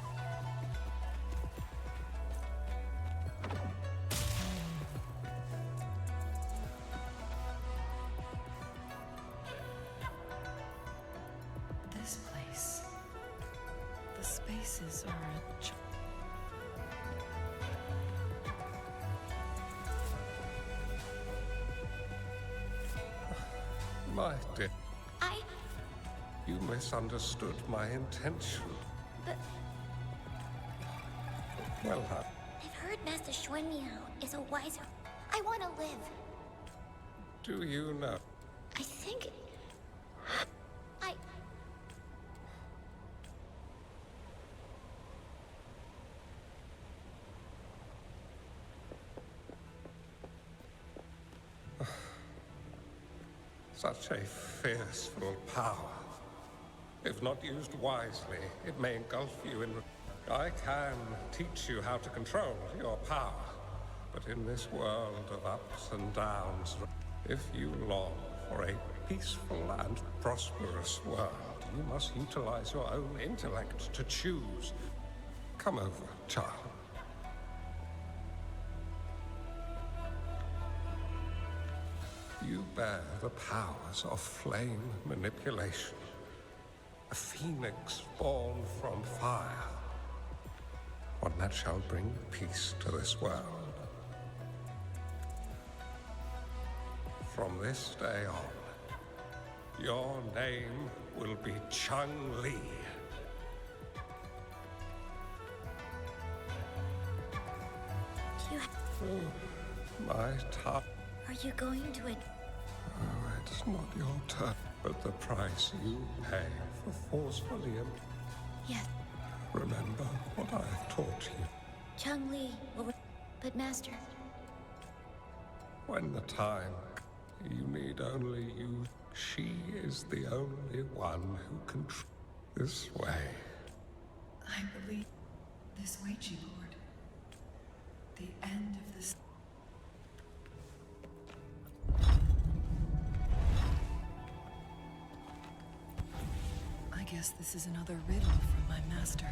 This place. The spaces are a My dear. You misunderstood my intention. But Well, I've heard Master Xuanmiao is a wiser. I want to live. do you know? I think... Such a fearful power. If not used wisely, it may engulf you in... I can teach you how to control your power, but in this world of ups and downs, if you long for a peaceful and prosperous world, you must utilize your own intellect to choose. Come over, child. You bear the powers of flame manipulation. A phoenix born from fire. One that shall bring peace to this world. From this day on, your name will be Chun-Li. My time. Are you going to it? Oh, it's not your turn, but the price you pay for forcefully. Yes. Remember what I have taught you. Chun-Li will... But Master... When the time, you need only use. She is the only one who can. This way. I believe this Ouija board. The end of this. I guess this is another riddle from my master.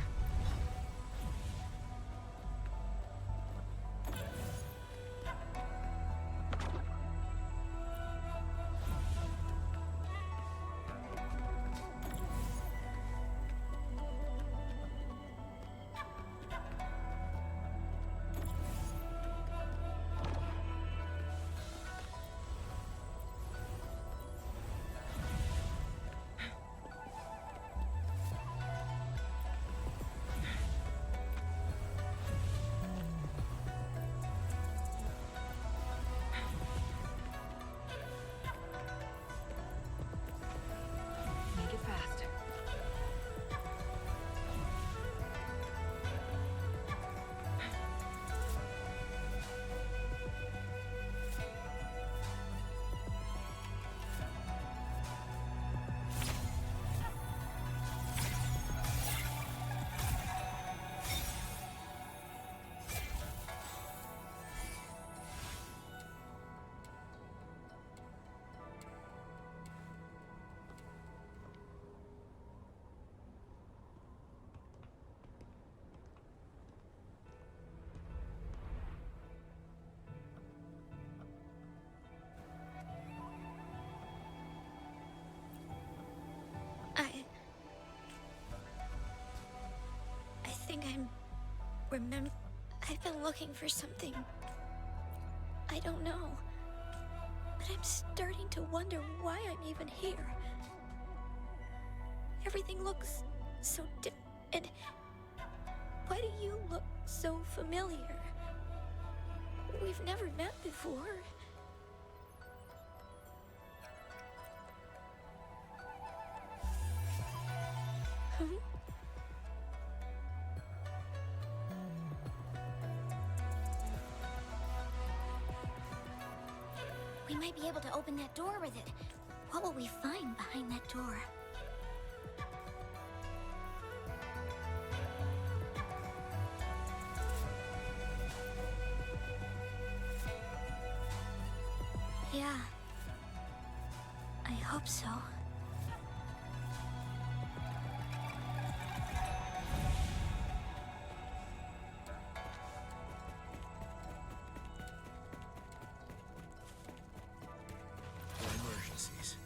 I think I'm... remember... I've been looking for something. I don't know. But I'm starting to wonder why I'm even here. Everything looks so and why do you look so familiar? We've never met before. We might be able to open that door with it. What will we find behind that door? Yeah. I hope so. Emergencies.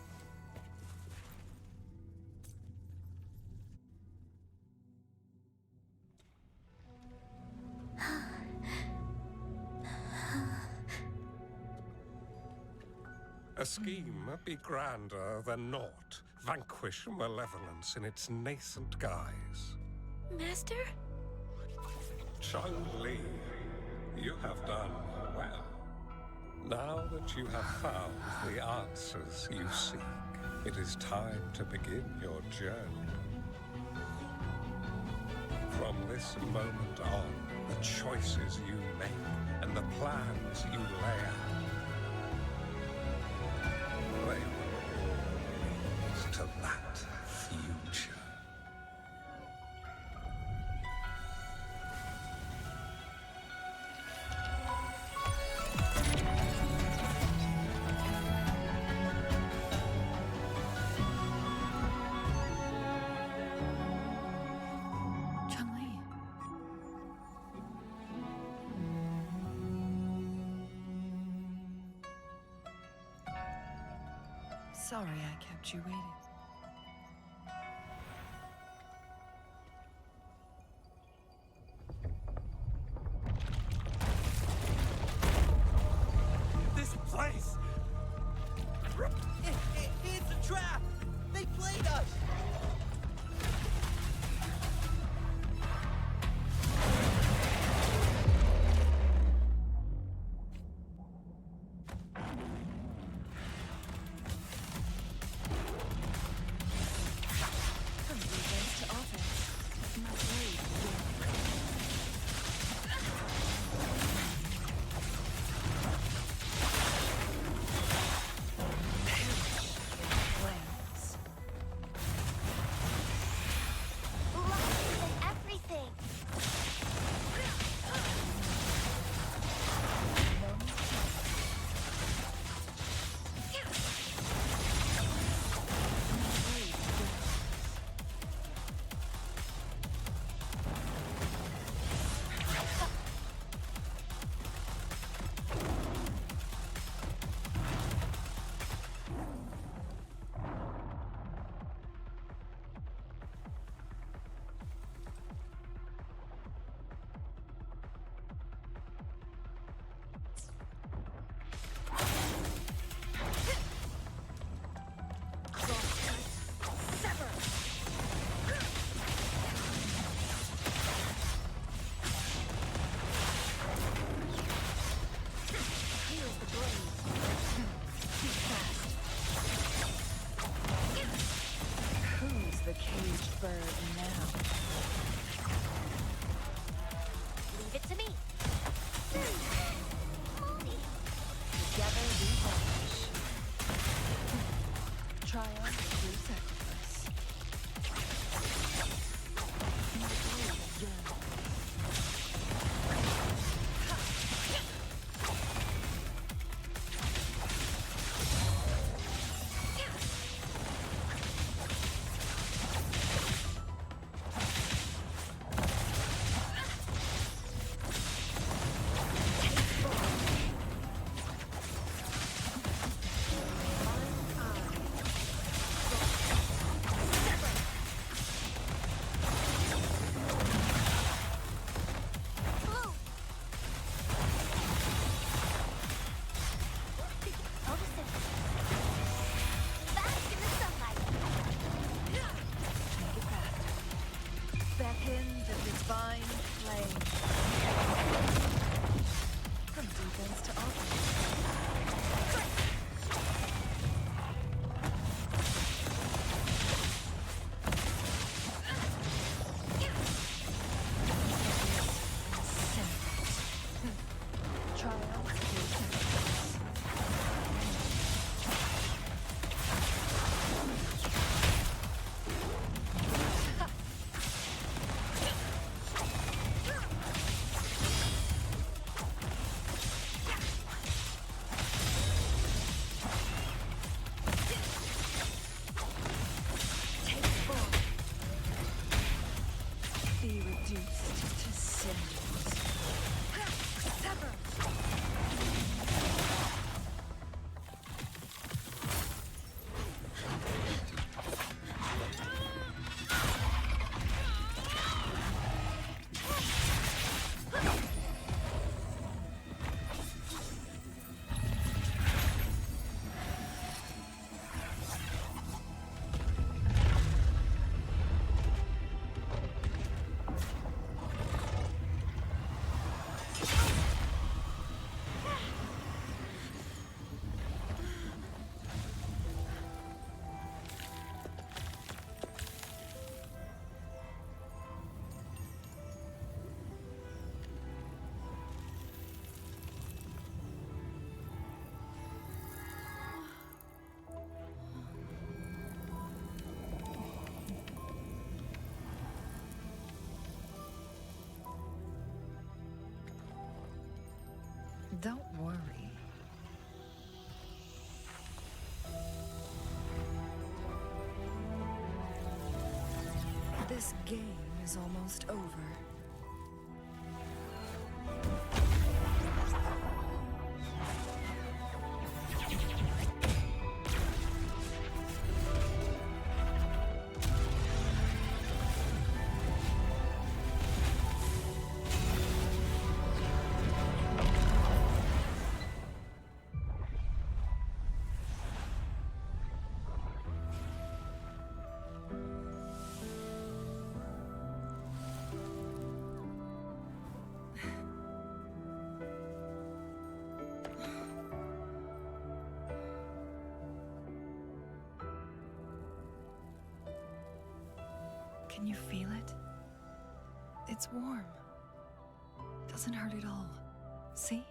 A scheme be grander than naught. Vanquish malevolence in its nascent guise. Master? Chun-Li, you have done well. Now that you have found the answers you seek, it is time to begin your journey. From this moment on, the choices you make and the plans you lay out, they will Sorry I kept you waiting. This place! It's a trap! They played us! The caged bird now. Leave it to me. Together we vanish. Triumph through sacrifice. My blade yearns. Beckon the divine flame. From defense to offense. Triumph through sacrifice. Be reduced to cinders. Sever! Don't worry. This game is almost over. Can you feel it? It's warm. Doesn't hurt at all. See?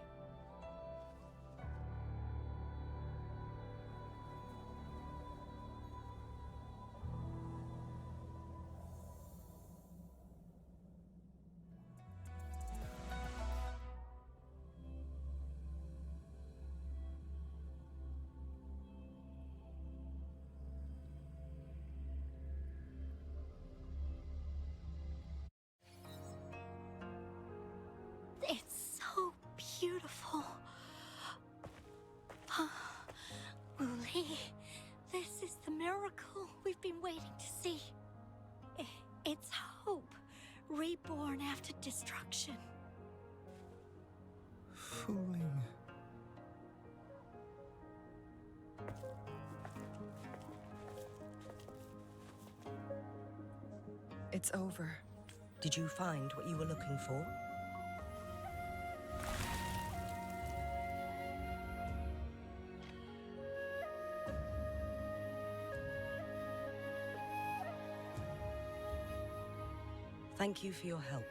It's so beautiful. Wooly, this is the miracle we've been waiting to see. It's hope, reborn after destruction. Fooling. It's over. Did you find what you were looking for? Thank you for your help.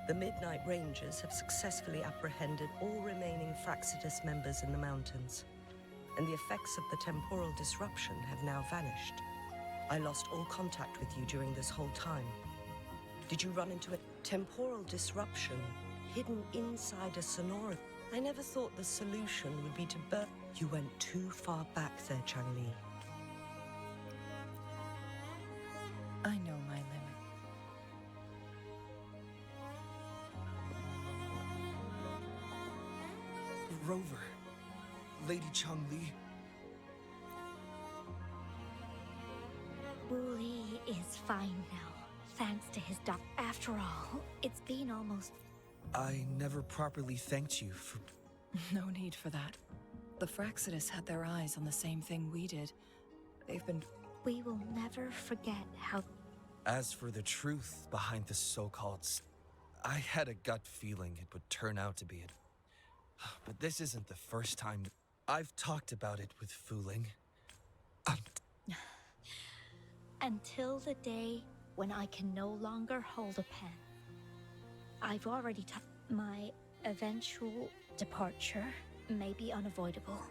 The Midnight Rangers have successfully apprehended all remaining Fraxidus members in the mountains, and the effects of the temporal disruption have now vanished. I lost all contact with you during this whole time. Did you run into a temporal disruption hidden inside a sonora? I never thought the solution would be to burn. You went too far back there, Changli. I know my limit. Rover. Lady Changli. Wooly is fine now, thanks to his doc. After all, it's been almost... I never properly thanked you for... No need for that. The Fraxidus had their eyes on the same thing we did. They've been... We will never forget how... As for the truth behind the so-called... I had a gut feeling it would turn out to be it. But this isn't the first time I've talked about it with Fooling. Until the day when I can no longer hold a pen. I've already my eventual departure may be unavoidable,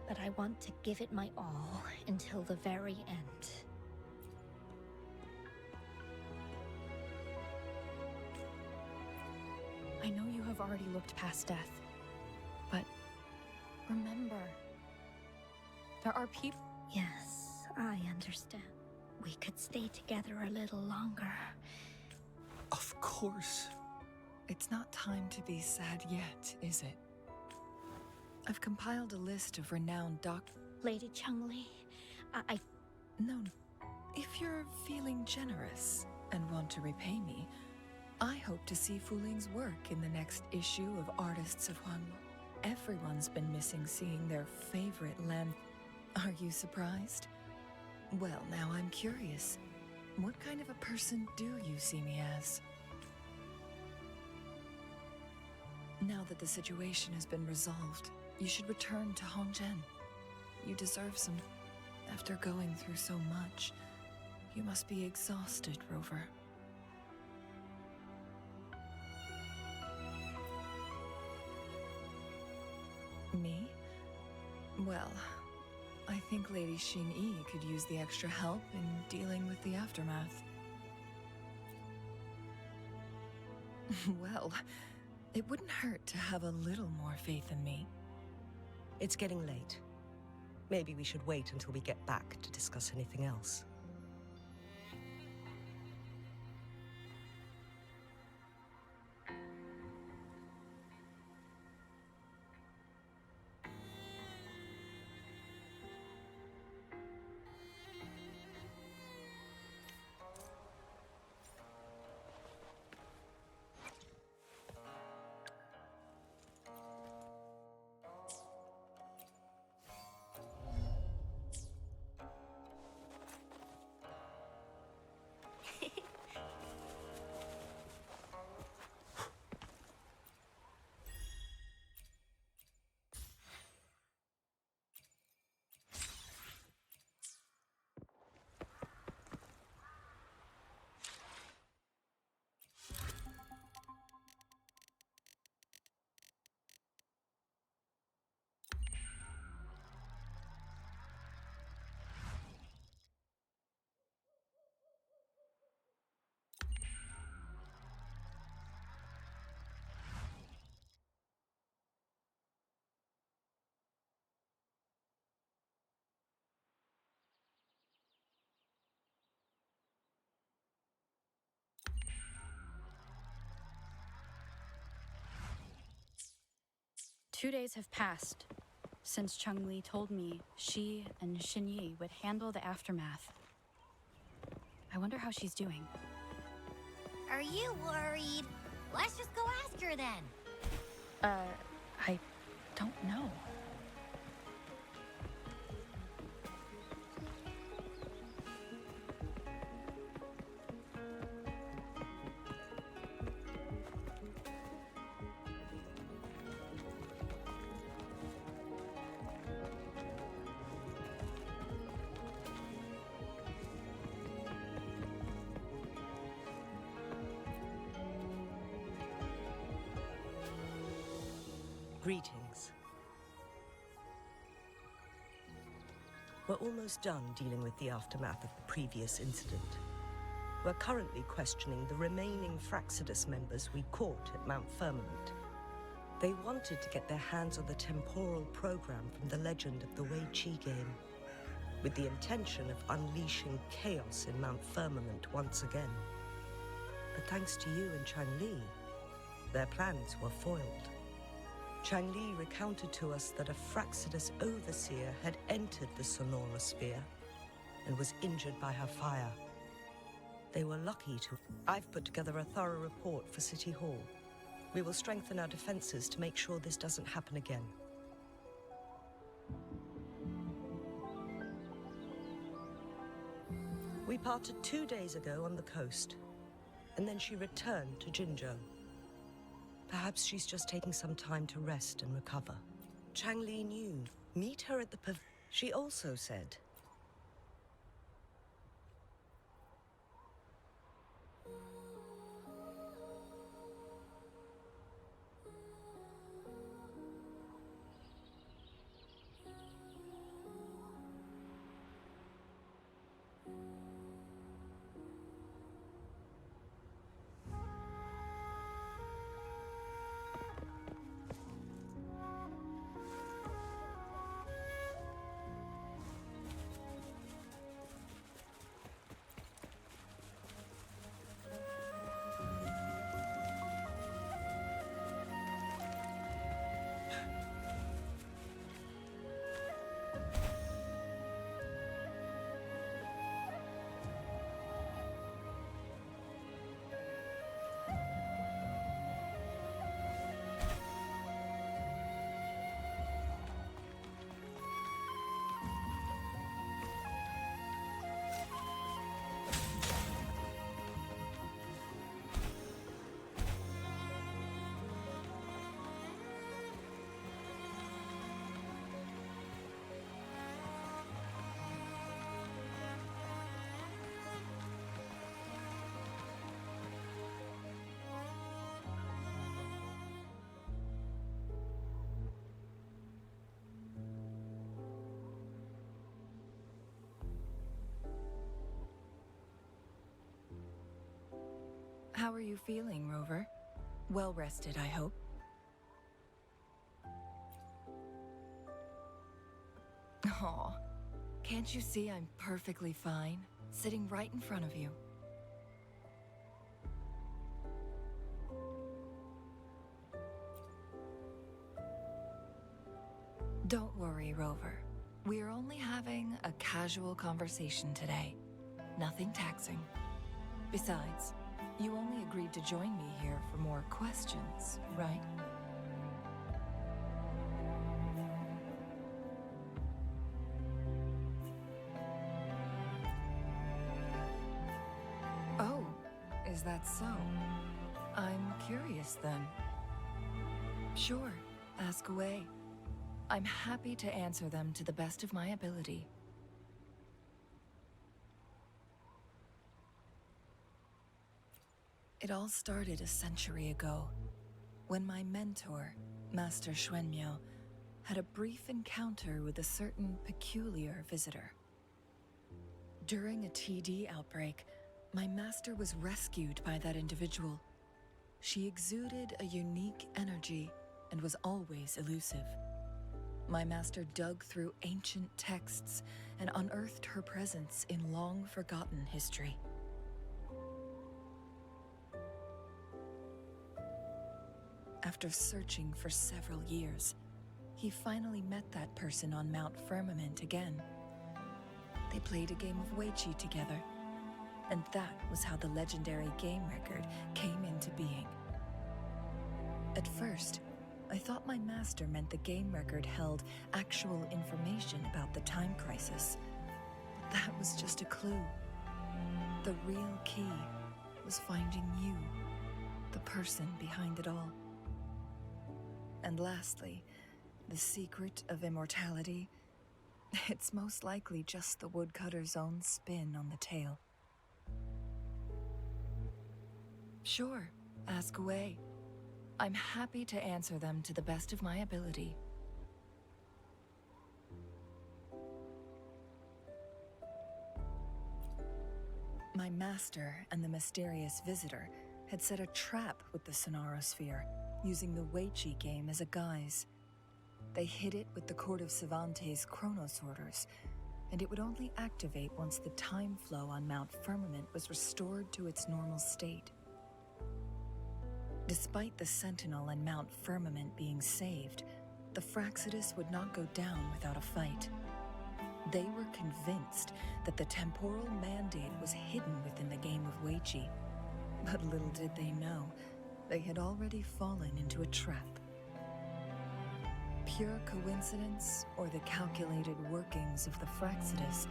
but I want to give it my all until the very end. I know you have already looked past death, but remember, there are people... Yes, I understand. We could stay together a little longer. Of course. It's not time to be sad yet, is it? I've compiled a list of renowned Lady Changli, No, if you're feeling generous and want to repay me, I hope to see Fuling's work in the next issue of Artists of Huang. Everyone's been missing seeing their favorite land. Are you surprised? Well, now I'm curious. What kind of a person do you see me as? Now that the situation has been resolved, you should return to Hongzhen. You deserve some... After going through so much, you must be exhausted, Rover. Me? Well, I think Lady Xing-Yi could use the extra help in dealing with the aftermath. Well, it wouldn't hurt to have a little more faith in me. It's getting late. Maybe we should wait until we get back to discuss anything else. 2 days have passed since Cheng-Li told me she and Xinyi would handle the aftermath. I wonder how she's doing. Are you worried? Let's just go ask her then. I don't know. Greetings. We're almost done dealing with the aftermath of the previous incident. We're currently questioning the remaining Fraxidus members we caught at Mount Firmament. They wanted to get their hands on the temporal program from the legend of the Wei Qi game, with the intention of unleashing chaos in Mount Firmament once again. But thanks to you and Chang-Li, their plans were foiled. Chang-Li recounted to us that a Fraxidus overseer had entered the Sonora Sphere and was injured by her fire. They were lucky to... I've put together a thorough report for City Hall. We will strengthen our defenses to make sure this doesn't happen again. We parted 2 days ago on the coast, and then she returned to Jinzhou. Perhaps she's just taking some time to rest and recover. Chang-Li knew. Meet her at the She also said... How are you feeling, Rover? Well rested, I hope. Aw, can't you see I'm perfectly fine, sitting right in front of you? Don't worry, Rover. We're only having a casual conversation today. Nothing taxing. Besides, you only agreed to join me here for more questions, right? Oh, is that so? I'm curious then. Sure, ask away. I'm happy to answer them to the best of my ability. It all started a century ago, when my mentor, Master Xuanmiao, had a brief encounter with a certain peculiar visitor. During a TD outbreak, my master was rescued by that individual. She exuded a unique energy and was always elusive. My master dug through ancient texts and unearthed her presence in long-forgotten history. After searching for several years, he finally met that person on Mount Firmament again. They played a game of Weiqi together, and that was how the legendary game record came into being. At first, I thought my master meant the game record held actual information about the time crisis. But that was just a clue. The real key was finding you, the person behind it all. And lastly, the secret of immortality. It's most likely just the woodcutter's own spin on the tale. Sure, ask away. I'm happy to answer them to the best of my ability. My master and the mysterious visitor had set a trap with the Sonarosphere, using the Weiqi game as a guise. They hid it with the Court of Savante's chronosorters, and it would only activate once the time flow on Mount Firmament was restored to its normal state. Despite the Sentinel and Mount Firmament being saved, the Fraxidus would not go down without a fight. They were convinced that the temporal mandate was hidden within the game of Weiqi, but little did they know, they had already fallen into a trap. Pure coincidence or the calculated workings of the Fraxidus,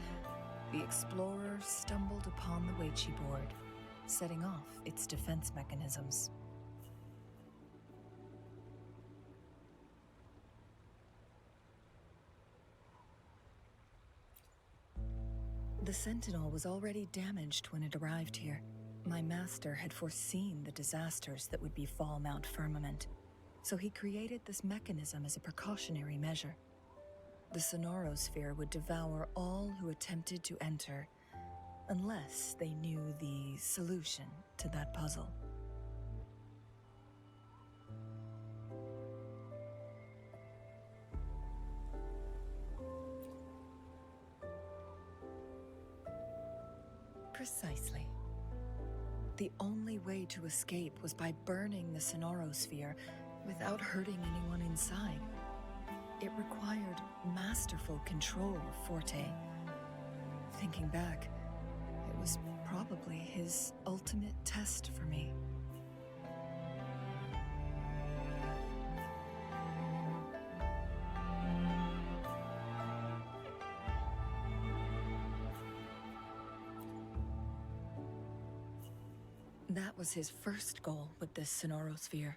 the explorer stumbled upon the Weiqi board, setting off its defense mechanisms. The Sentinel was already damaged when it arrived here. My master had foreseen the disasters that would befall Mount Firmament, so he created this mechanism as a precautionary measure. The Sonarosphere would devour all who attempted to enter, unless they knew the solution to that puzzle. Precisely. The only way to escape was by burning the Sonarosphere without hurting anyone inside. It required masterful control of Forte. Thinking back, it was probably his ultimate test for me. That was his first goal with this Sonarosphere.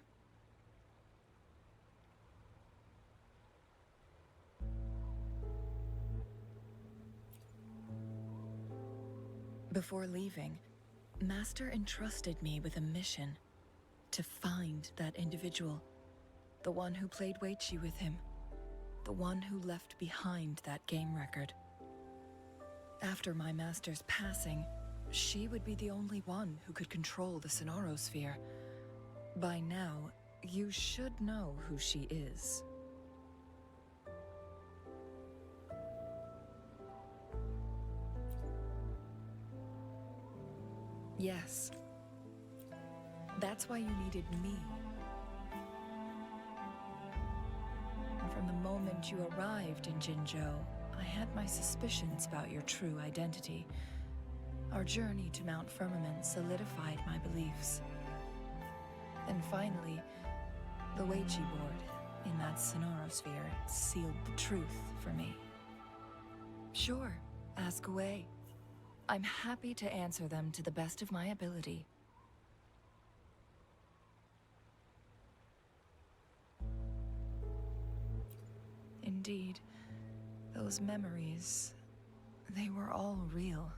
Before leaving, Master entrusted me with a mission to find that individual, the one who played Weiqi with him, the one who left behind that game record. After my master's passing, she would be the only one who could control the Sonarosphere. By now, you should know who she is. Yes. That's why you needed me. And from the moment you arrived in Jinzhou, I had my suspicions about your true identity. Our journey to Mount Firmament solidified my beliefs. And finally, the Weiqi board in that Sonarosphere sealed the truth for me. Sure, ask away. I'm happy to answer them to the best of my ability. Indeed, those memories, they were all real.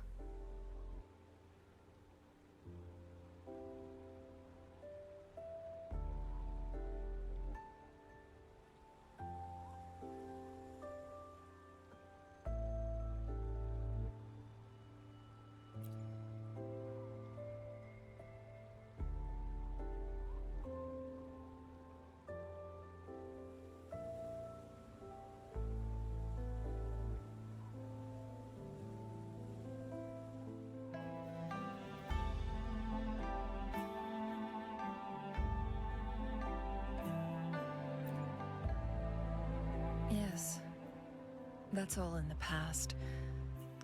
That's all in the past.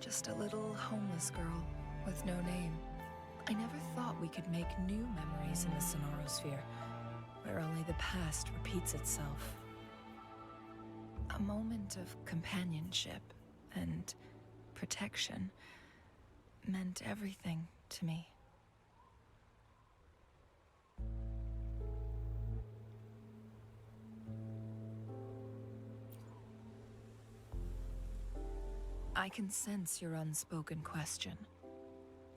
Just a little homeless girl with no name. I never thought we could make new memories in the Sonorosphere, where only the past repeats itself. A moment of companionship and protection meant everything to me. I can sense your unspoken question.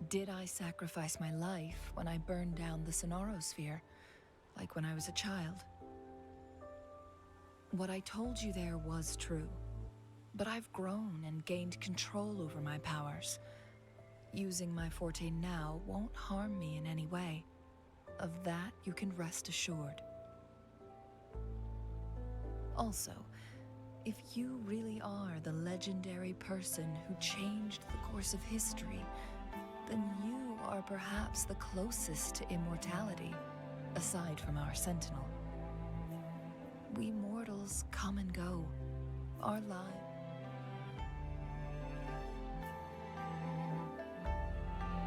Did I sacrifice my life when I burned down the Sonorosphere, like when I was a child? What I told you there was true, but I've grown and gained control over my powers. Using my forte now won't harm me in any way. Of that, you can rest assured. Also, if you really are the legendary person who changed the course of history, then you are perhaps the closest to immortality, aside from our sentinel. We mortals come and go. Our lives.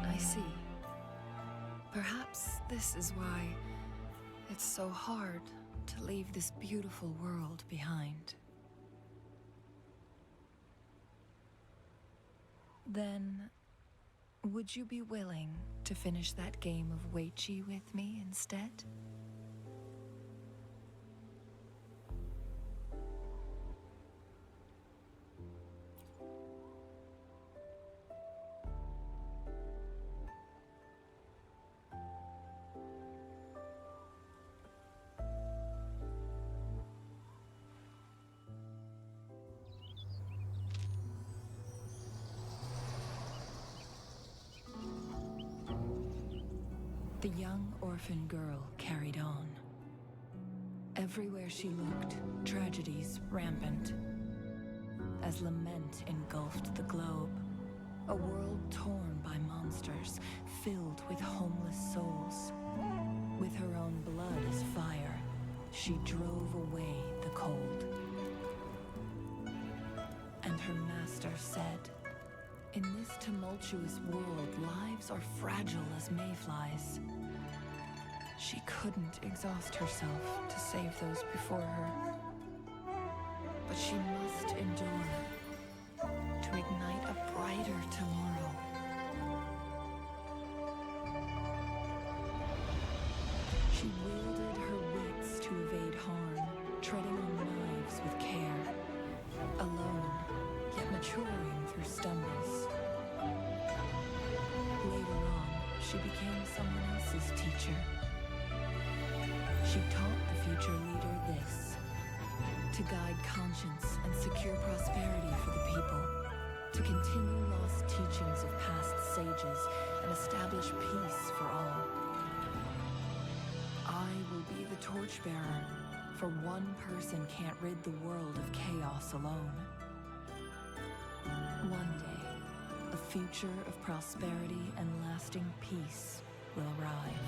I see. Perhaps this is why it's so hard to leave this beautiful world behind. Then, would you be willing to finish that game of Weiqi with me instead? The young orphan girl carried on. Everywhere she looked, tragedies rampant. As lament engulfed the globe, a world torn by monsters, filled with homeless souls. With her own blood as fire, she drove away the cold. And her master said, "In this tumultuous world, lives are fragile as mayflies." She couldn't exhaust herself to save those before her. But she must endure to ignite a brighter tomorrow. She wielded her wits to evade harm, treading on knives with care. Alone, yet maturing through stumbles. Later on, she became someone else's teacher. She taught the future leader this: to guide conscience and secure prosperity for the people, to continue lost teachings of past sages and establish peace for all. I will be the torchbearer, for one person can't rid the world of chaos alone. One day, a future of prosperity and lasting peace will arrive.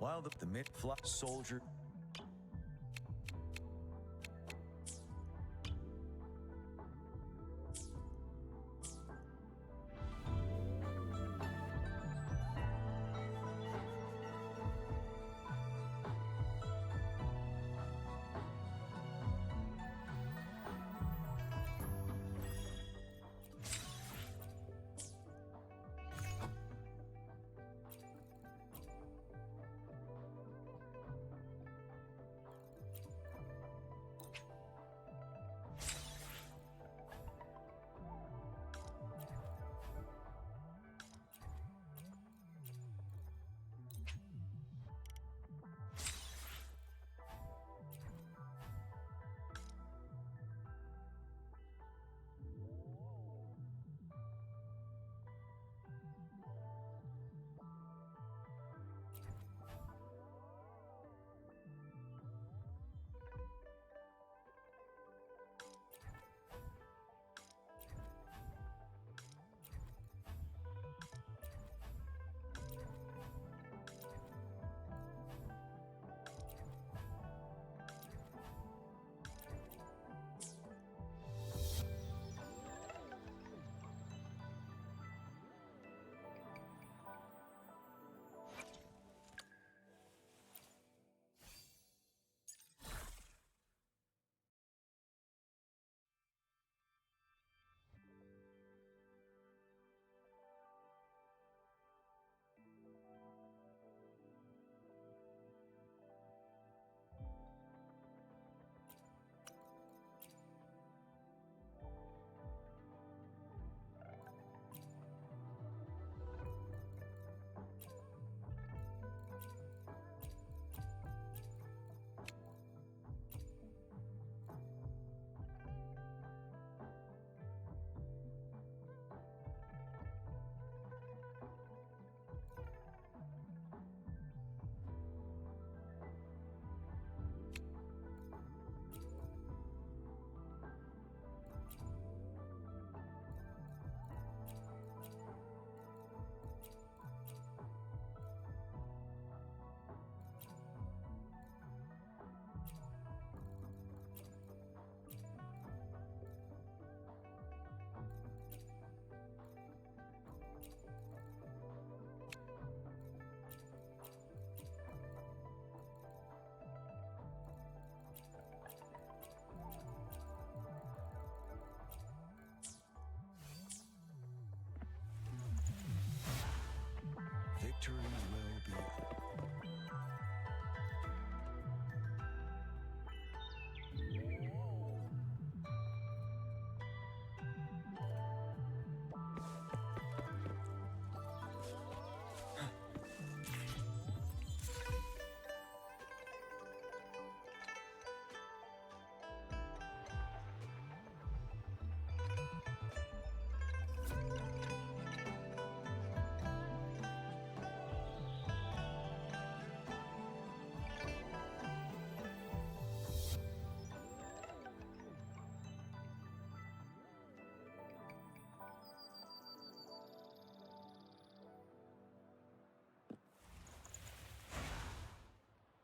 While the mid-fluff soldier... Victory will be...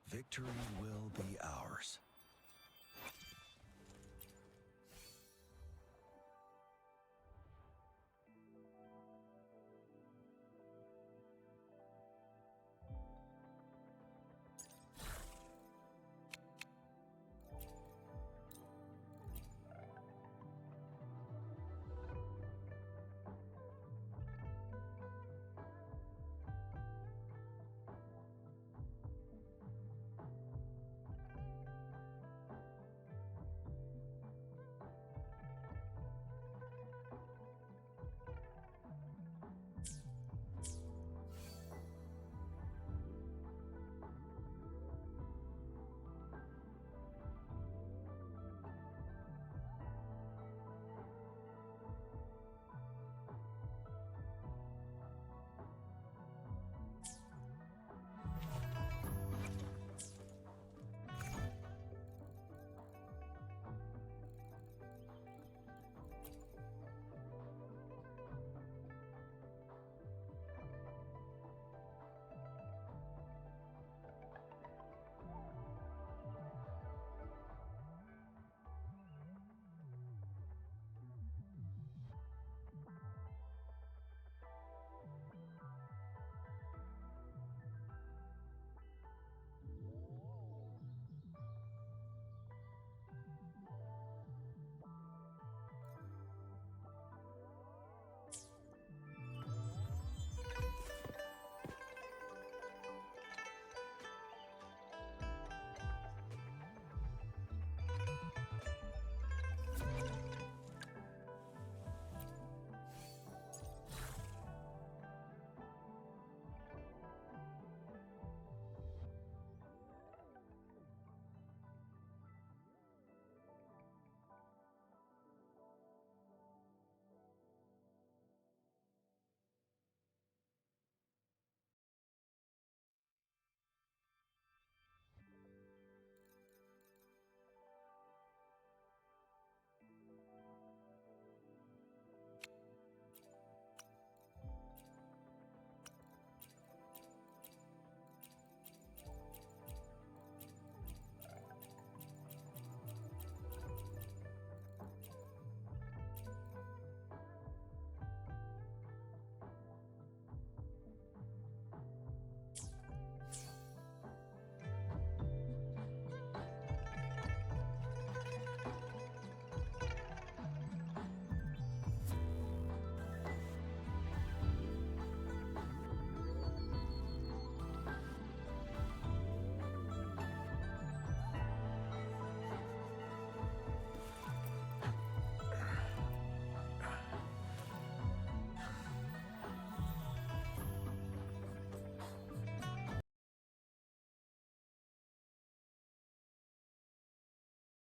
Victory will be ours.